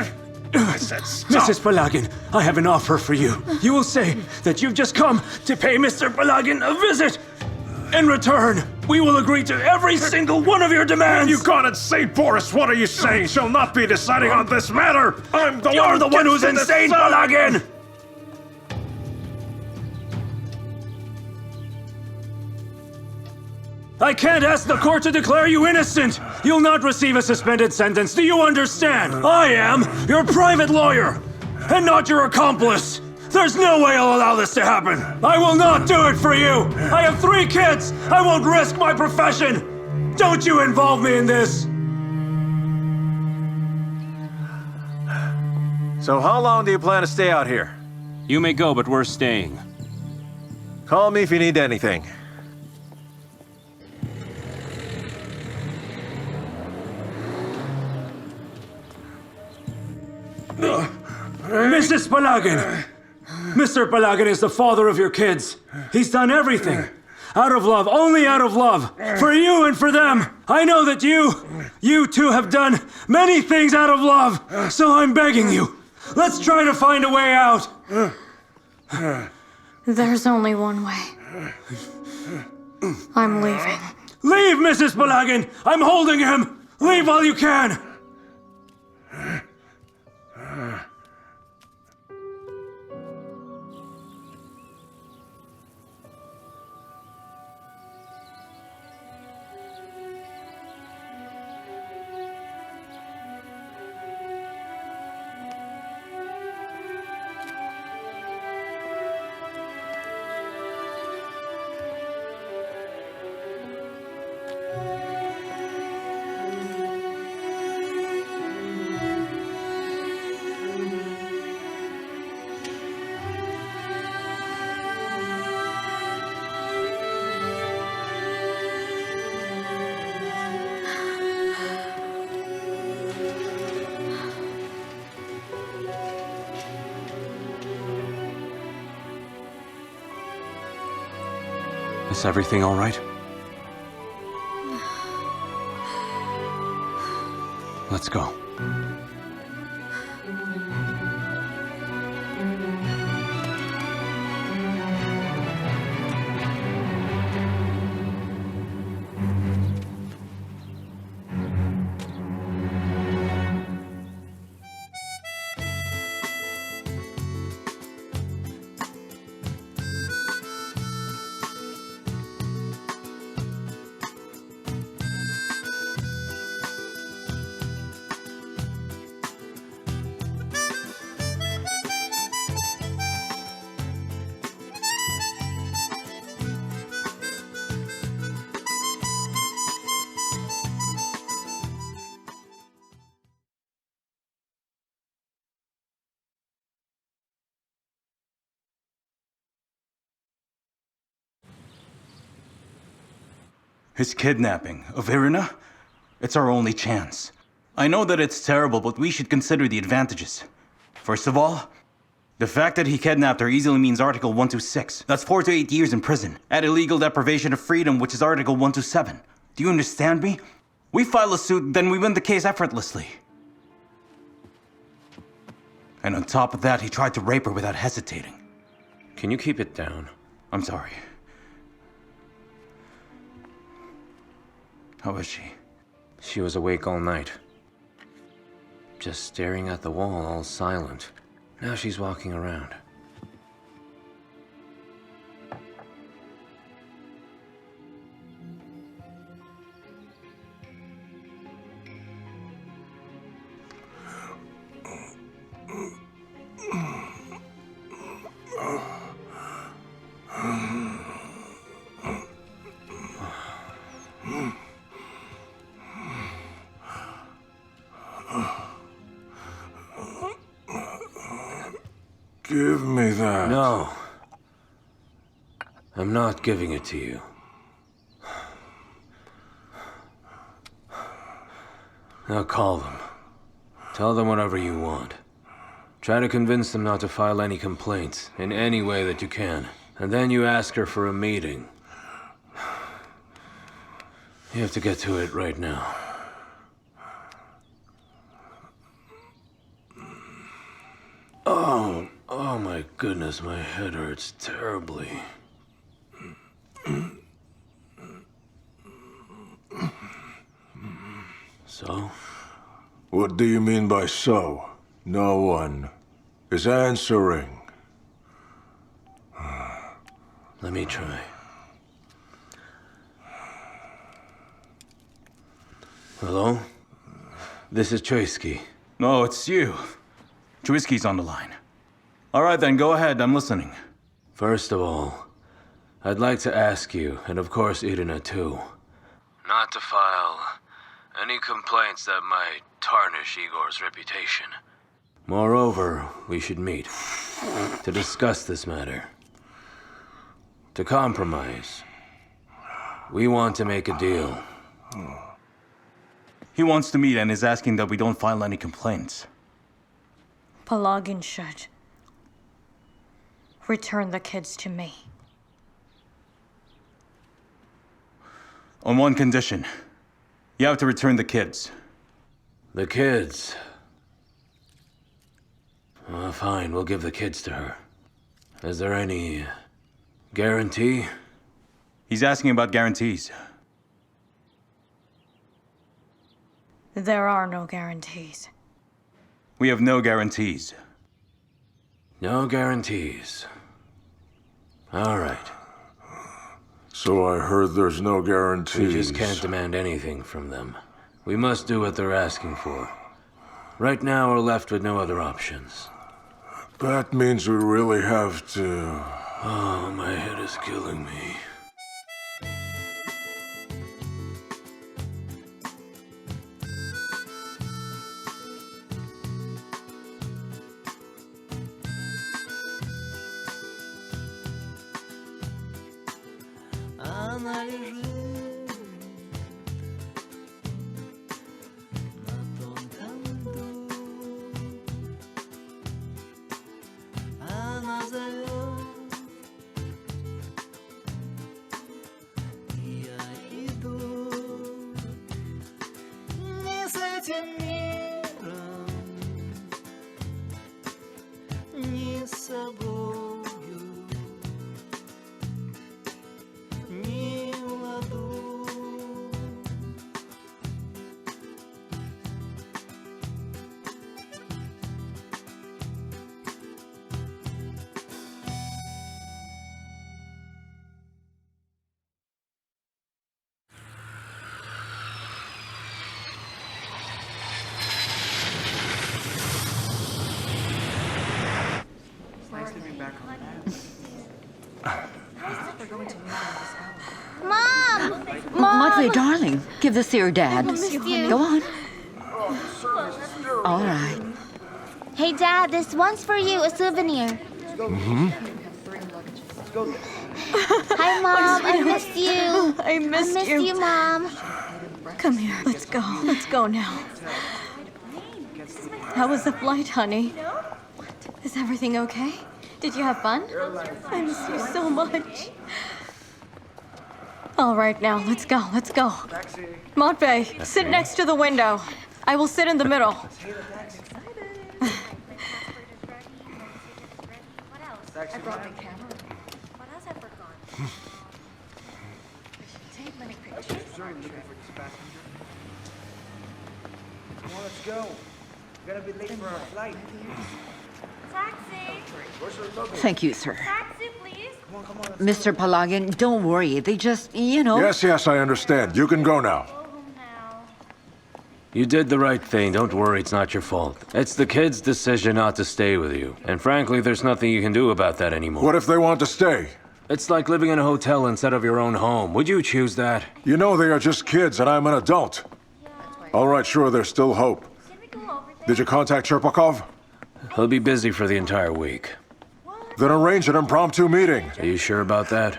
I said stop! Mrs. Palagin, I have an offer for you. You will say that you've just come to pay Mr. Palagin a visit. In return, we will agree to every single one of your demands! You got it, St. Boris! What are you saying? Shall not be deciding on this matter! I'm the one You're the one who's insane, Palagin! I can't ask the court to declare you innocent! You'll not receive a suspended sentence, do you understand? I am your private lawyer, and not your accomplice! There's no way I'll allow this to happen! I will not do it for you! I have 3 kids! I won't risk my profession! Don't you involve me in this! So how long do you plan to stay out here? You may go, but we're staying. Call me if you need anything. Mrs. Palagin! Mr. Palagin is the father of your kids. He's done everything. Out of love, only out of love. For you and for them. I know that you two have done many things out of love. So I'm begging you. Let's try to find a way out. There's only one way. I'm leaving. Leave, Mrs. Palagin! I'm holding him! Leave while you can! Is everything all right? Let's go. His kidnapping of Irina? It's our only chance. I know that it's terrible, but we should consider the advantages. First of all, the fact that he kidnapped her easily means Article 126. That's 4 to 8 years in prison. Add illegal deprivation of freedom, which is Article 127. Do you understand me? We file a suit, then we win the case effortlessly. And on top of that, he tried to rape her without hesitating. Can you keep it down? I'm sorry. How is she? She was awake all night. Just staring at the wall, all silent. Now she's walking around. Give me that. No. I'm not giving it to you. Now call them. Tell them whatever you want. Try to convince them not to file any complaints in any way that you can. And then you ask her for a meeting. You have to get to it right now. Oh my goodness, my head hurts terribly. So? What do you mean by so? No one is answering. Let me try. Hello? This is Choisky. No, it's you. Choisky's on the line. All right then, go ahead, I'm listening. First of all, I'd like to ask you, and of course Irina too, not to file any complaints that might tarnish Igor's reputation. Moreover, we should meet to discuss this matter. To compromise. We want to make a deal. He wants to meet and is asking that we don't file any complaints. Pelagin should. Return the kids to me. On one condition. You have to return the kids. The kids? Fine, we'll give the kids to her. Is there any guarantee? He's asking about guarantees. There are no guarantees. We have no guarantees. No guarantees. All right. So I heard there's no guarantees. We just can't demand anything from them. We must do what they're asking for. Right now, we're left with no other options. That means we really have to... Oh, my head is killing me. Она лежит на тонком льду. Она зовет, и я иду. Не с этим миром, не с собою. Mom! Matvey, darling, give this to your dad. I missed you. Go on. All right. Hey, Dad, this one's for you, a souvenir. Mm-hmm. Hi, Mom. I missed you. I missed I miss you, Mom. Come here. Let's go. Let's go now. How was the flight, honey? Is everything okay? Did you have fun? I miss you so much. All right, now, let's go. Let's go. Montvey, sit next to the window. I will sit in the middle. I brought my camera. What else I forgot? I should take many pictures. Come on, let's go. We're gonna be late for our flight. Taxi! Thank you, sir. Taxi, please! Come on, Mr. Palagin, don't worry. They just, you know. Yes, I understand. You can go now. You did the right thing. Don't worry, it's not your fault. It's the kids' decision not to stay with you. And frankly, there's nothing you can do about that anymore. What if they want to stay? It's like living in a hotel instead of your own home. Would you choose that? You know they are just kids and I'm an adult. All right, sure, there's still hope. Did you contact Cherpakov? He'll be busy for the entire week. Then arrange an impromptu meeting. Are you sure about that?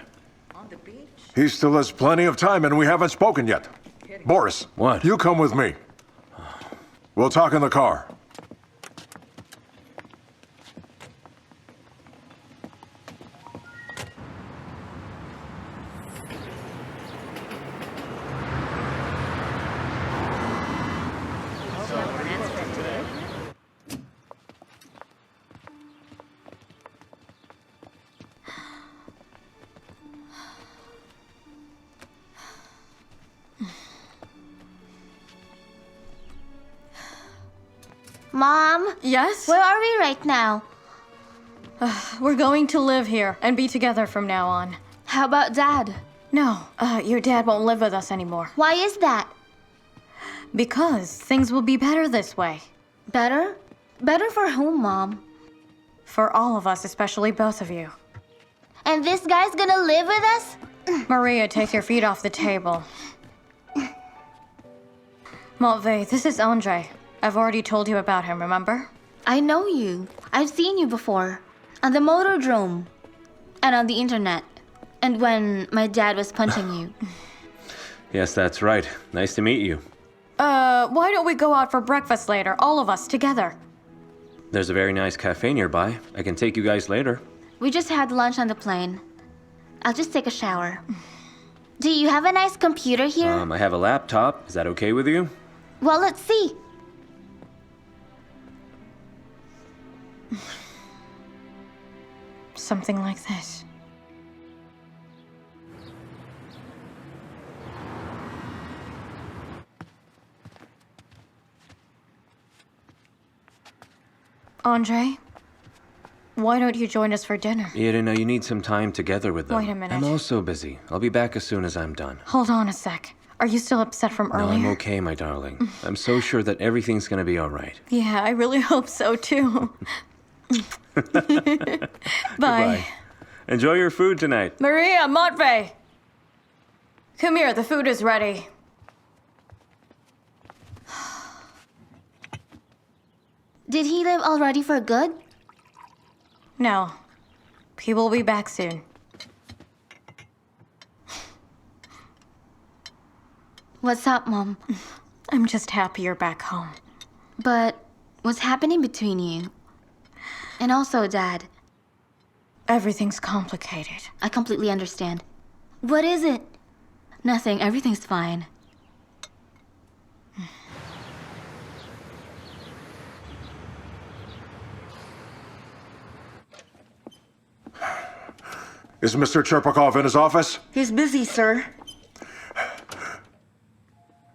He still has plenty of time and we haven't spoken yet. Boris. What? You come with me. We'll talk in the car. Mom? Yes? Where are we right now? We're going to live here and be together from now on. How about Dad? No, your dad won't live with us anymore. Why is that? Because things will be better this way. Better? Better for whom, Mom? For all of us, especially both of you. And this guy's gonna live with us? Maria, take your feet off the table. Matvey, this is Andre. I've already told you about him, remember? I know you. I've seen you before. On the motordrome. And on the internet. And when my dad was punching you. Yes, that's right. Nice to meet you. Why don't we go out for breakfast later, all of us together? There's a very nice cafe nearby. I can take you guys later. We just had lunch on the plane. I'll just take a shower. Do you have a nice computer here? I have a laptop. Is that okay with you? Well, let's see. Something like this. Andre, why don't you join us for dinner? Irina, you need some time together with them. Wait a minute. I'm also busy. I'll be back as soon as I'm done. Hold on a sec. Are you still upset from No, earlier? I'm okay, my darling. I'm so sure that everything's gonna be all right. Yeah, I really hope so too. Bye. Goodbye. Enjoy your food tonight. Maria, Matvey! Come here, the food is ready. Did he leave already for good? No. He will be back soon. What's up, Mom? I'm just happy you're back home. But what's happening between you? And also, Dad. Everything's complicated. I completely understand. What is it? Nothing. Everything's fine. Is Mr. Cherpakov in his office? He's busy, sir.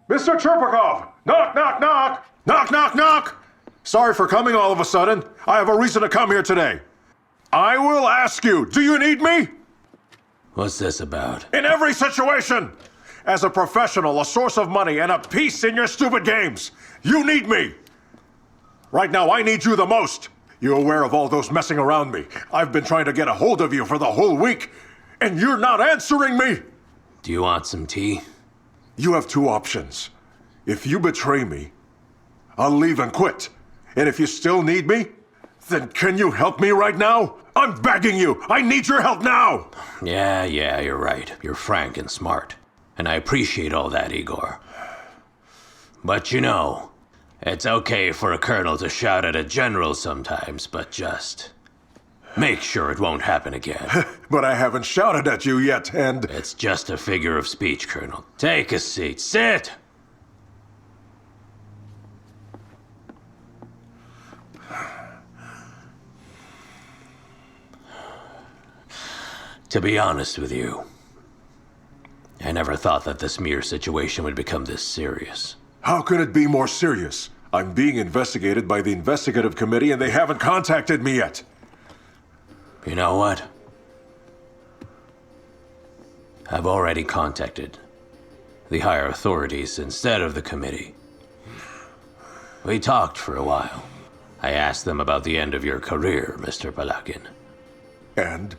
Mr. Cherpakov! Knock, knock, knock! Knock, knock, knock! Sorry for coming all of a sudden. I have a reason to come here today. I will ask you, do you need me? What's this about? In every situation! As a professional, a source of money, and a piece in your stupid games, you need me! Right now, I need you the most. You're aware of all those messing around me. I've been trying to get a hold of you for the whole week, and you're not answering me! Do you want some tea? You have two options. If you betray me, I'll leave and quit. And if you still need me, then can you help me right now? I'm begging you! I need your help now! Yeah, you're right. You're frank and smart. And I appreciate all that, Igor. But you know, it's okay for a colonel to shout at a general sometimes, but just make sure it won't happen again. But I haven't shouted at you yet, and... It's just a figure of speech, Colonel. Take a seat. Sit! To be honest with you, I never thought that this mere situation would become this serious. How can it be more serious? I'm being investigated by the investigative committee and they haven't contacted me yet. You know what? I've already contacted the higher authorities instead of the committee. We talked for a while. I asked them about the end of your career, Mr. Palagin. And?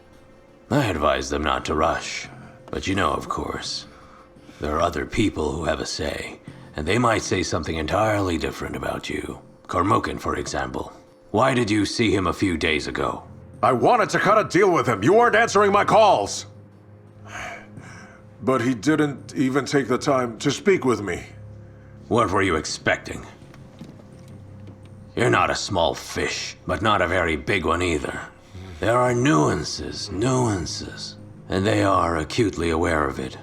I advised them not to rush. But you know, of course, there are other people who have a say, and they might say something entirely different about you. Kormokin, for example. Why did you see him a few days ago? I wanted to cut a deal with him. You weren't answering my calls. But he didn't even take the time to speak with me. What were you expecting? You're not a small fish, but not a very big one either. There are nuances, and they are acutely aware of it.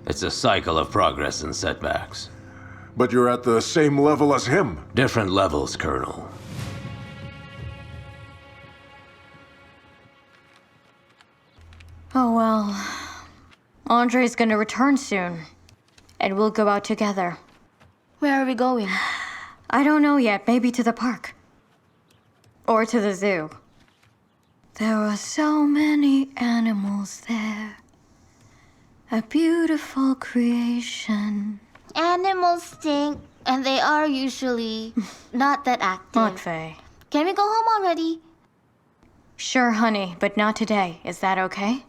It's a cycle of progress and setbacks. But you're at the same level as him. Different levels, Colonel. Oh well. Andre's gonna return soon. And we'll go out together. Where are we going? I don't know yet. Maybe to the park. Or to the zoo. There are so many animals there. A beautiful creation. Animals stink, and they are usually not that active. Not Faye. Can we go home already? Sure, honey, but not today. Is that okay?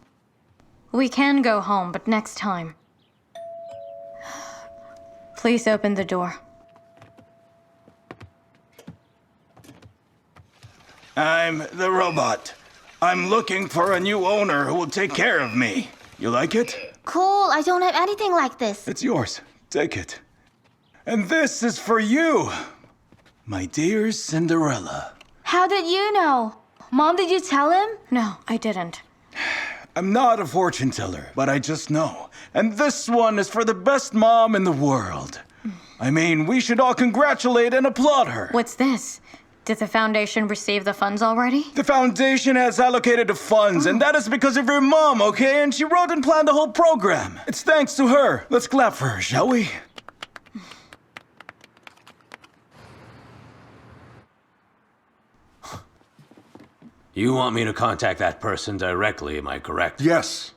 We can go home, but next time. Please open the door. I'm the robot. I'm looking for a new owner who will take care of me. You like it? Cool, I don't have anything like this. It's yours. Take it. And this is for you, my dear Cinderella. How did you know? Mom, did you tell him? No, I didn't. I'm not a fortune teller, but I just know. And this one is for the best mom in the world. I mean, we should all congratulate and applaud her. What's this? Did the foundation receive the funds already? The foundation has allocated the funds, and that is because of your mom, okay? And she wrote and planned the whole program. It's thanks to her. Let's clap for her, shall we? You want me to contact that person directly, am I correct? Yes.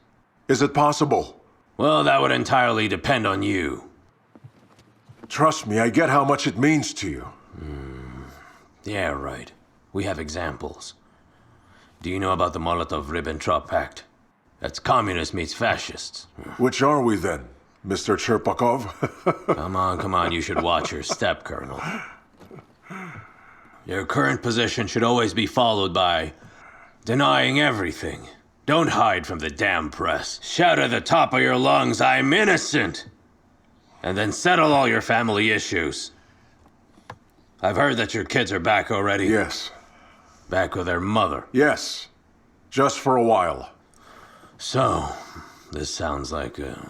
Is it possible? Well, that would entirely depend on you. Trust me, I get how much it means to you. Yeah, right. We have examples. Do you know about the Molotov-Ribbentrop Pact? That's communist meets fascists. Which are we then, Mr. Cherpakov? Come on, you should watch your step, Colonel. Your current position should always be followed by denying everything. Don't hide from the damn press. Shout at the top of your lungs, I'm innocent! And then settle all your family issues. I've heard that your kids are back already. Yes. Back with their mother. Yes. Just for a while. So, this sounds like a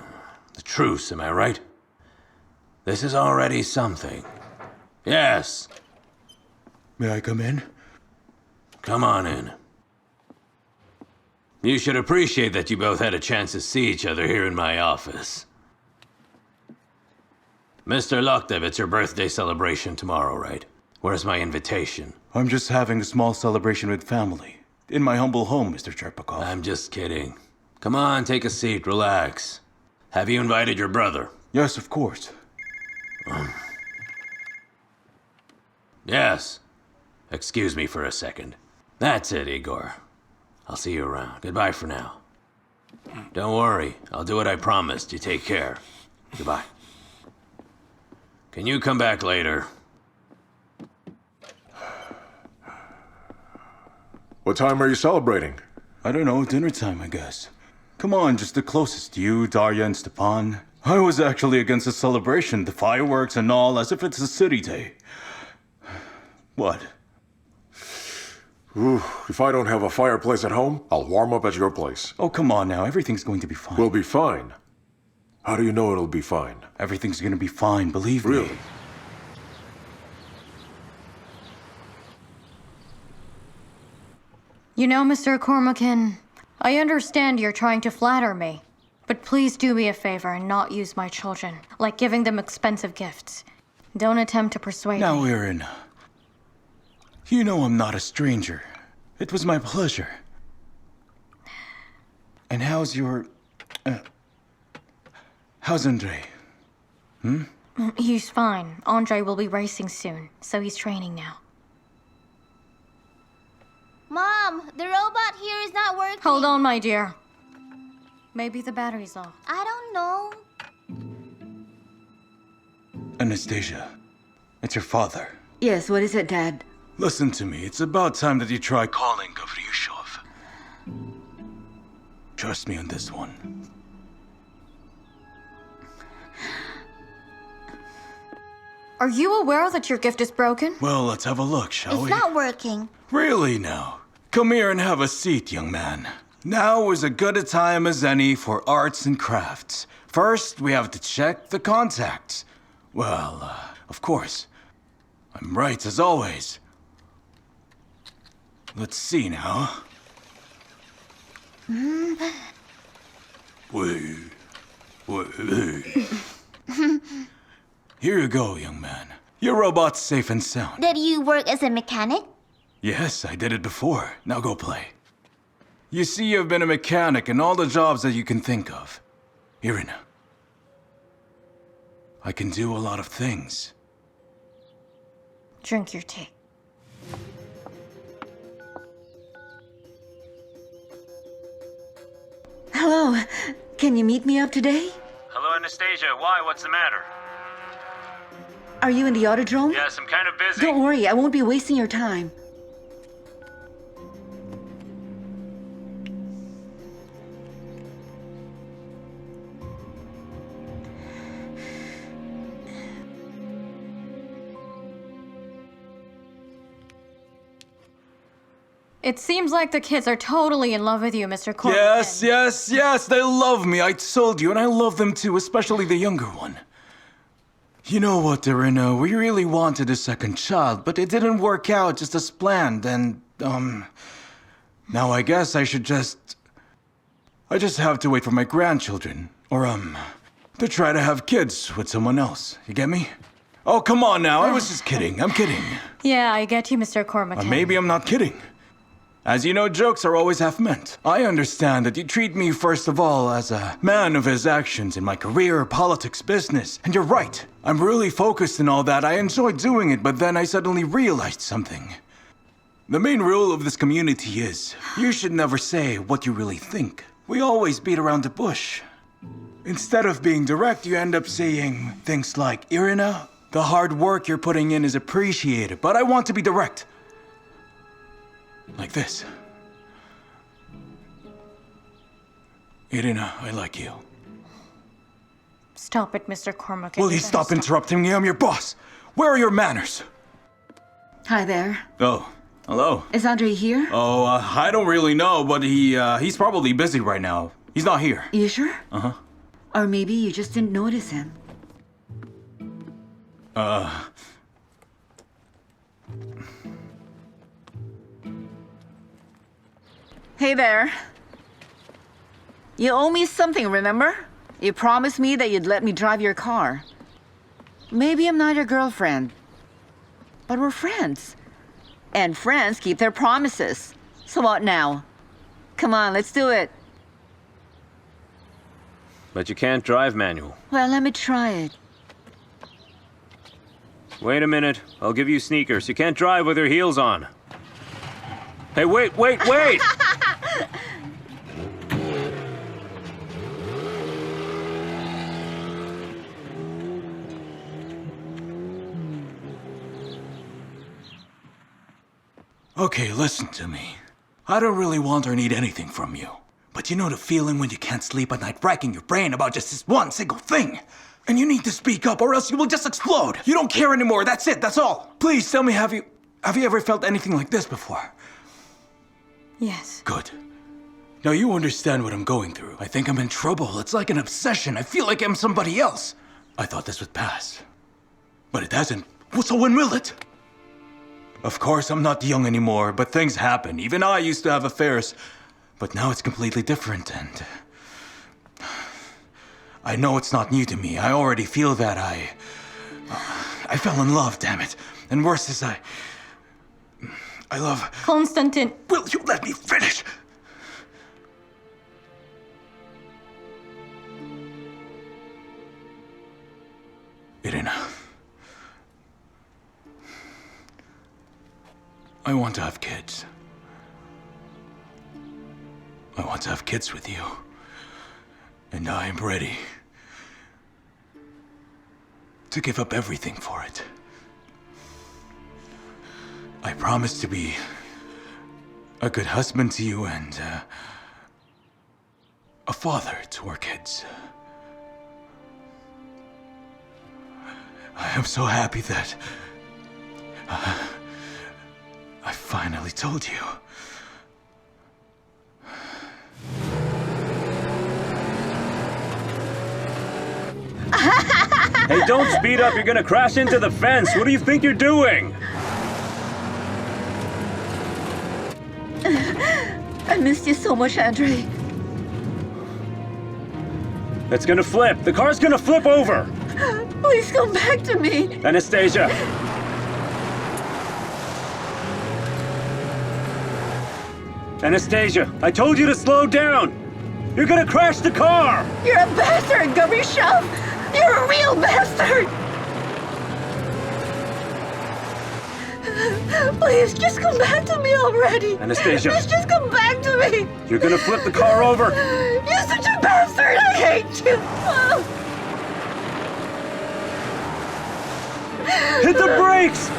truce, am I right? This is already something. Yes. May I come in? Come on in. You should appreciate that you both had a chance to see each other here in my office. Mr. Lokdev, it's your birthday celebration tomorrow, right? Where's my invitation? I'm just having a small celebration with family. In my humble home, Mr. Cherpakov. I'm just kidding. Come on, take a seat, relax. Have you invited your brother? Yes, of course. Yes. Excuse me for a second. That's it, Igor. I'll see you around. Goodbye for now. Don't worry, I'll do what I promised. You take care. Goodbye. Can you come back later? What time are you celebrating? I don't know, dinner time, I guess. Come on, just the closest. You, Daria, and Stepan. I was actually against the celebration, the fireworks and all, as if it's a city day. What? Ooh, if I don't have a fireplace at home, I'll warm up at your place. Oh, come on now. Everything's going to be fine. We'll be fine. How do you know it'll be fine? Everything's going to be fine, believe me. Really? You know, Mr. Cormacan, I understand you're trying to flatter me, but please do me a favor and not use my children, like giving them expensive gifts. Don't attempt to persuade me. Now, Irina, you know I'm not a stranger. It was my pleasure. And how's your... how's Andre? Hmm? He's fine. Andre will be racing soon, so he's training now. Mom, the robot here is not working. Hold on, my dear. Maybe the battery's off. I don't know. Anastasia, it's your father. Yes, what is it, Dad? Listen to me. It's about time that you try calling Gavryushov. Trust me on this one. Are you aware that your gift is broken? Well, let's have a look, shall It's we? not working. Really now? Come here and have a seat, young man. Now is as good a time as any for arts and crafts. First, we have to check the contacts. Well, of course. I'm right as always. Let's see now. Wait. Here you go, young man. Your robot's safe and sound. Did you work as a mechanic? Yes, I did it before. Now go play. You see, you've been a mechanic in all the jobs that you can think of. Irina. I can do a lot of things. Drink your tea. Hello. Can you meet me up today? Hello, Anastasia. Why? What's the matter? Are you in the autodrome? Yes, I'm kind of busy. Don't worry, I won't be wasting your time. It seems like the kids are totally in love with you, Mr. Cormacan. Yes, they love me. I told you, and I love them too, especially the younger one. You know what, Irina, we really wanted a second child, but it didn't work out just as planned, and, now I guess I just have to wait for my grandchildren, or, to try to have kids with someone else. You get me? Oh, come on now, I was just kidding, I'm kidding. Yeah, I get you, Mr. Cormacan. Maybe I'm not kidding. As you know, jokes are always half meant. I understand that you treat me, first of all, as a man of his actions in my career, politics, business. And you're right. I'm really focused in all that. I enjoy doing it, but then I suddenly realized something. The main rule of this community is, you should never say what you really think. We always beat around the bush. Instead of being direct, you end up saying things like, Irina, the hard work you're putting in is appreciated, but I want to be direct. Like this. Irina, I like you. Stop it, Mr. Cormacan. Will you stop interrupting me? I'm your boss. Where are your manners? Hi there. Oh, hello. Is Andre here? Oh, I don't really know, but he's probably busy right now. He's not here. You sure? Uh-huh. Or maybe you just didn't notice him. Hey there. You owe me something, remember? You promised me that you'd let me drive your car. Maybe I'm not your girlfriend, but we're friends. And friends keep their promises. So what now? Come on, let's do it. But you can't drive manual. Well, let me try it. Wait a minute. I'll give you sneakers. You can't drive with your heels on. Hey, wait! Okay, listen to me. I don't really want or need anything from you. But you know the feeling when you can't sleep at night, racking your brain about just this one single thing? And you need to speak up or else you will just explode. You don't care anymore, that's it, that's all. Please tell me, have you ever felt anything like this before? Yes. Good. Now you understand what I'm going through. I think I'm in trouble. It's like an obsession. I feel like I'm somebody else. I thought this would pass. But it hasn't. Well, so when will it? Of course, I'm not young anymore, but things happen. Even I used to have affairs. But now it's completely different, and I know it's not new to me. I already feel that I fell in love, damn it. And worse is I love... Konstantin. Will you let me finish? Irina. I want to have kids. I want to have kids with you. And I am ready to give up everything for it. I promise to be a good husband to you and a father to our kids. I am so happy that I finally told you. Hey, don't speed up. You're gonna crash into the fence. What do you think you're doing? I missed you so much, Andre. It's gonna flip. The car's gonna flip over. Please come back to me. Anastasia. Anastasia, I told you to slow down. You're gonna crash the car. You're a bastard, Gabishov. You're a real bastard. Please, just come back to me already. Anastasia. Please, just come back to me. You're gonna flip the car over. You're such a bastard. I hate you. Hit the brakes!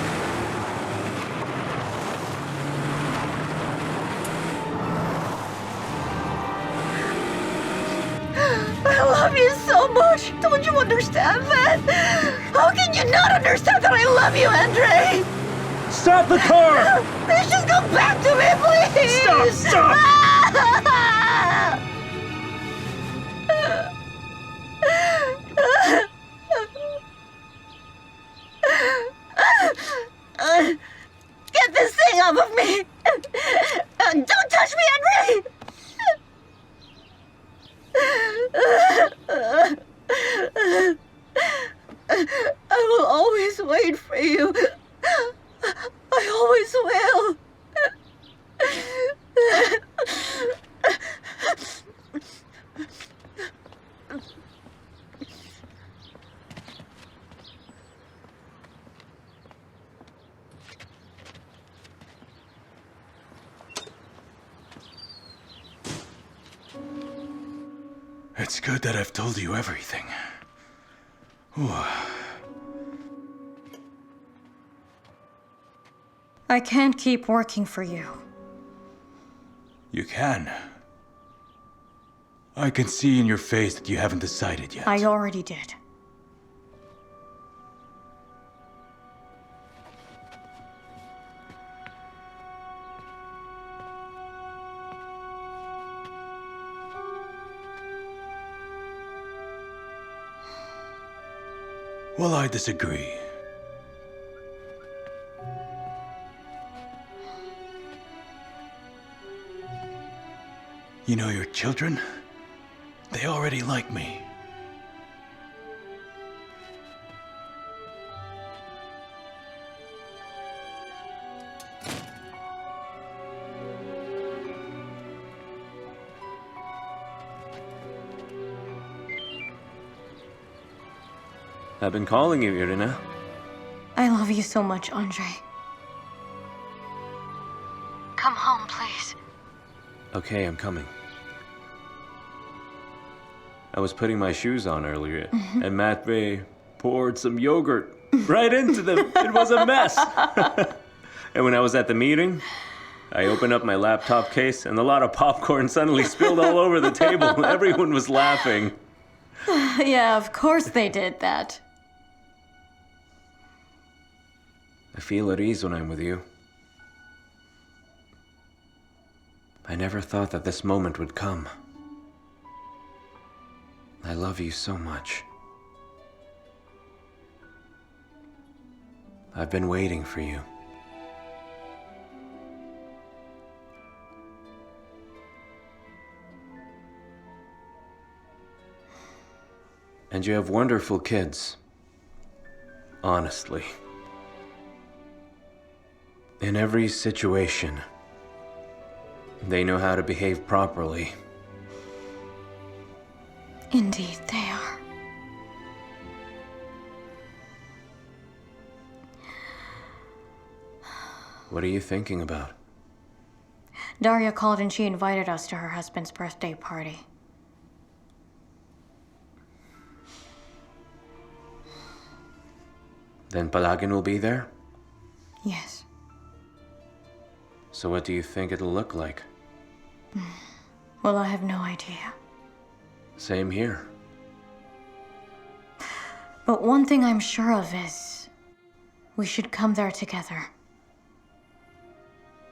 I love you so much. Don't you understand that? How can you not understand that I love you, Andre? Stop the car! Please just come back to me, please! Stop! Get this thing off of me! Don't touch me, Andre! I will always wait for you. I always will. It's good that I've told you everything. Ooh. I can't keep working for you. You can. I can see in your face that you haven't decided yet. I already did. Well, I disagree. You know your children? They already like me. I've been calling you, Irina. I love you so much, Andre. Come home, please. Okay, I'm coming. I was putting my shoes on earlier, and Matvey poured some yogurt right into them. It was a mess. And when I was at the meeting, I opened up my laptop case, and a lot of popcorn suddenly spilled all over the table. Everyone was laughing. Yeah, of course they did that. I feel at ease when I'm with you. I never thought that this moment would come. I love you so much. I've been waiting for you. And you have wonderful kids. Honestly. In every situation, they know how to behave properly. Indeed, they are. What are you thinking about? Daria called and she invited us to her husband's birthday party. Then Palagin will be there? Yes. So what do you think it'll look like? Well, I have no idea. Same here. But one thing I'm sure of is we should come there together.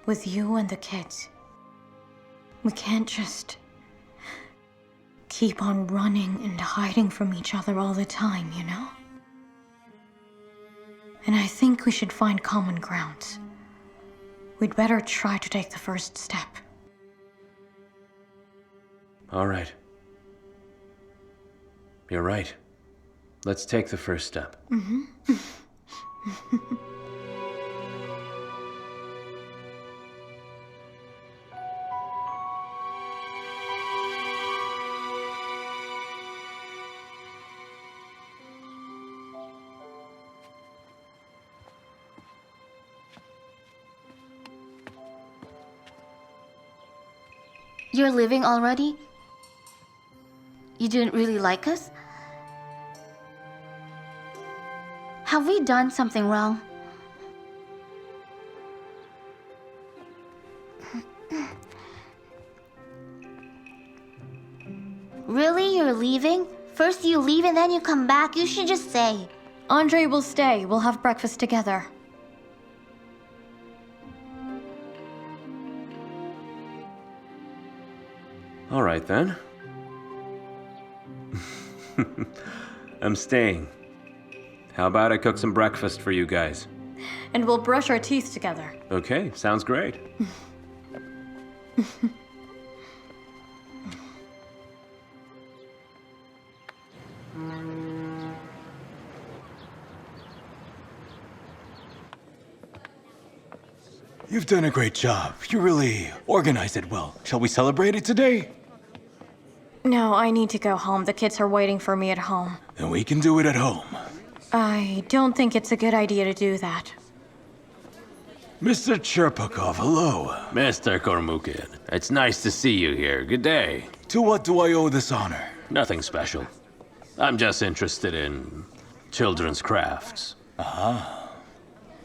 With you and the kids. We can't just keep on running and hiding from each other all the time, you know? And I think we should find common grounds. We'd better try to take the first step. All right. You're right. Let's take the first step. Mm-hmm. You're leaving already? You didn't really like us? Have we done something wrong? Really? You're leaving? First you leave and then you come back? You should just say. Andre will stay. We'll have breakfast together. All right, then. I'm staying. How about I cook some breakfast for you guys? And we'll brush our teeth together. Okay, sounds great. You've done a great job. You really organized it well. Shall we celebrate it today? No, I need to go home. The kids are waiting for me at home. Then we can do it at home. I don't think it's a good idea to do that. Mr. Cherpakov, hello. Mr. Kormukin, it's nice to see you here. Good day. To what do I owe this honor? Nothing special. I'm just interested in children's crafts. Ah.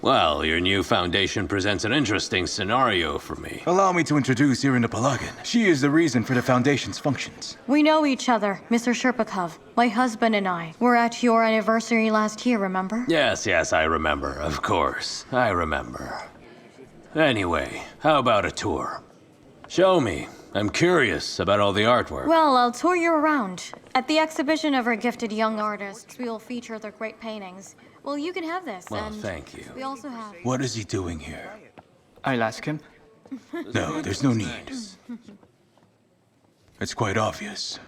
Well, your new foundation presents an interesting scenario for me. Allow me to introduce Irina Palagin. She is the reason for the foundation's functions. We know each other, Mr. Sherpakov. My husband and I were at your anniversary last year, remember? Yes, I remember. Of course, I remember. Anyway, how about a tour? Show me. I'm curious about all the artwork. Well, I'll tour you around. At the exhibition of our gifted young artists, we will feature their great paintings. Well, you can have this. Well, and thank you. We also have... What is he doing here? I'll ask him. No, there's no need. It's quite obvious.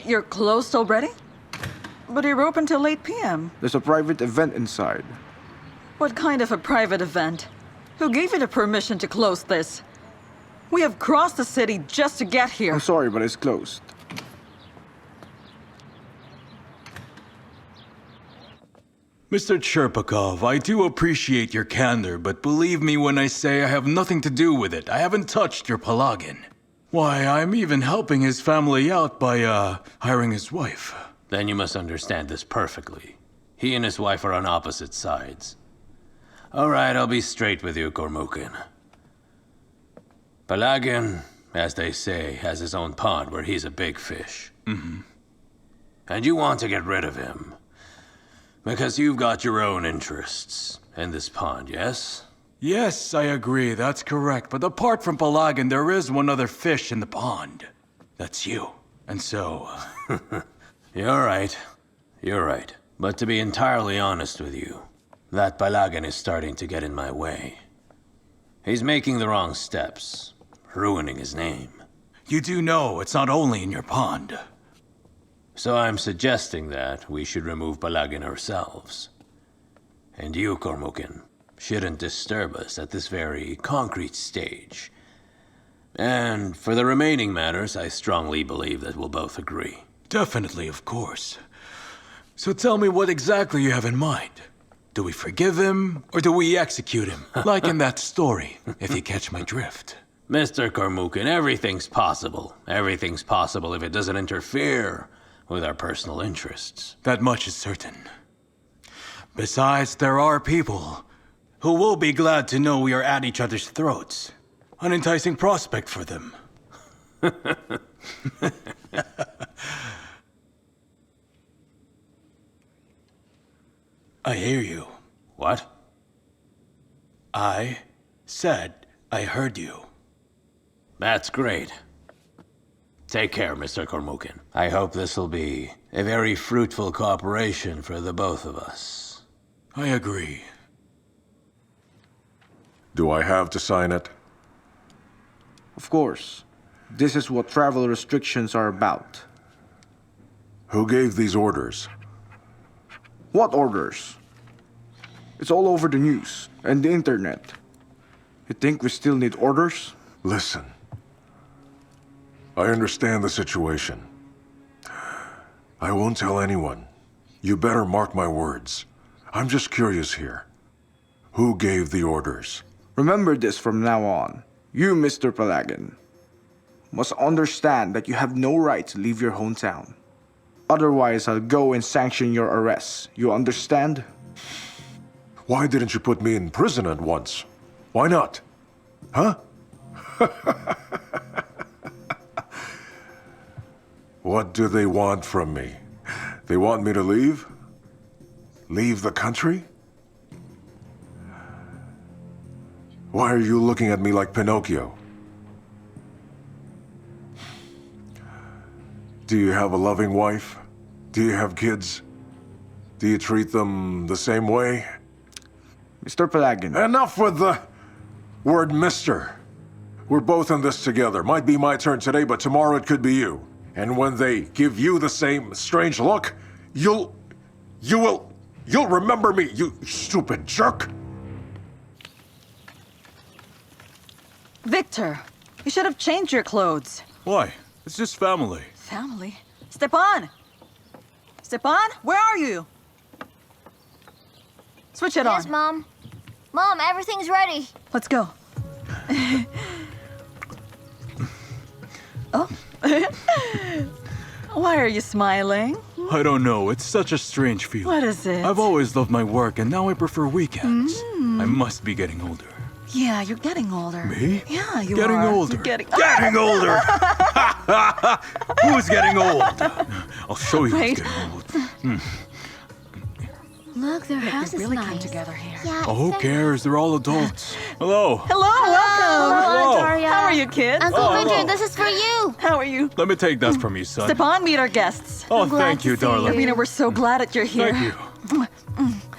You're closed already? But you're open till 8 p.m. There's a private event inside. What kind of a private event? Who gave you the permission to close this? We have crossed the city just to get here. I'm sorry, but it's closed. Mr. Cherpakov, I do appreciate your candor, but believe me when I say I have nothing to do with it. I haven't touched your Palagin. Why, I'm even helping his family out by, hiring his wife. Then you must understand this perfectly. He and his wife are on opposite sides. All right, I'll be straight with you, Kormukin. Pelagin, as they say, has his own pond where he's a big fish. Mm-hmm. And you want to get rid of him. Because you've got your own interests in this pond, yes? Yes, I agree, that's correct. But apart from Pelagin, there is one other fish in the pond. That's you. And so... You're right. You're right. But to be entirely honest with you, that Pelagin is starting to get in my way. He's making the wrong steps, ruining his name. You do know it's not only in your pond. So I'm suggesting that we should remove Pelagin ourselves. And you, Kormukin, shouldn't disturb us at this very concrete stage. And for the remaining matters, I strongly believe that we'll both agree. Definitely, of course. So tell me what exactly you have in mind. Do we forgive him, or do we execute him? Like in that story, if you catch my drift. Mr. Kormukin, everything's possible. Everything's possible if it doesn't interfere with our personal interests. That much is certain. Besides, there are people who will be glad to know we are at each other's throats. An enticing prospect for them. I hear you. What? I said I heard you. That's great. Take care, Mr. Kormukin. I hope this will be a very fruitful cooperation for the both of us. I agree. Do I have to sign it? Of course. This is what travel restrictions are about. Who gave these orders? What orders? It's all over the news and the internet. You think we still need orders? Listen. I understand the situation. I won't tell anyone. You better mark my words. I'm just curious here. Who gave the orders? Remember this from now on. You, Mr. Pelagin, must understand that you have no right to leave your hometown. Otherwise, I'll go and sanction your arrest. You understand? Why didn't you put me in prison at once? Why not? Huh? What do they want from me? They want me to leave? Leave the country? Why are you looking at me like Pinocchio? Do you have a loving wife? Do you have kids? Do you treat them the same way? Mr. Pelagin. Enough with the word mister. We're both in this together. Might be my turn today, but tomorrow it could be you. And when they give you the same strange look, you'll remember me, you stupid jerk. Victor, you should have changed your clothes. Why? It's just family. Family? Stepan! Stepan, where are you? Switch it on. Yes, Mom. Mom, everything's ready. Let's go. Oh. Why are you smiling? I don't know, it's such a strange feeling. What is it? I've always loved my work, and now I prefer weekends. I must be getting older. Yeah, you're getting older. Me? Yeah, you Getting are. older. You're getting older! Who's getting old? I'll show you Right. who's getting old. Look, their house is really nice. come together here. Yeah, Oh, who cares? They're all adults. Hello. Hello, welcome. Hello, Daria. How are you, kids? Uncle Oh, Victor, hello. this is for you. How are you? Let me take that from you, son. Stepan, meet our guests. Oh, I'm glad thank to you, see darling. Irina, we're so glad that you're here. Thank you.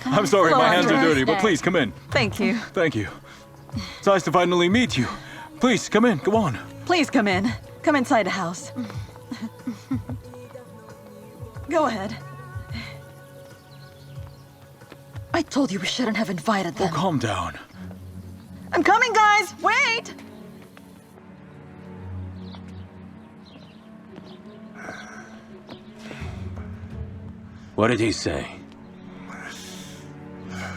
I'm sorry, Hello, my hands are Andres. dirty, but please come in. Thank you. Thank you. It's nice to finally meet you. Please, come in. Go on. Please come in. Come inside the house. Go ahead. I told you we shouldn't have invited Oh, them. calm down. I'm coming, guys! Wait! What did he say?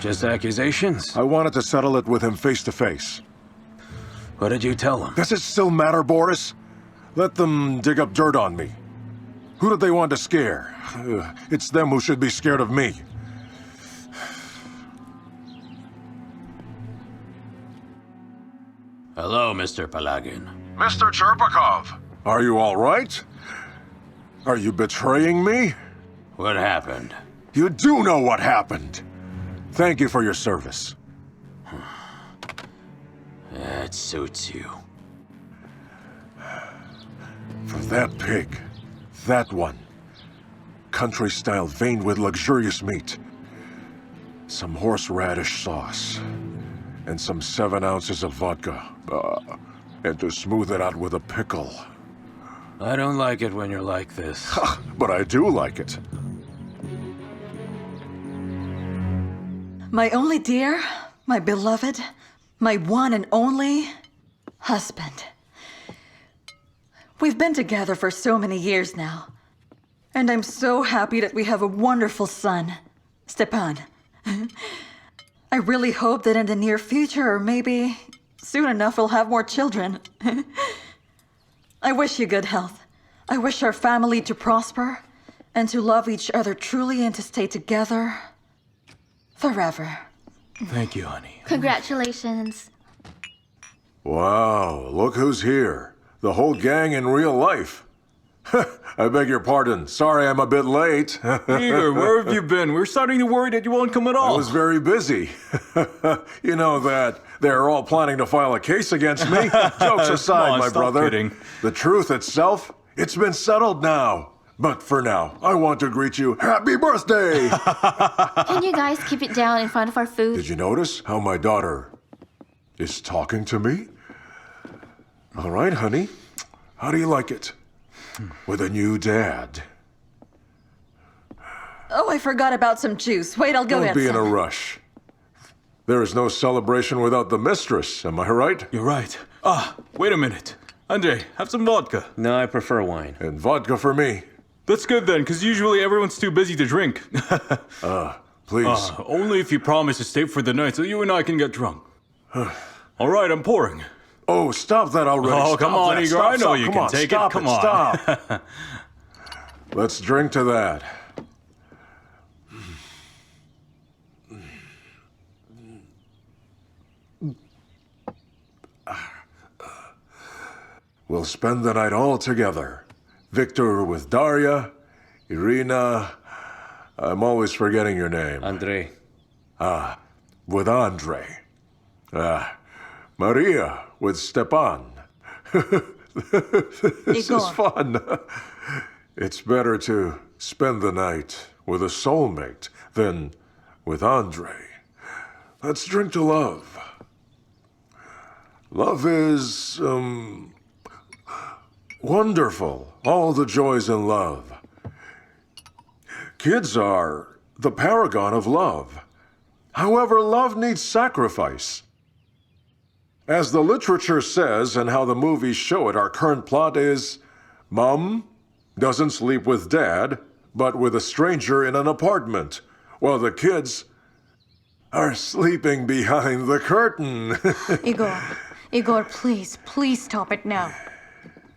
Just accusations? I wanted to settle it with him face to face. What did you tell him? Does it still matter, Boris? Let them dig up dirt on me. Who did they want to scare? It's them who should be scared of me. Hello, Mr. Palagin. Mr. Cherpakov, are you all right? Are you betraying me? What happened? You do know what happened. Thank you for your service. That suits you. For that pig, that one. Country-style veined with luxurious meat. Some horseradish sauce. And some 7 ounces of vodka. And to smooth it out with a pickle. I don't like it when you're like this. But I do like it. My only dear, my beloved, my one and only husband. We've been together for so many years now. And I'm so happy that we have a wonderful son, Stepan. I really hope that in the near future, or maybe soon enough, we'll have more children. I wish you good health. I wish our family to prosper and to love each other truly and to stay together forever. Thank you, honey. Congratulations. Wow, look who's here. The whole gang in real life. I beg your pardon. Sorry I'm a bit late. Igor, where have you been? We're starting to worry that you won't come at all. I was very busy. You know that they're all planning to file a case against me? Jokes aside, my brother. Kidding. The truth itself, it's been settled now. But for now, I want to greet you happy birthday! Can you guys keep it down in front of our food? Did you notice how my daughter is talking to me? All right, honey. How do you like it? With a new dad. Oh, I forgot about some juice. Wait, I'll go Don't get be in some. a rush. There is no celebration without the mistress, am I right? You're right. Wait a minute. Andre, have some vodka. No, I prefer wine. And vodka for me. That's good then, because usually everyone's too busy to drink. Please. Only if you promise to stay for the night so you and I can get drunk. All right, I'm pouring. Oh, stop that already. Oh, come on, Igor. I know you Come can on, take stop it. Come on. Stop. Let's drink to that. We'll spend the night all together. Victor with Daria, Irina. I'm always forgetting your name. Andre. With Andre. Maria with Stepan. This is fun. It's better to spend the night with a soulmate than with Andre. Let's drink to love. Love is, wonderful. All the joys in love. Kids are the paragon of love. However, love needs sacrifice. As the literature says and how the movies show it, our current plot is Mom doesn't sleep with Dad, but with a stranger in an apartment, while the kids are sleeping behind the curtain. Igor, please stop it now.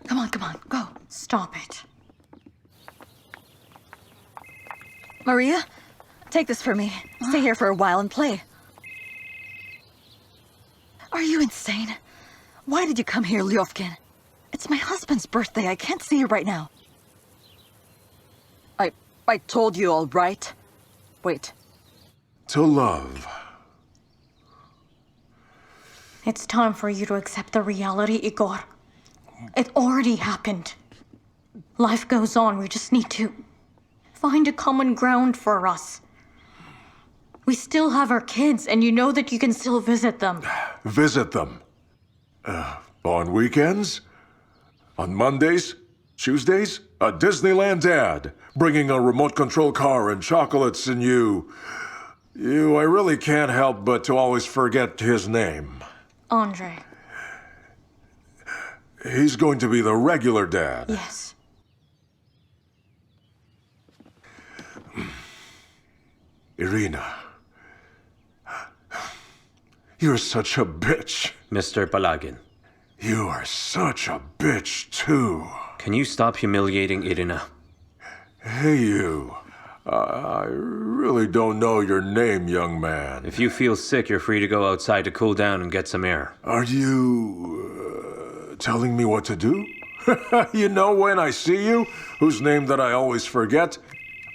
Come on, go. Stop it. Maria, take this for me. Stay here for a while and play. Are you insane? Why did you come here, Lyovkin? It's my husband's birthday. I can't see you right now. I told you, all right? Wait. To love. It's time for you to accept the reality, Igor. It already happened. Life goes on. We just need to find a common ground for us. We still have our kids, and you know that you can still visit them. Visit them. On weekends? On Mondays? Tuesdays? A Disneyland dad, bringing a remote control car and chocolates and you, I really can't help but to always forget his name. Andre. He's going to be the regular dad. Yes. Irina. You're such a bitch. Mr. Palagin. You are such a bitch, too. Can you stop humiliating Irina? Hey, you. I really don't know your name, young man. If you feel sick, you're free to go outside to cool down and get some air. Are you telling me what to do? You know when I see you, whose name that I always forget,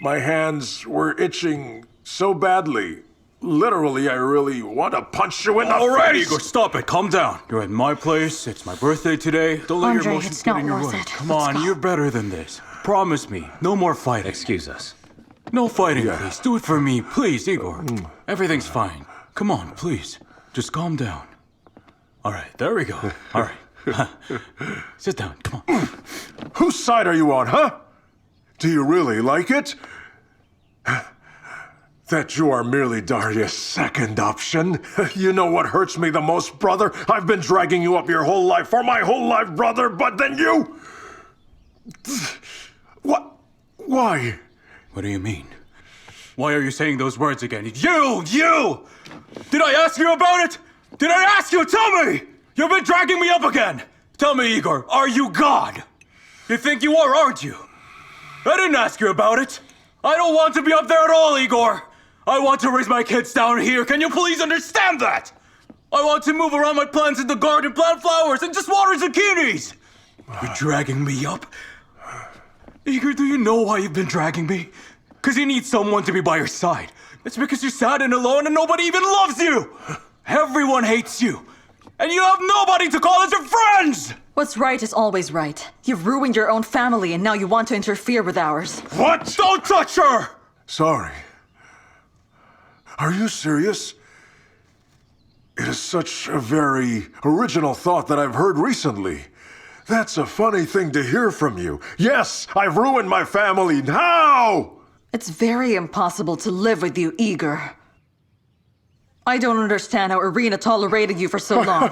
my hands were itching so badly. Literally, I really want to punch you in the face. All right, Igor, stop it. Calm down. You're at my place. It's my birthday today. Don't let your Andre, emotions it's get not in your worth way. it. Come Let's on, go. you're better than this. Promise me, no more fighting. Excuse us. No fighting, please. Do it for me, please, Igor. Everything's fine. Come on, please. Just calm down. All right, there we go. All right. Sit down. Come on. Whose side are you on, huh? Do you really like it? That you are merely Daria's second option? You know what hurts me the most, brother? I've been dragging you up your whole life, for my whole life, brother, but then you... What? Why? What do you mean? Why are you saying those words again? You! Did I ask you about it? Did I ask you? Tell me! You've been dragging me up again! Tell me, Igor, are you God? You think you are, aren't you? I didn't ask you about it. I don't want to be up there at all, Igor. I want to raise my kids down here. Can you please understand that? I want to move around my plants in the garden, plant flowers, and just water zucchinis. You're dragging me up? Igor, do you know why you've been dragging me? Because you need someone to be by your side. It's because you're sad and alone and nobody even loves you. Everyone hates you. And you have nobody to call as your friends! What's right is always right. You've ruined your own family and now you want to interfere with ours. What? Don't touch her! Sorry. Are you serious? It is such a very original thought that I've heard recently. That's a funny thing to hear from you. Yes, I've ruined my family. How? It's very impossible to live with you, Igor. I don't understand how Irina tolerated you for so long.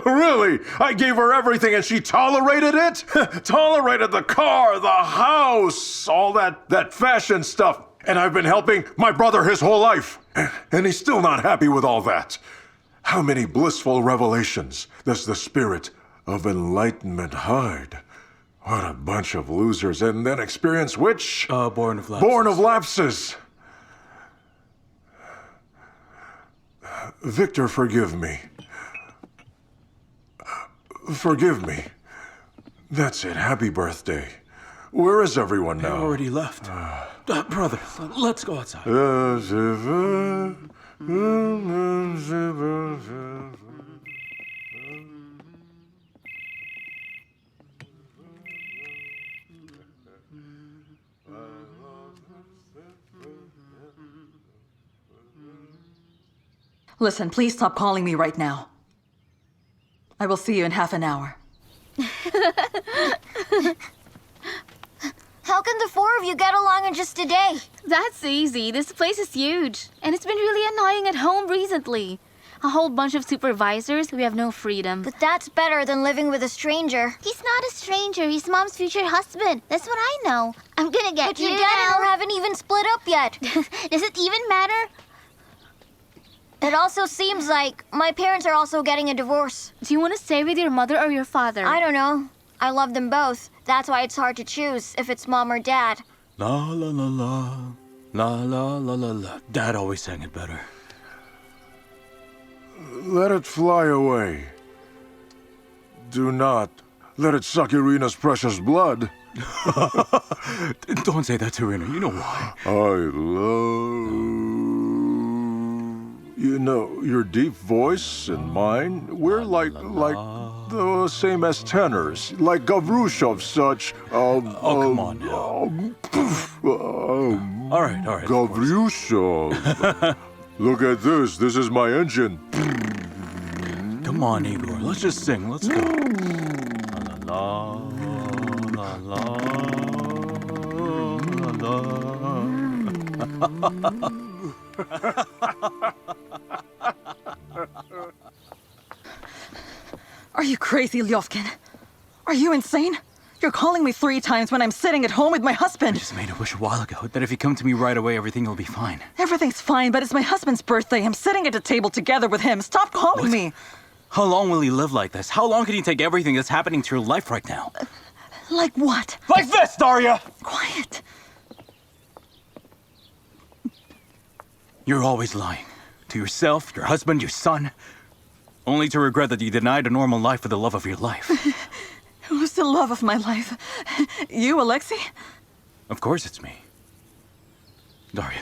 Really? I gave her everything and she tolerated it? Tolerated the car, the house, all that fashion stuff. And I've been helping my brother his whole life. And he's still not happy with all that. How many blissful revelations does the spirit of enlightenment hide? What a bunch of losers. And then experience which? Born of lapses. Born of lapses. Victor, forgive me. Forgive me. That's it. Happy birthday. Where is everyone now? They already left. Brother, let's go outside. Listen, please stop calling me right now. I will see you in half an hour. How can the four of you get along in just a day? That's easy. This place is huge. And it's been really annoying at home recently. A whole bunch of supervisors, we have no freedom. But that's better than living with a stranger. He's not a stranger. He's Mom's future husband. That's what I know. I'm gonna get But you your dad and her now. haven't even split up yet. Does it even matter? It also seems like my parents are also getting a divorce. Do you want to stay with your mother or your father? I don't know. I love them both. That's why it's hard to choose if it's mom or dad. La la la la. La la la la la. Dad always sang it better. Let it fly away. Do not let it suck Irina's precious blood. Don't say that to Irina. You know why. I love... You know, your deep voice and mine, we're like the same as tenors. Like Gavrushov such, come on now. All right. Gavrushov. Look at this. This is my engine. Come on, Igor. Let's just sing. Let's go. La la la la la la. Are you crazy, Lyovkin? Are you insane? You're calling me 3 times when I'm sitting at home with my husband. I just made a wish a while ago that if you come to me right away, everything will be fine. Everything's fine, but it's my husband's birthday. I'm sitting at a table together with him. Stop calling me. How long will he live like this? How long can he take everything that's happening to your life right now? Like what? Like this, Daria! Quiet. You're always lying. To yourself, your husband, your son. Only to regret that you denied a normal life for the love of your life. Who's the love of my life? You, Alexei? Of course it's me. Daria,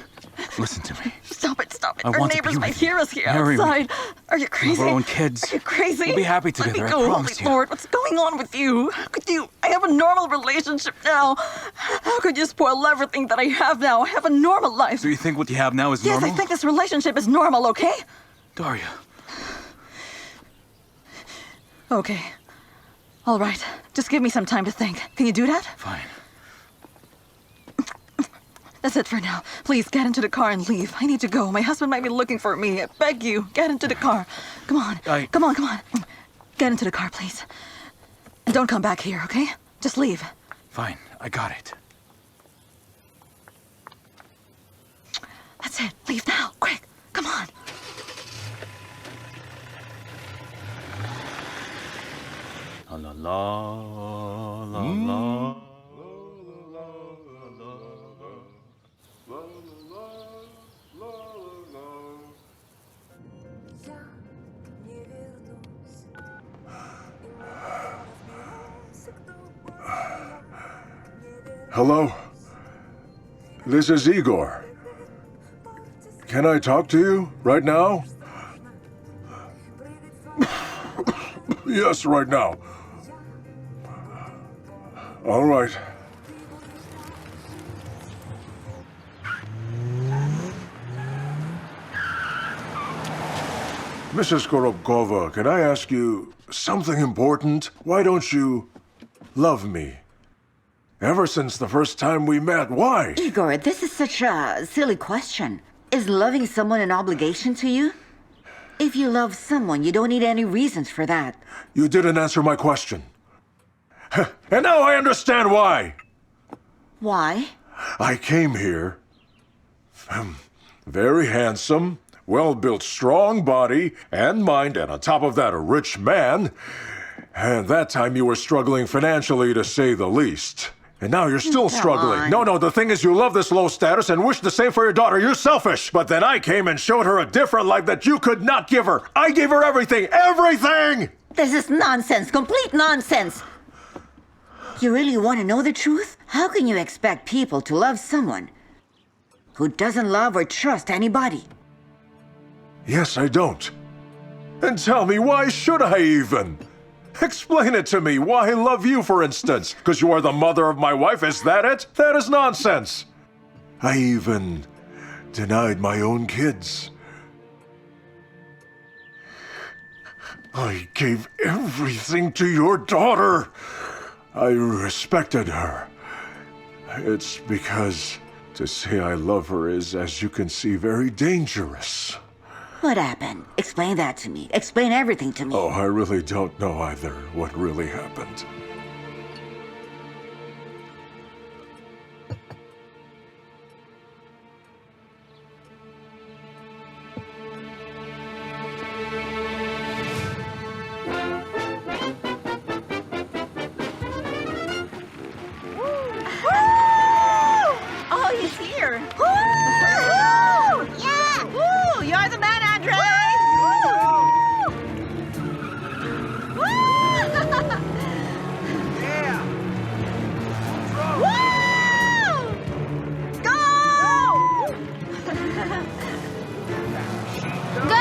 listen to me. Stop it, stop it. I Our want to neighbors be might with you. hear us here Marry me. outside. Are you We crazy? have our own kids. Are you crazy? We'll be happy Let me together, I go, promise Holy you. Lord, what's going on with you? How could you? I have a normal relationship now. How could you spoil everything that I have now? I have a normal life. So you think what you have now is Yes, normal? I think this relationship is normal, okay? Daria. Okay. All right. Just give me some time to think. Can you do that? Fine. That's it for now. Please get into the car and leave. I need to go. My husband might be looking for me. I beg you, get into the car. Come on. Come on, come on. Get into the car, please. And don't come back here, okay? Just leave. Fine, I got it. That's it. Leave now. Quick. Come on. La la la la. Hello? This is Igor. Can I talk to you right now? Yes, right now. All right. Mrs. Korobkova, can I ask you something important? Why don't you love me? Ever since the first time we met, why? Igor, this is such a silly question. Is loving someone an obligation to you? If you love someone, you don't need any reasons for that. You didn't answer my question. And now I understand why. Why? I came here. Very handsome, well-built, strong body and mind, and on top of that, a rich man. And that time you were struggling financially, to say the least. And now you're still Come struggling. on. No, the thing is you love this low status and wish the same for your daughter. You're selfish. But then I came and showed her a different life that you could not give her. I gave her everything. Everything! This is nonsense, complete nonsense. You really want to know the truth? How can you expect people to love someone who doesn't love or trust anybody? Yes, I don't. And tell me, why should I even? Explain it to me. Why love you, for instance? Because you are the mother of my wife, is that it? That is nonsense. I even denied my own kids. I gave everything to your daughter. I respected her. It's because to say I love her is, as you can see, very dangerous. What happened? Explain that to me. Explain everything to me. Oh, I really don't know either what really happened. Oh, he's here. Woo! Yeah! Woo! You're the man, Andre! Yeah! Woo! Go! Go!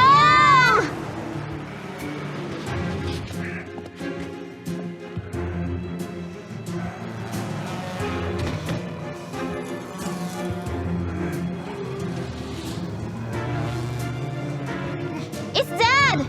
It's Dad!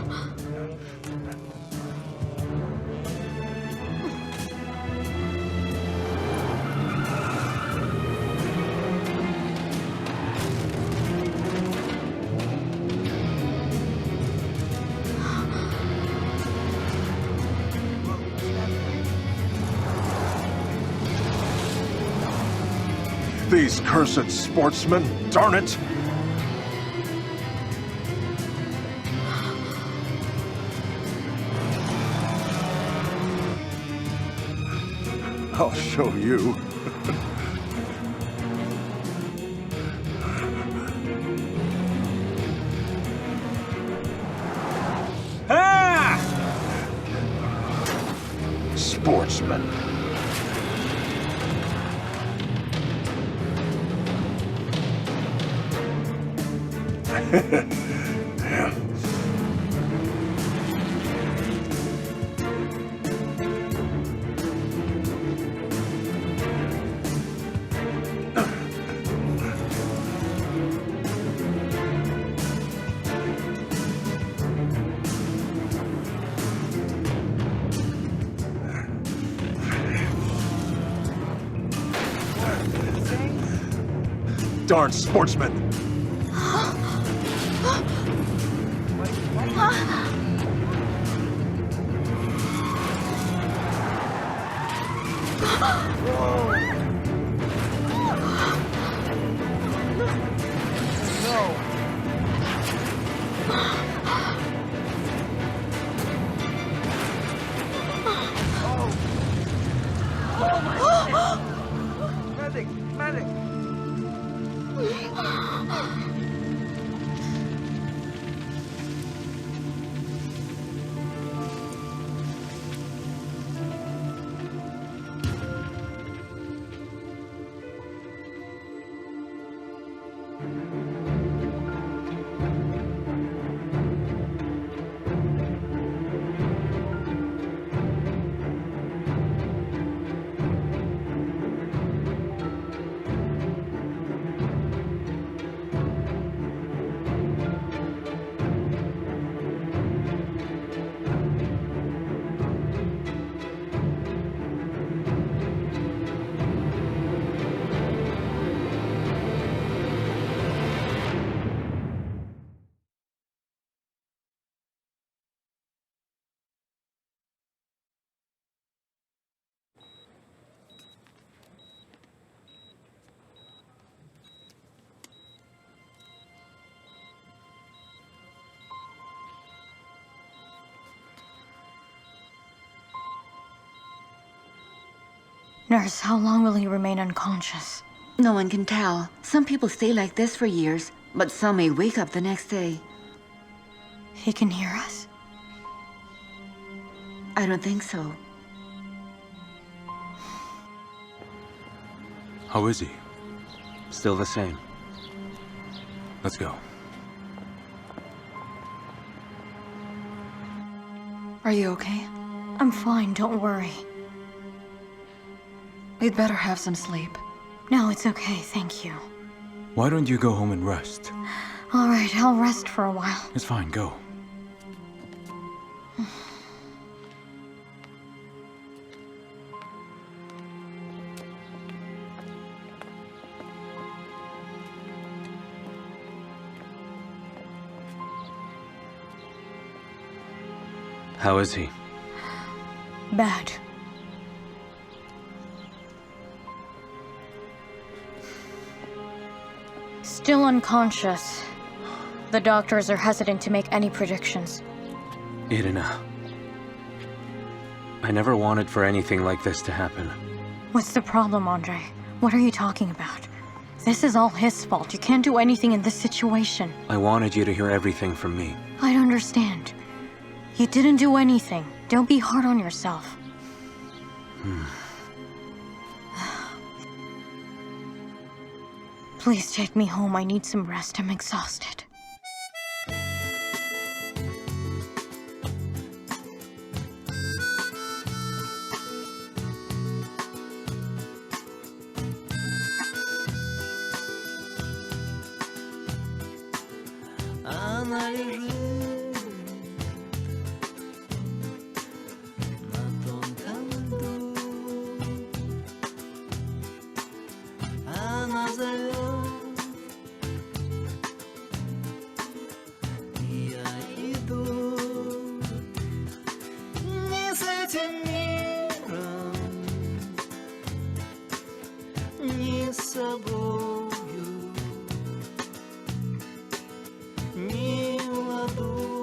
These cursed sportsmen, darn it! I'll show you. sportsman. Yeah. Darn sportsman! Medic! Medic! Nurse, how long will he remain unconscious? No one can tell. Some people stay like this for years, but some may wake up the next day. He can hear us? I don't think so. How is he? Still the same. Let's go. Are you okay? I'm fine, don't worry. We'd better have some sleep. No, it's okay, thank you. Why don't you go home and rest? All right, I'll rest for a while. It's fine, go. How is he? Bad. Still unconscious. The doctors are hesitant to make any predictions. Irina. I never wanted for anything like this to happen. What's the problem, Andre? What are you talking about? This is all his fault. You can't do anything in this situation. I wanted you to hear everything from me. I don't understand. You didn't do anything. Don't be hard on yourself. Please take me home. I need some rest. I'm exhausted. Она лежит на тонком льду. Она зовет, и я иду. Не с этим миром, не с собою. Не в ладу.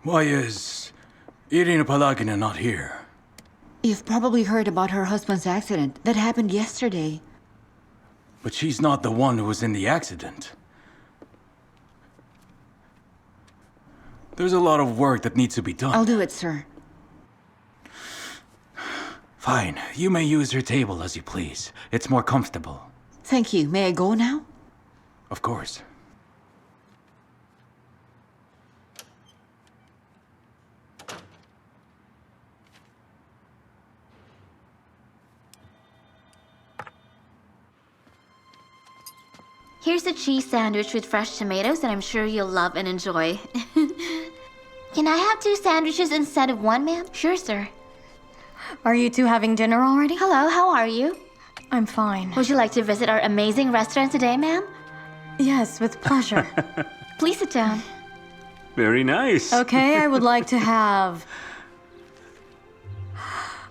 Why is Irina Palagina not here? You've probably heard about her husband's accident that happened yesterday. But she's not the one who was in the accident. There's a lot of work that needs to be done. I'll do it, sir. Fine. You may use her table as you please. It's more comfortable. Thank you. May I go now? Of course. Here's a cheese sandwich with fresh tomatoes that I'm sure you'll love and enjoy. Can I have 2 sandwiches instead of 1, ma'am? Sure, sir. Are you two having dinner already? Hello, how are you? I'm fine. Would you like to visit our amazing restaurant today, ma'am? Yes, with pleasure. Please sit down. Very nice. Okay, I would like to have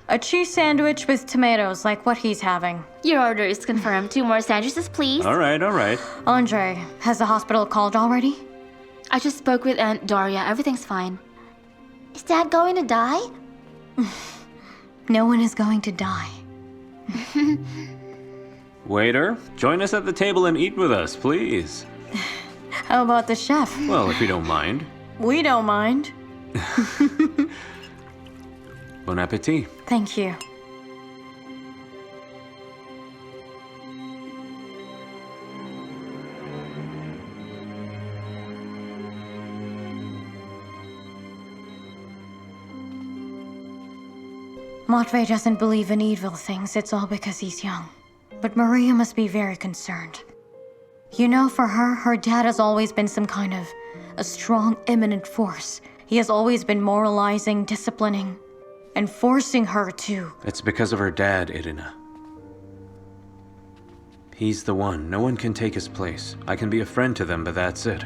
a cheese sandwich with tomatoes, like what he's having. Your order is confirmed. 2 more sandwiches, please. All right, all right. Andre, has the hospital called already? I just spoke with Aunt Daria. Everything's fine. Is Dad going to die? No one is going to die. Waiter, join us at the table and eat with us, please. How about the chef? Well, if you don't mind. We don't mind. Bon appetit. Thank you. Matvey doesn't believe in evil things. It's all because he's young. But Maria must be very concerned. You know, for her, her dad has always been some kind of a strong, imminent force. He has always been moralizing, disciplining, and forcing her to. It's because of her dad, Irina. He's the one. No one can take his place. I can be a friend to them, but that's it.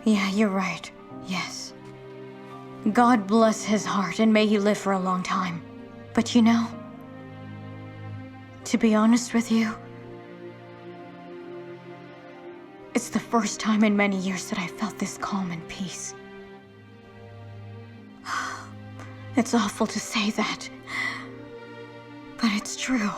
Yeah, you're right. Yes. God bless his heart and may he live for a long time. But you know, to be honest with you, it's the first time in many years that I felt this calm and peace. It's awful to say that, but it's true.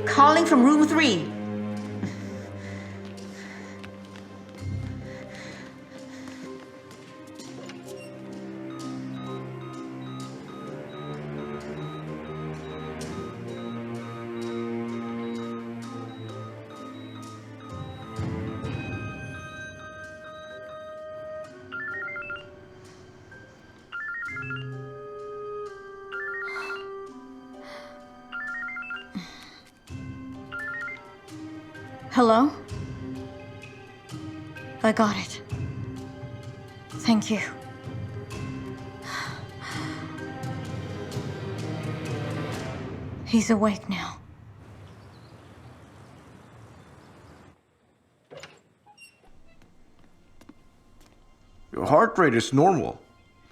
Calling from room 3. Hello? I got it. Thank you. He's awake now. Your heart rate is normal.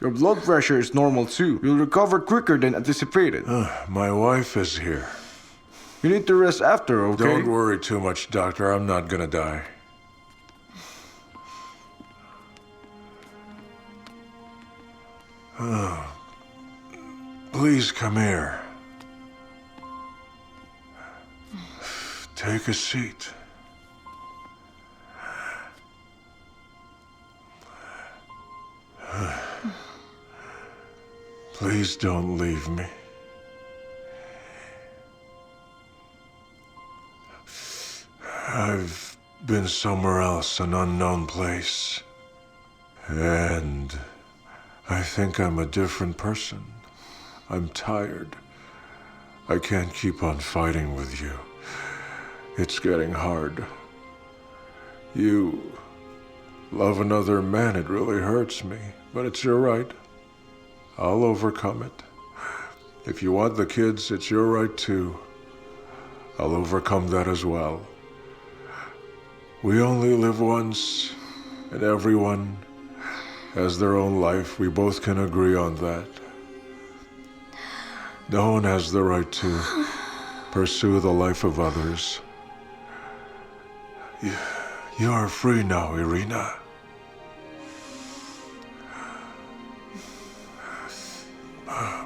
Your blood pressure is normal too. You'll recover quicker than anticipated. My wife is here. You need to rest after, okay? Don't worry too much, Doctor. I'm not gonna die. Please come here. Take a seat. Please don't leave me. I've been somewhere else, an unknown place. And I think I'm a different person. I'm tired. I can't keep on fighting with you. It's getting hard. You love another man, it really hurts me. But it's your right. I'll overcome it. If you want the kids, it's your right too. I'll overcome that as well. We only live once, and everyone has their own life. We both can agree on that. No one has the right to pursue the life of others. You are free now, Irina.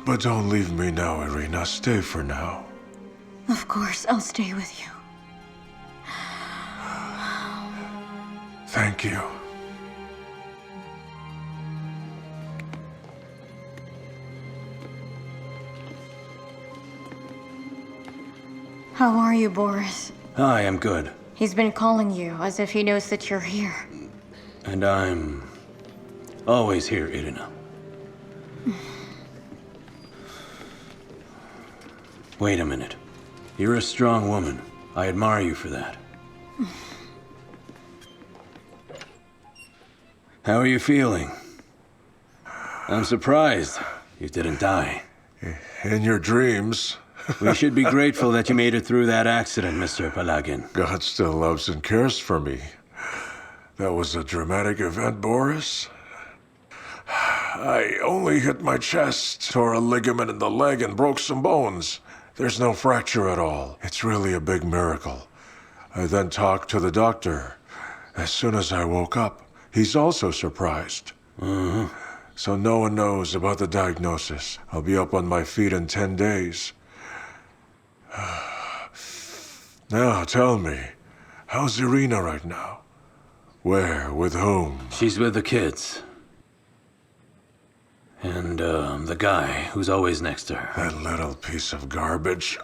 But don't leave me now, Irina. Stay for now. Of course, I'll stay with you. Thank you. How are you, Boris? I am good. He's been calling you as if he knows that you're here. And I'm always here, Irina. Wait a minute. You're a strong woman. I admire you for that. How are you feeling? I'm surprised you didn't die. In your dreams. We should be grateful that you made it through that accident, Mr. Palagin. God still loves and cares for me. That was a dramatic event, Boris. I only hit my chest, tore a ligament in the leg, and broke some bones. There's no fracture at all. It's really a big miracle. I then talked to the doctor. As soon as I woke up, he's also surprised. So no one knows about the diagnosis. I'll be up on my feet in 10 days. Now, tell me, how's Irina right now? Where? With whom? She's with the kids. And, the guy who's always next to her. That little piece of garbage.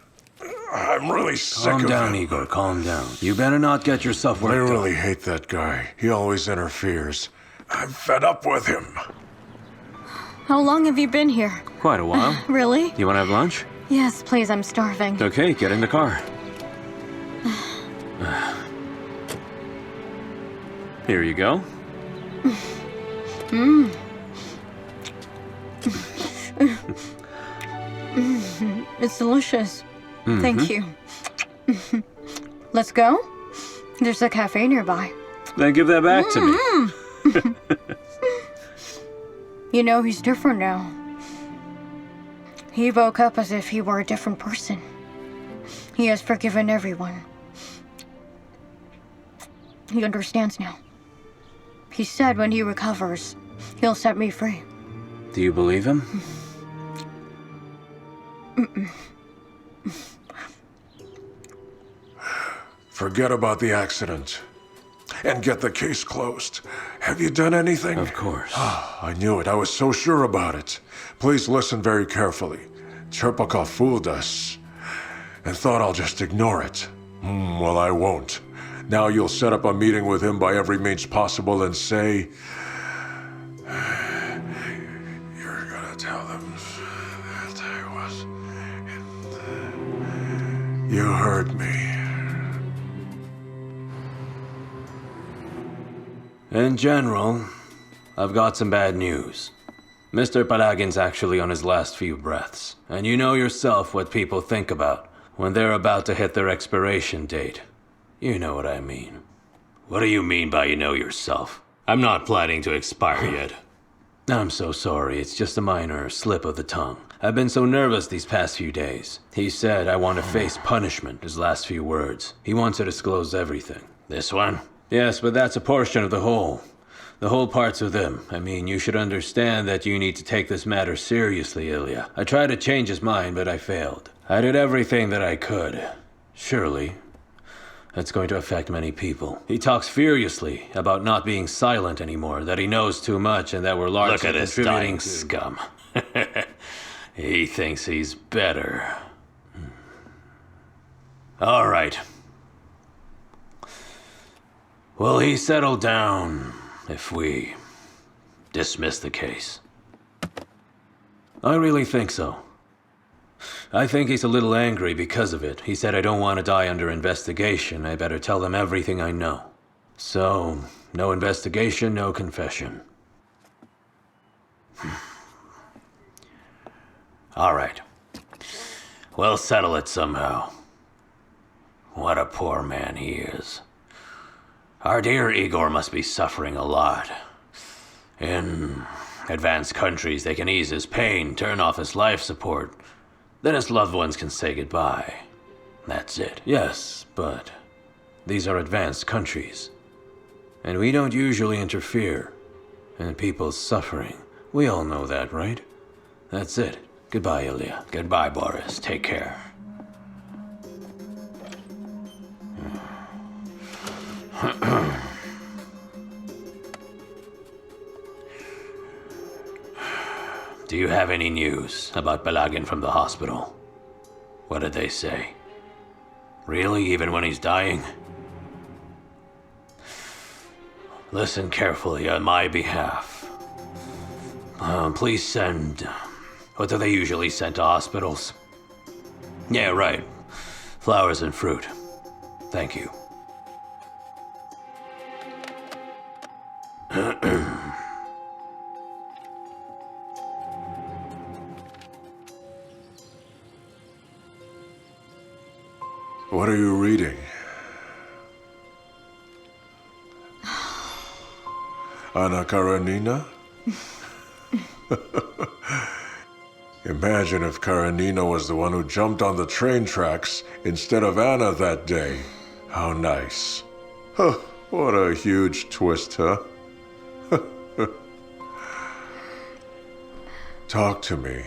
I'm really sick of him. Calm down, Igor, calm down. You better not get yourself worked up. I really hate that guy. He always interferes. I'm fed up with him. How long have you been here? Quite a while. Really? You want to have lunch? Yes, please, I'm starving. Okay, get in the car. Here you go. It's delicious. Mhm. Thank you. Let's go? There's a cafe nearby. Then give that back to me. You know, he's different now. He woke up as if he were a different person. He has forgiven everyone. He understands now. He said when he recovers, he'll set me free. Do you believe him? Forget about the accident. And get the case closed. Have you done anything? Of course. I knew it. I was so sure about it. Please listen very carefully. Cherpakov fooled us and thought I'll just ignore it. Well, I won't. Now you'll set up a meeting with him by every means possible and say, you're gonna tell them that I was... You heard me. In general, I've got some bad news. Mr. Palagin's actually on his last few breaths, and you know yourself what people think about when they're about to hit their expiration date. You know what I mean. What do you mean by you know yourself? I'm not planning to expire yet. I'm so sorry, it's just a minor slip of the tongue. I've been so nervous these past few days. He said I want to face punishment, his last few words. He wants to disclose everything. This one? Yes, but that's a portion of the whole. The whole part's with him. I mean, you should understand that you need to take this matter seriously, Ilya. I tried to change his mind, but I failed. I did everything that I could. Surely, that's going to affect many people. He talks furiously about not being silent anymore, that he knows too much and that we're largely Look at this contributing dying scum. He thinks he's better. All right. Will he settle down if we dismiss the case? I really think so. I think he's a little angry because of it. He said I don't want to die under investigation. I better tell them everything I know. So, no investigation, no confession. All right. We'll settle it somehow. What a poor man he is. Our dear Igor must be suffering a lot. In advanced countries, they can ease his pain, turn off his life support. Then his loved ones can say goodbye. That's it. Yes, but these are advanced countries. And we don't usually interfere in people's suffering. We all know that, right? That's it. Goodbye, Ilya. Goodbye, Boris. Take care. Do you have any news about Pelagin from the hospital? What did they say? Really, even when he's dying? Listen carefully on my behalf. Please send... What do they usually send to hospitals? Yeah, right. Flowers and fruit. Thank you. What are you reading? Anna Karenina? Imagine if Karenina was the one who jumped on the train tracks instead of Anna that day. How nice. Huh, what a huge twist, huh? Talk to me.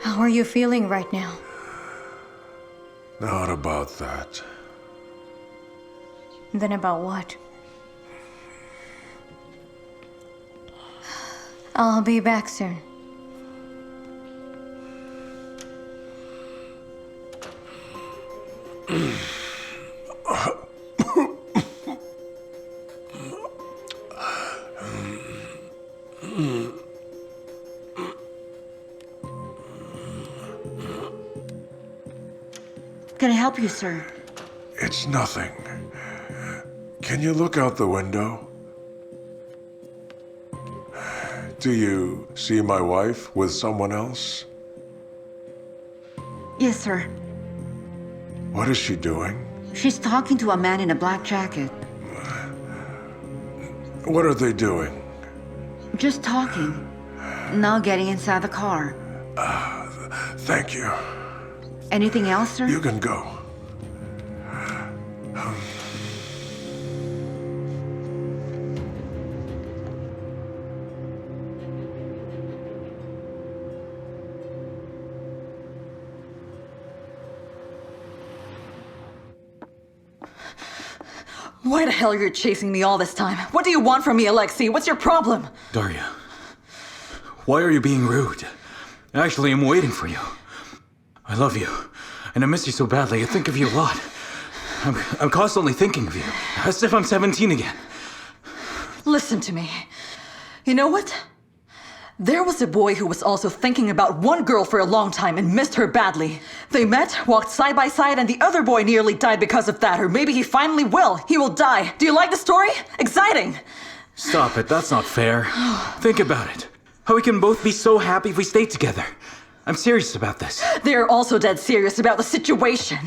How are you feeling right now? Not about that. Then about what? I'll be back soon. Can I help you, sir? It's nothing. Can you look out the window? Do you see my wife with someone else? Yes, sir. What is she doing? She's talking to a man in a black jacket. What are they doing? Just talking. Now getting inside the car. Thank you. Anything else, sir? You can go. Why the hell are you chasing me all this time? What do you want from me, Alexei? What's your problem? Daria, why are you being rude? Actually, I'm waiting for you. I love you, and I miss you so badly. I think of you a lot. I'm constantly thinking of you, as if I'm 17 again. Listen to me. You know what? There was a boy who was also thinking about one girl for a long time and missed her badly. They met, walked side by side, and the other boy nearly died because of that, or maybe he finally will. He will die. Do you like the story? Exciting! Stop it, that's not fair. Think about it. How we can both be so happy if we stay together. I'm serious about this. They're also dead serious about the situation.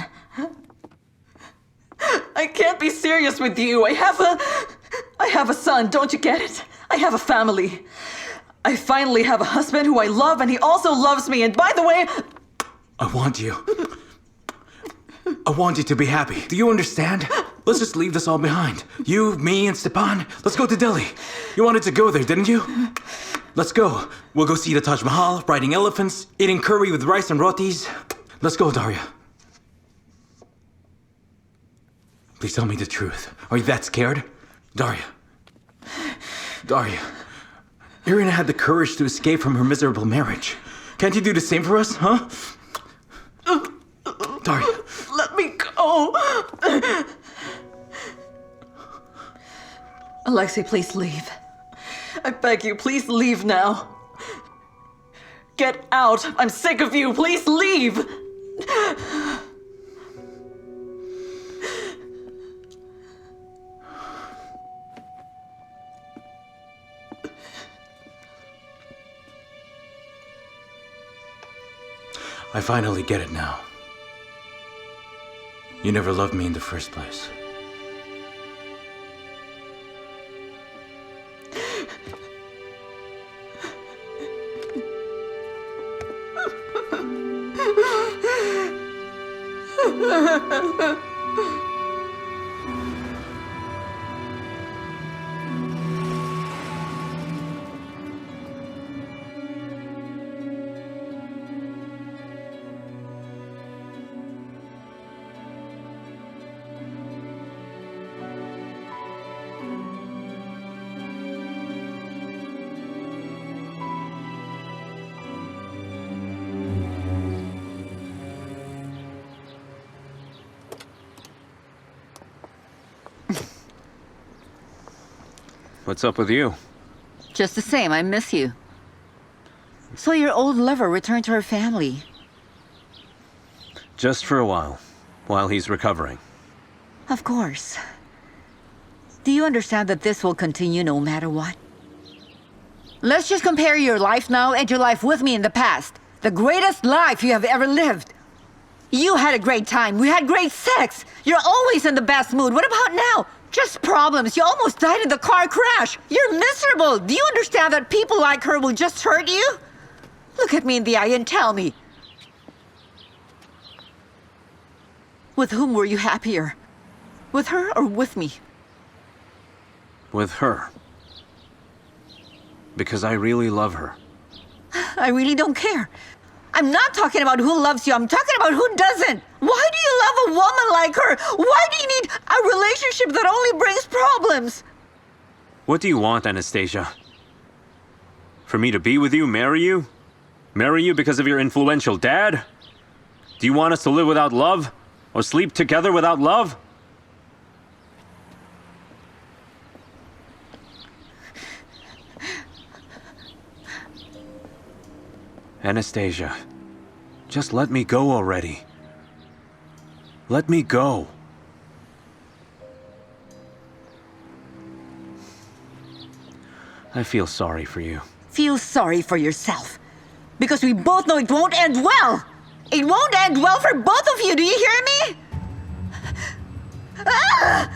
I can't be serious with you. I have a son, don't you get it? I have a family. I finally have a husband who I love, and he also loves me, and by the way... I want you. I want you to be happy. Do you understand? Let's just leave this all behind. You, me, and Stepan. Let's go to Delhi. You wanted to go there, didn't you? Let's go. We'll go see the Taj Mahal, riding elephants, eating curry with rice and rotis. Let's go, Daria. Please tell me the truth. Are you that scared? Daria. Daria. Irina had the courage to escape from her miserable marriage. Can't you do the same for us, huh? Daria. Let me go. Alexei, please leave. I beg you, please leave now. Get out. I'm sick of you. Please leave. I finally get it now. You never loved me in the first place. What's up with you? Just the same, I miss you. So your old lover returned to her family. Just for a while he's recovering. Of course. Do you understand that this will continue no matter what? Let's just compare your life now and your life with me in the past. The greatest life you have ever lived. You had a great time. We had great sex. You're always in the best mood. What about now? Just problems. You almost died in the car crash. You're miserable. Do you understand that people like her will just hurt you? Look at me in the eye and tell me. With whom were you happier? With her or with me? With her. Because I really love her. I really don't care. I'm not talking about who loves you. I'm talking about who doesn't. Why do you love a woman like her? Why do you need a relationship that only brings problems? What do you want, Anastasia? For me to be with you, marry you? Marry you because of your influential dad? Do you want us to live without love? Or sleep together without love? Anastasia, just let me go already. Let me go. I feel sorry for you. Feel sorry for yourself. Because we both know it won't end well. It won't end well for both of you, do you hear me? Ah!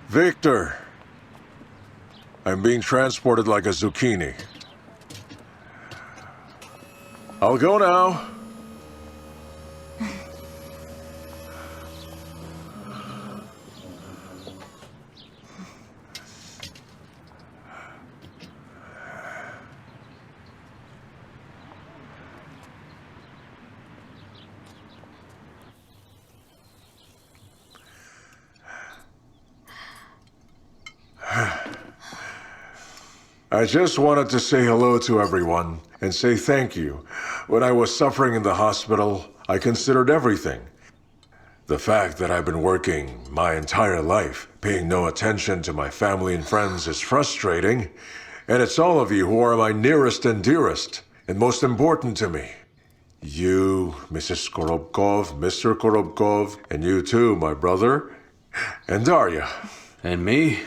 Victor! I'm being transported like a zucchini. I'll go now. I just wanted to say hello to everyone and say thank you. When I was suffering in the hospital, I considered everything. The fact that I've been working my entire life, paying no attention to my family and friends is frustrating. And it's all of you who are my nearest and dearest, and most important to me. You, Mrs. Korobkov, Mr. Korobkov, and you too, my brother, and Daria. And me?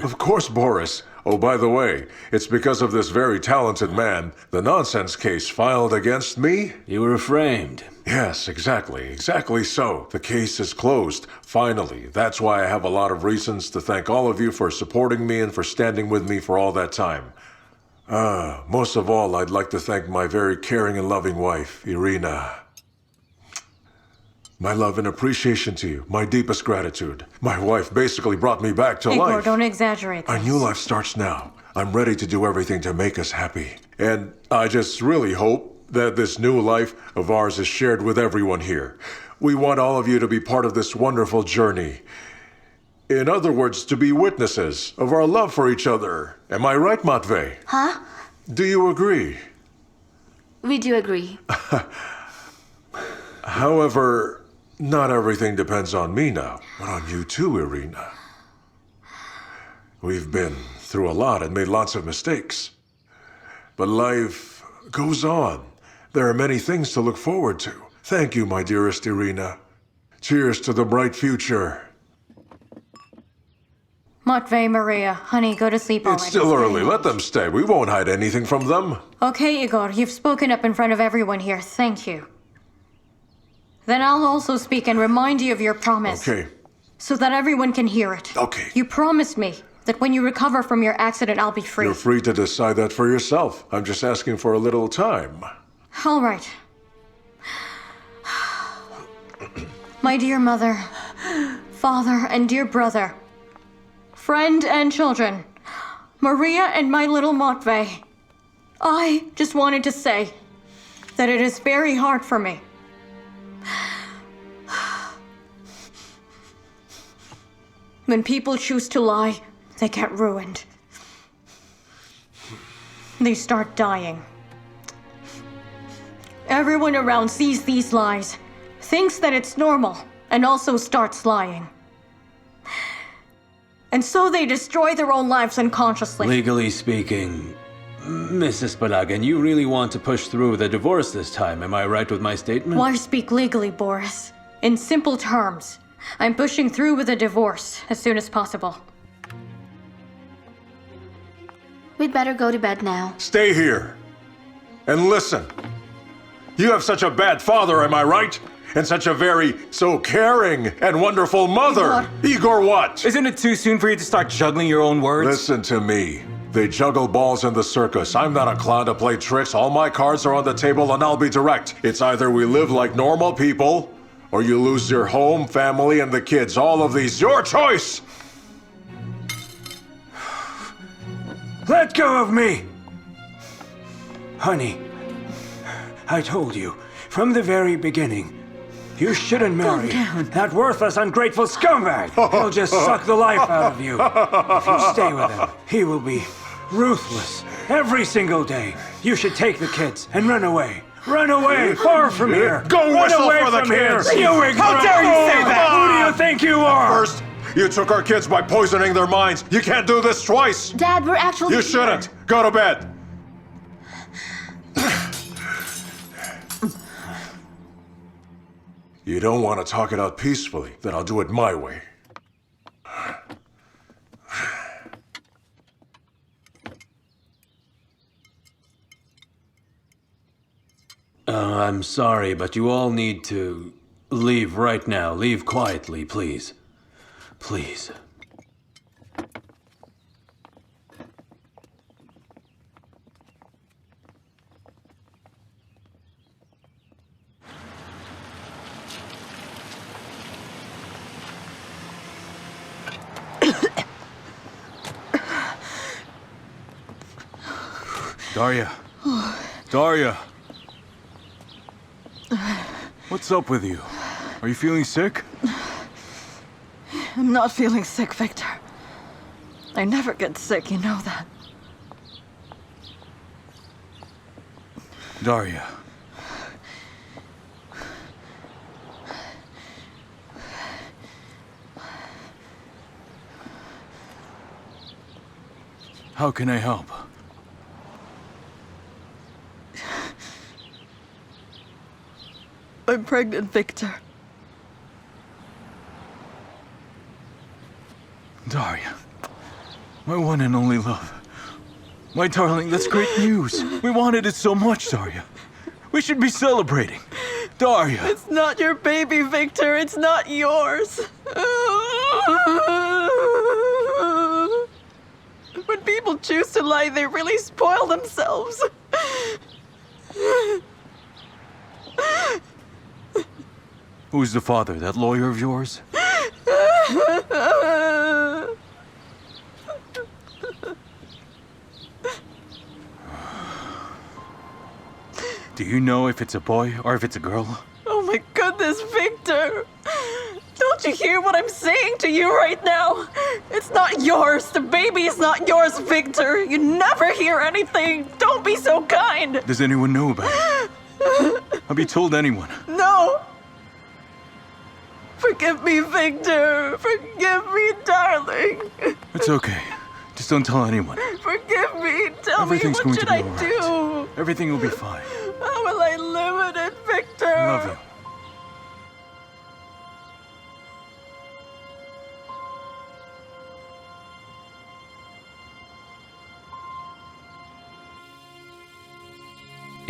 Of course, Boris. Oh, by the way, it's because of this very talented man, the nonsense case filed against me. You were framed. Yes, exactly so. The case is closed, finally. That's why I have a lot of reasons to thank all of you for supporting me and for standing with me for all that time. Most of all, I'd like to thank my very caring and loving wife, Irina. My love and appreciation to you, my deepest gratitude. My wife basically brought me back to Igor, life. don't exaggerate this. Our new life starts now. I'm ready to do everything to make us happy. And I just really hope that this new life of ours is shared with everyone here. We want all of you to be part of this wonderful journey. In other words, to be witnesses of our love for each other. Am I right, Matvey? Huh? Do you agree? We do agree. However, not everything depends on me now, but on you too, Irina. We've been through a lot and made lots of mistakes. But life goes on. There are many things to look forward to. Thank you, my dearest Irina. Cheers to the bright future. Matvey, Maria, honey, go to sleep already. It's still early. Let them stay. We won't hide anything from them. Okay, Igor, you've spoken up in front of everyone here. Thank you. Then I'll also speak and remind you of your promise. Okay. So that everyone can hear it. Okay. You promised me that when you recover from your accident, I'll be free. You're free to decide that for yourself. I'm just asking for a little time. All right. My dear mother, father, and dear brother, friend and children, Maria and my little Matvey, I just wanted to say that it is very hard for me. When people choose to lie, they get ruined. They start dying. Everyone around sees these lies, thinks that it's normal, and also starts lying. And so they destroy their own lives unconsciously. Legally speaking, Mrs. Palagin, you really want to push through with a divorce this time, am I right with my statement? Why speak legally, Boris? In simple terms, I'm pushing through with a divorce as soon as possible. We'd better go to bed now. Stay here. And listen. You have such a bad father, am I right? And such a so caring and wonderful mother. Igor what? Isn't it too soon for you to start juggling your own words? Listen to me. They juggle balls in the circus. I'm not a clown to play tricks. All my cards are on the table and I'll be direct. It's either we live like normal people, or you lose your home, family, and the kids. All of these, your choice! Let go of me! Honey, I told you, from the very beginning, you shouldn't marry that worthless, ungrateful scumbag. He'll just suck the life out of you. If you stay with him, he will be ruthless every single day. You should take the kids and run away. Run away, far from here. Go run whistle away for the from kids. Here. You ignorant. How dare you say that? Who do you think you are? First, you took our kids by poisoning their minds. You can't do this twice. Dad, we're actually... You shouldn't. Go to bed. You don't want to talk it out peacefully, then I'll do it my way. I'm sorry, but you all need to leave right now. Leave quietly, please. Please. Daria. Daria. What's up with you? Are you feeling sick? I'm not feeling sick, Victor. I never get sick, you know that. Daria. How can I help? I'm pregnant, Victor. Daria. My one and only love. My darling, that's great news. We wanted it so much, Daria. We should be celebrating. Daria. It's not your baby, Victor. It's not yours. When people choose to lie, they really spoil themselves. Who's the father? That lawyer of yours? Do you know if it's a boy or if it's a girl? Oh my goodness, Victor! Don't you hear what I'm saying to you right now? It's not yours. The baby is not yours, Victor. You never hear anything. Don't be so kind. Does anyone know about it? Have you told anyone? No. Forgive me, Victor. Forgive me, darling. It's okay. Just don't tell anyone. Forgive me. Tell Everything's me, what going should to be I all right. do? Everything will be fine. How will will I live in it, Victor? Love you.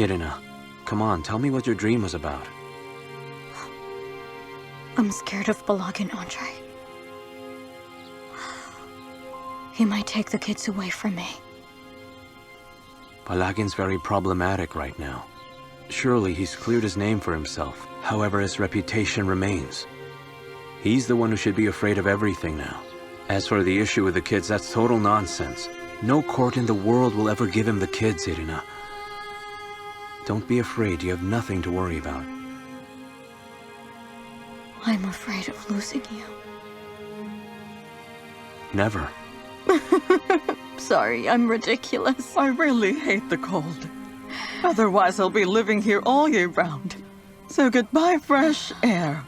Irina, come on, tell me what your dream was about. I'm scared of Balagin, Andre. He might take the kids away from me. Palagin's very problematic right now. Surely he's cleared his name for himself. However, his reputation remains. He's the one who should be afraid of everything now. As for the issue with the kids, that's total nonsense. No court in the world will ever give him the kids, Irina. Don't be afraid, you have nothing to worry about. I'm afraid of losing you. Never. Sorry, I'm ridiculous. I really hate the cold. Otherwise, I'll be living here all year round. So goodbye, fresh air.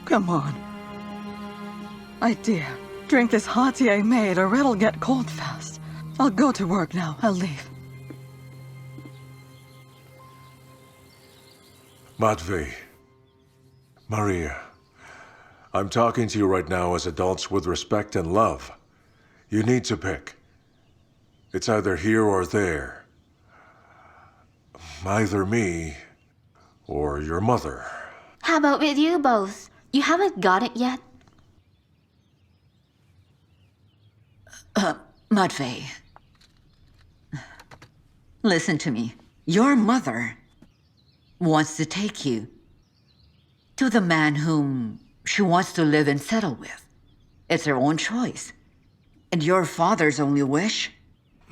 Come on. Dear, drink this hot tea I made or it'll get cold fast. I'll go to work now. I'll leave. Matvey. Maria. I'm talking to you right now as adults with respect and love. You need to pick. It's either here or there. Either me or your mother. How about with you both? You haven't got it yet? Matvey. Listen to me. Your mother wants to take you to the man whom she wants to live and settle with. It's her own choice. And your father's only wish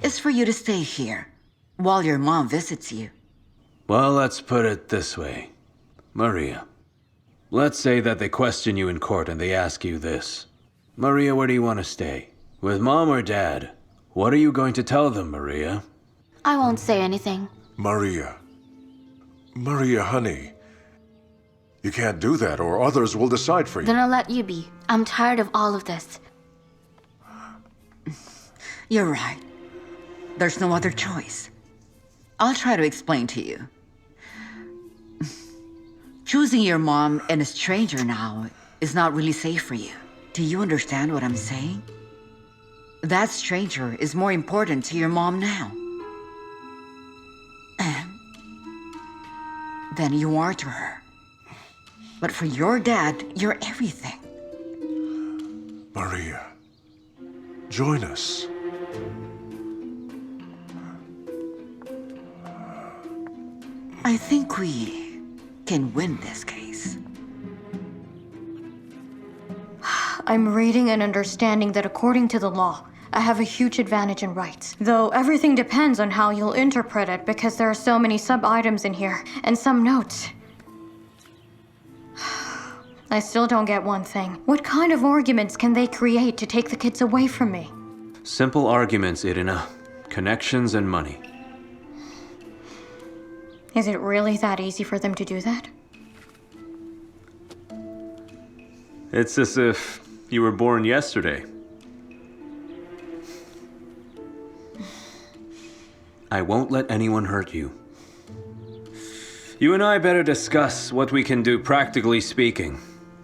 is for you to stay here while your mom visits you. Well, let's put it this way. Maria, let's say that they question you in court and they ask you this. Maria, where do you want to stay? With mom or dad? What are you going to tell them, Maria? I won't say anything. Maria. Maria, honey. You can't do that, or others will decide for you. Then I'll let you be. I'm tired of all of this. You're right. There's no other choice. I'll try to explain to you. Choosing your mom and a stranger now is not really safe for you. Do you understand what I'm saying? That stranger is more important to your mom now than you are to her. But for your dad, you're everything. Maria, join us. I think we can win this case. I'm reading and understanding that according to the law, I have a huge advantage in rights. Though everything depends on how you'll interpret it because there are so many sub-items in here and some notes. I still don't get one thing. What kind of arguments can they create to take the kids away from me? Simple arguments, Irina. Connections and money. Is it really that easy for them to do that? It's as if you were born yesterday. I won't let anyone hurt you. You and I better discuss what we can do practically speaking.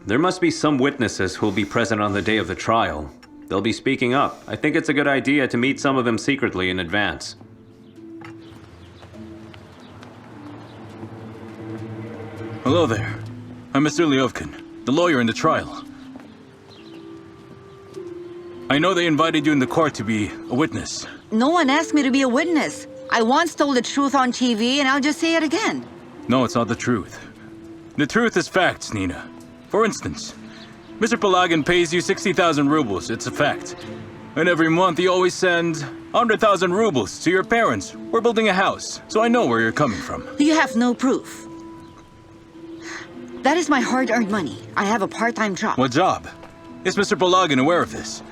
There must be some witnesses who'll be present on the day of the trial. They'll be speaking up. I think it's a good idea to meet some of them secretly in advance. Hello there. I'm Mr. Lyovkin, the lawyer in the trial. I know they invited you in the court to be a witness. No one asked me to be a witness. I once told the truth on TV, and I'll just say it again. No, it's not the truth. The truth is facts, Nina. For instance, Mr. Pelagin pays you 60,000 rubles, it's a fact. And every month you always send 100,000 rubles to your parents. We're building a house, so I know where you're coming from. You have no proof. That is my hard-earned money. I have a part-time job. What job? Is Mr. Pelagin aware of this?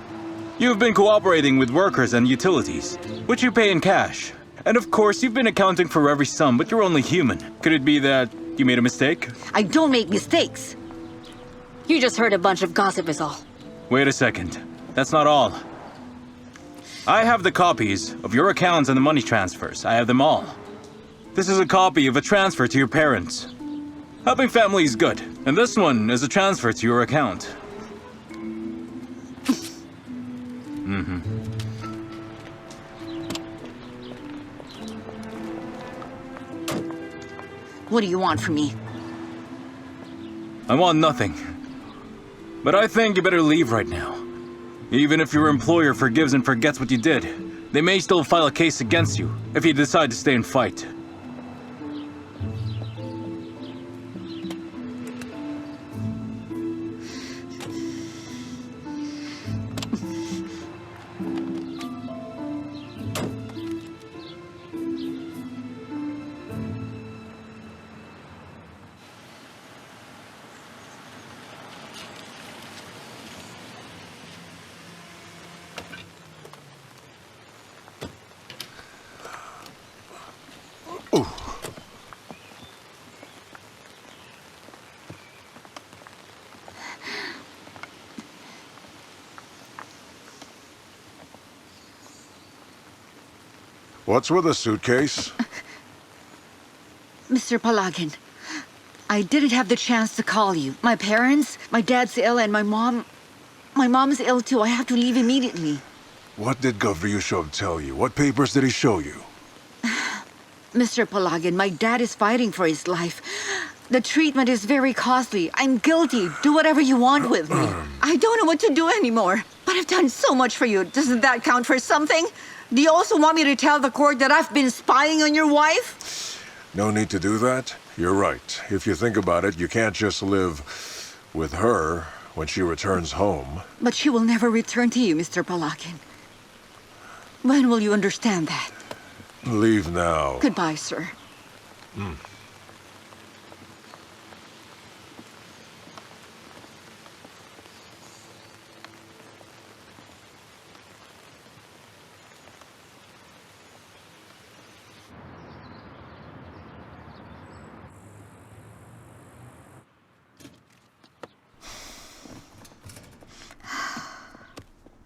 You've been cooperating with workers and utilities, which you pay in cash. And of course, you've been accounting for every sum, but you're only human. Could it be that you made a mistake? I don't make mistakes. You just heard a bunch of gossip is all. Wait a second. That's not all. I have the copies of your accounts and the money transfers. I have them all. This is a copy of a transfer to your parents. Helping family is good, and this one is a transfer to your account. What do you want from me? I want nothing. But I think you better leave right now. Even if your employer forgives and forgets what you did, they may still file a case against you if you decide to stay and fight. What's with the suitcase? Mr. Palagin, I didn't have the chance to call you. My parents, my dad's ill, and my mom's ill too. I have to leave immediately. What did Gavryushov tell you? What papers did he show you? Mr. Palagin, my dad is fighting for his life. The treatment is very costly. I'm guilty. Do whatever you want with me. I don't know what to do anymore. But I've done so much for you. Doesn't that count for something? Do you also want me to tell the court that I've been spying on your wife? No need to do that. You're right. If you think about it, you can't just live with her when she returns home. But she will never return to you, Mr. Palagin. When will you understand that? Leave now. Goodbye, sir.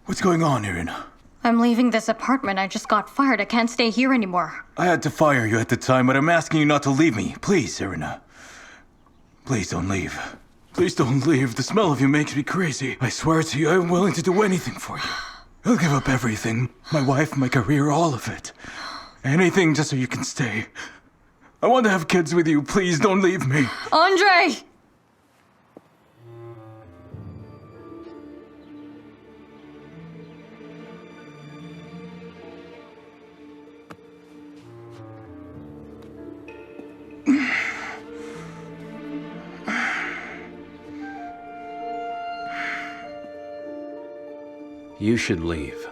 What's going on, Irina? I'm leaving this apartment. I just got fired. I can't stay here anymore. I had to fire you at the time, but I'm asking you not to leave me. Please, Irina. Please don't leave. Please don't leave. The smell of you makes me crazy. I swear to you, I'm willing to do anything for you. I'll give up everything. My wife, my career, all of it. Anything just so you can stay. I want to have kids with you. Please don't leave me. Andre! You should leave.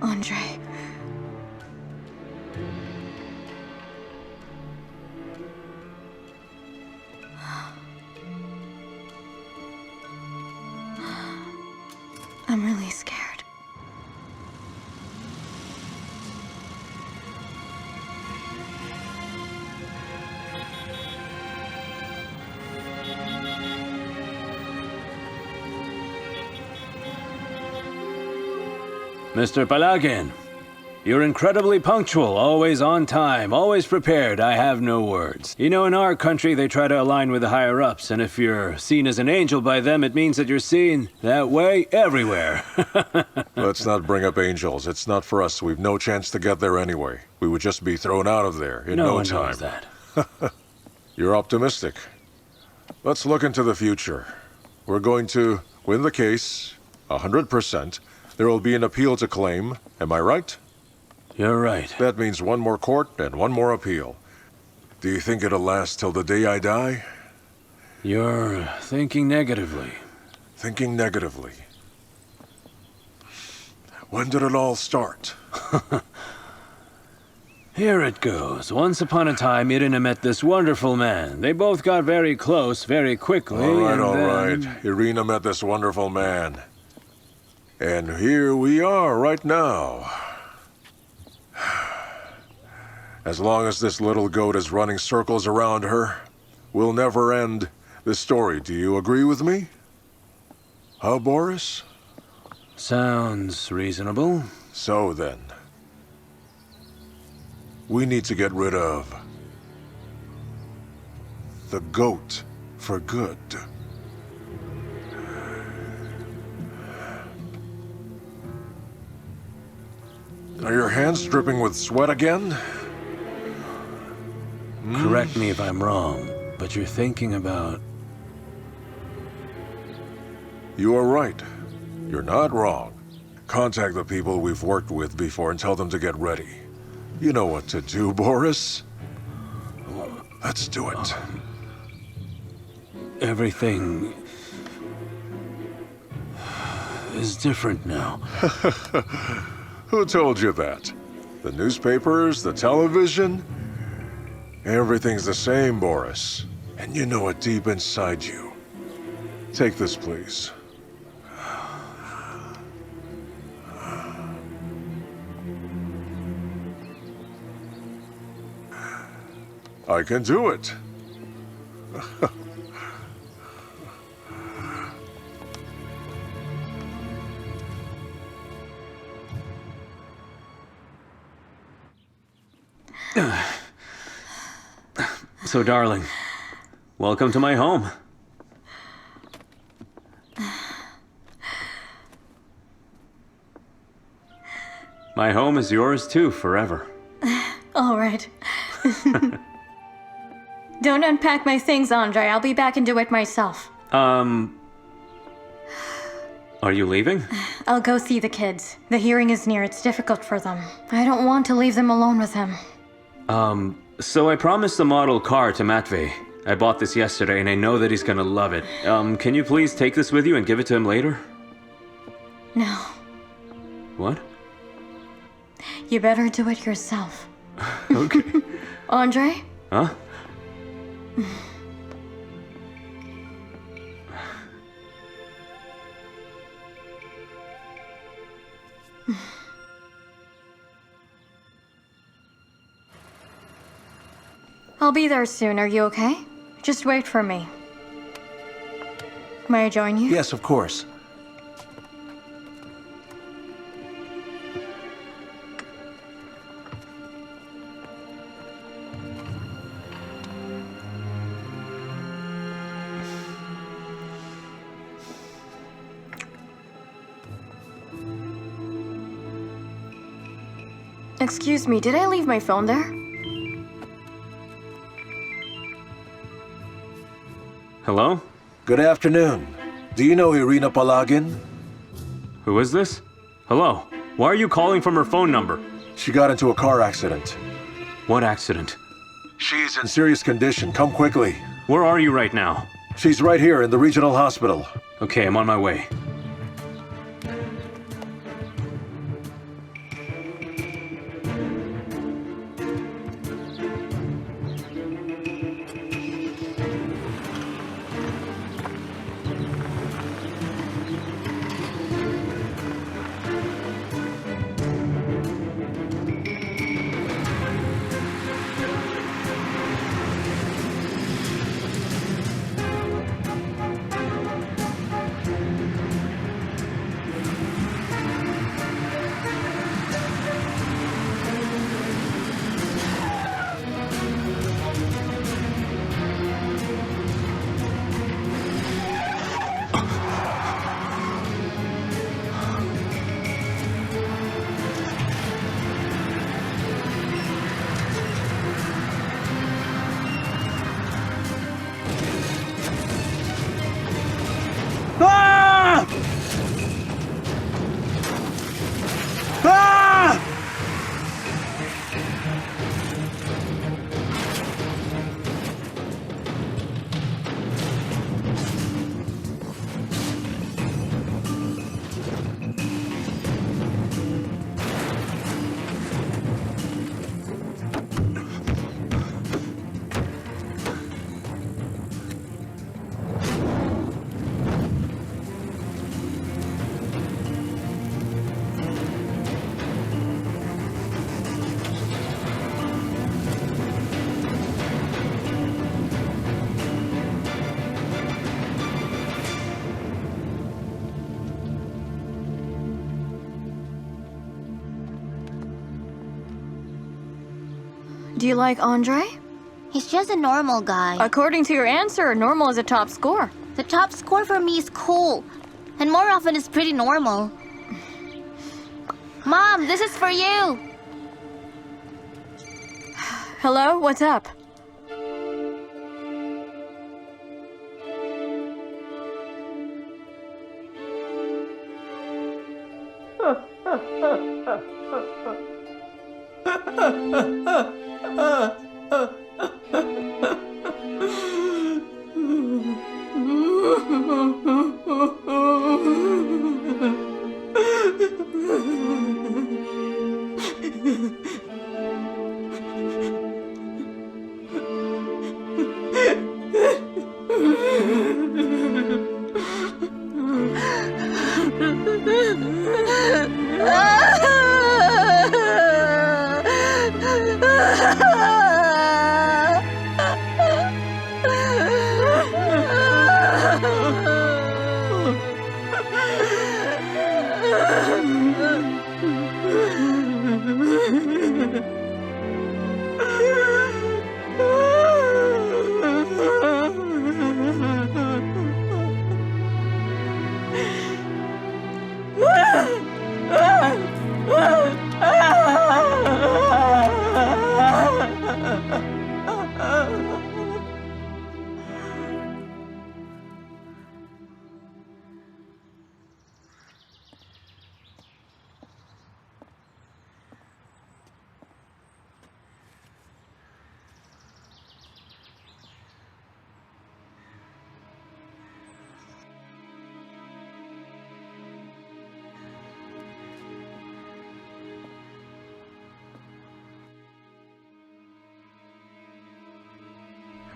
Andre. I'm really scared. Mr. Palagin, you're incredibly punctual, always on time, always prepared. I have no words. You know, in our country, they try to align with the higher-ups, and if you're seen as an angel by them, it means that you're seen that way everywhere. Let's not bring up angels. It's not for us. We've no chance to get there anyway. We would just be thrown out of there in no time. No one knows that. You're optimistic. Let's look into the future. We're going to win the case, 100%. There will be an appeal to claim. Am I right? You're right. That means one more court and one more appeal. Do you think it'll last till the day I die? You're thinking negatively. Thinking negatively. When did it all start? Here it goes. Once upon a time, Irina met this wonderful man. They both got very close very quickly. All right. Irina met this wonderful man. And here we are right now. As long as this little goat is running circles around her, we'll never end this story. Do you agree with me? Huh, Boris? Sounds reasonable. So then, we need to get rid of the goat for good. Are your hands dripping with sweat again? Correct me if I'm wrong, but you're thinking about... You are right. You're not wrong. Contact the people we've worked with before and tell them to get ready. You know what to do, Boris. Let's do it. Everything... is different now. Who told you that? The newspapers, the television? Everything's the same, Boris. And you know it deep inside you. Take this, please. I can do it. So, darling, welcome to my home. My home is yours too, forever. All right. Don't unpack my things, Andre. I'll be back and do it myself. Are you leaving? I'll go see the kids. The hearing is near. It's difficult for them. I don't want to leave them alone with him. So I promised the model car to Matvey. I bought this yesterday and I know that he's gonna love it. Can you please take this with you and give it to him later? No. What? You better do it yourself. Okay. Andre? Huh? I'll be there soon. Are you okay? Just wait for me. May I join you? Yes, of course. Excuse me, did I leave my phone there? Hello? Good afternoon. Do you know Irina Palagin? Who is this? Hello? Why are you calling from her phone number? She got into a car accident. What accident? She's in serious condition. Come quickly. Where are you right now? She's right here in the regional hospital. Okay, I'm on my way. Do you like Andre? He's just a normal guy. According to your answer, normal is a top score. The top score for me is cool. And more often is pretty normal. Mom, this is for you. Hello, what's up?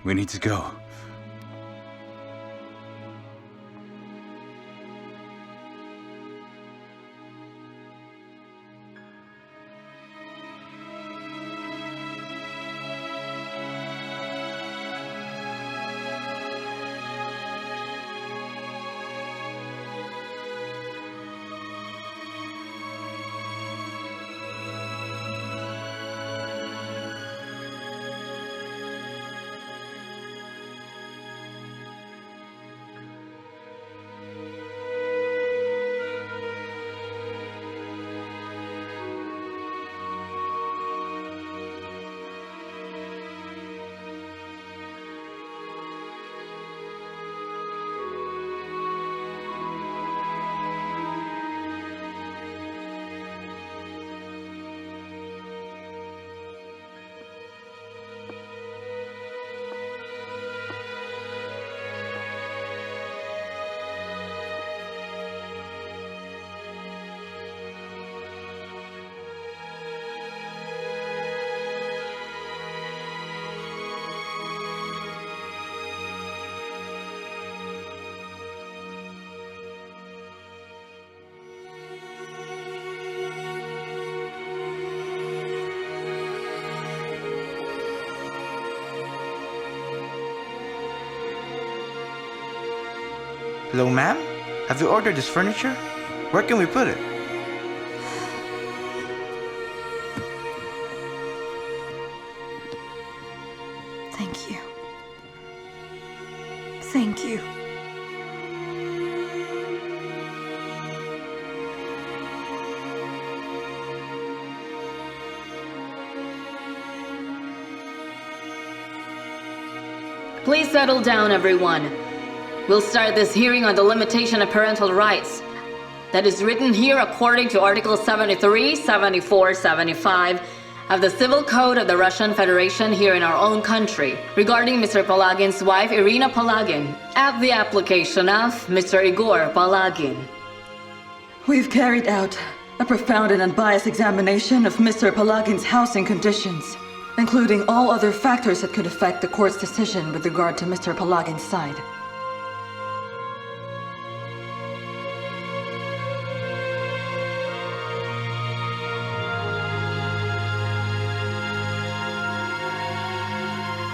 We need to go. Hello, ma'am? Have you ordered this furniture? Where can we put it? Thank you. Thank you. Please settle down, everyone. We'll start this hearing on the limitation of parental rights. That is written here according to Article 73, 74, 75 of the Civil Code of the Russian Federation here in our own country, regarding Mr. Palagin's wife, Irina Palagin, at the application of Mr. Igor Palagin. We've carried out a profound and unbiased examination of Mr. Palagin's housing conditions, including all other factors that could affect the court's decision with regard to Mr. Palagin's side.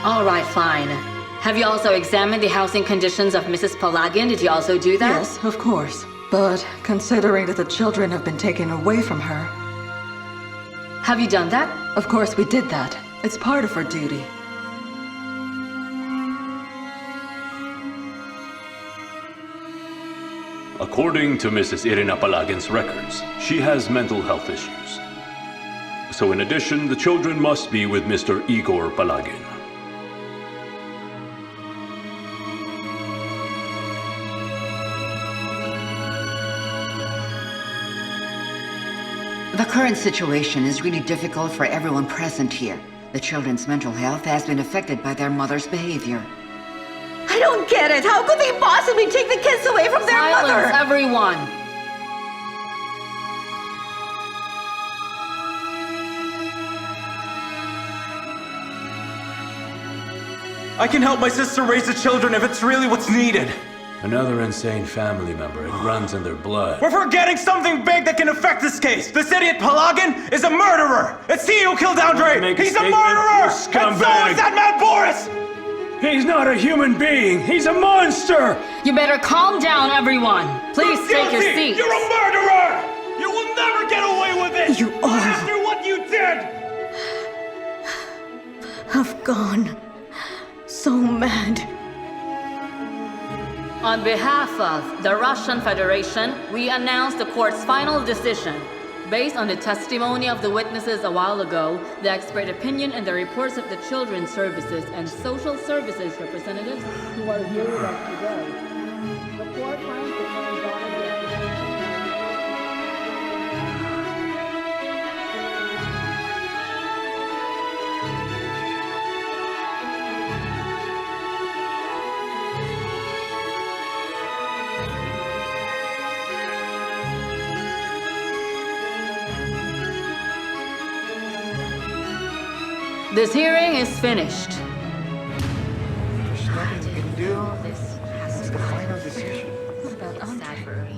All right, fine. Have you also examined the housing conditions of Mrs. Palagin? Did you also do that? Yes, of course. But considering that the children have been taken away from her... Have you done that? Of course we did that. It's part of her duty. According to Mrs. Irina Palagin's records, she has mental health issues. So in addition, the children must be with Mr. Igor Palagin. The current situation is really difficult for everyone present here. The children's mental health has been affected by their mother's behavior. I don't get it. How could they possibly take the kids away from their mother? Silence, everyone! I can help my sister raise the children if it's really what's needed. Another insane family member. It runs in their blood. We're forgetting something big that can affect this case. This idiot Palagin is a murderer. It's he who killed Andre. He's a murderer. And so is that man Boris. He's not a human being. He's a monster. You better calm down, everyone. Please take your seats. You're a murderer. You will never get away with it. You are. After what you did. I've gone so mad. On behalf of the Russian Federation, we announce the court's final decision. Based on the testimony of the witnesses a while ago, the expert opinion and the reports of the Children's Services and Social Services representatives who are here with us today, the court finds the man This hearing is finished. There's nothing we can do. It's the final decision. Sad for Irina.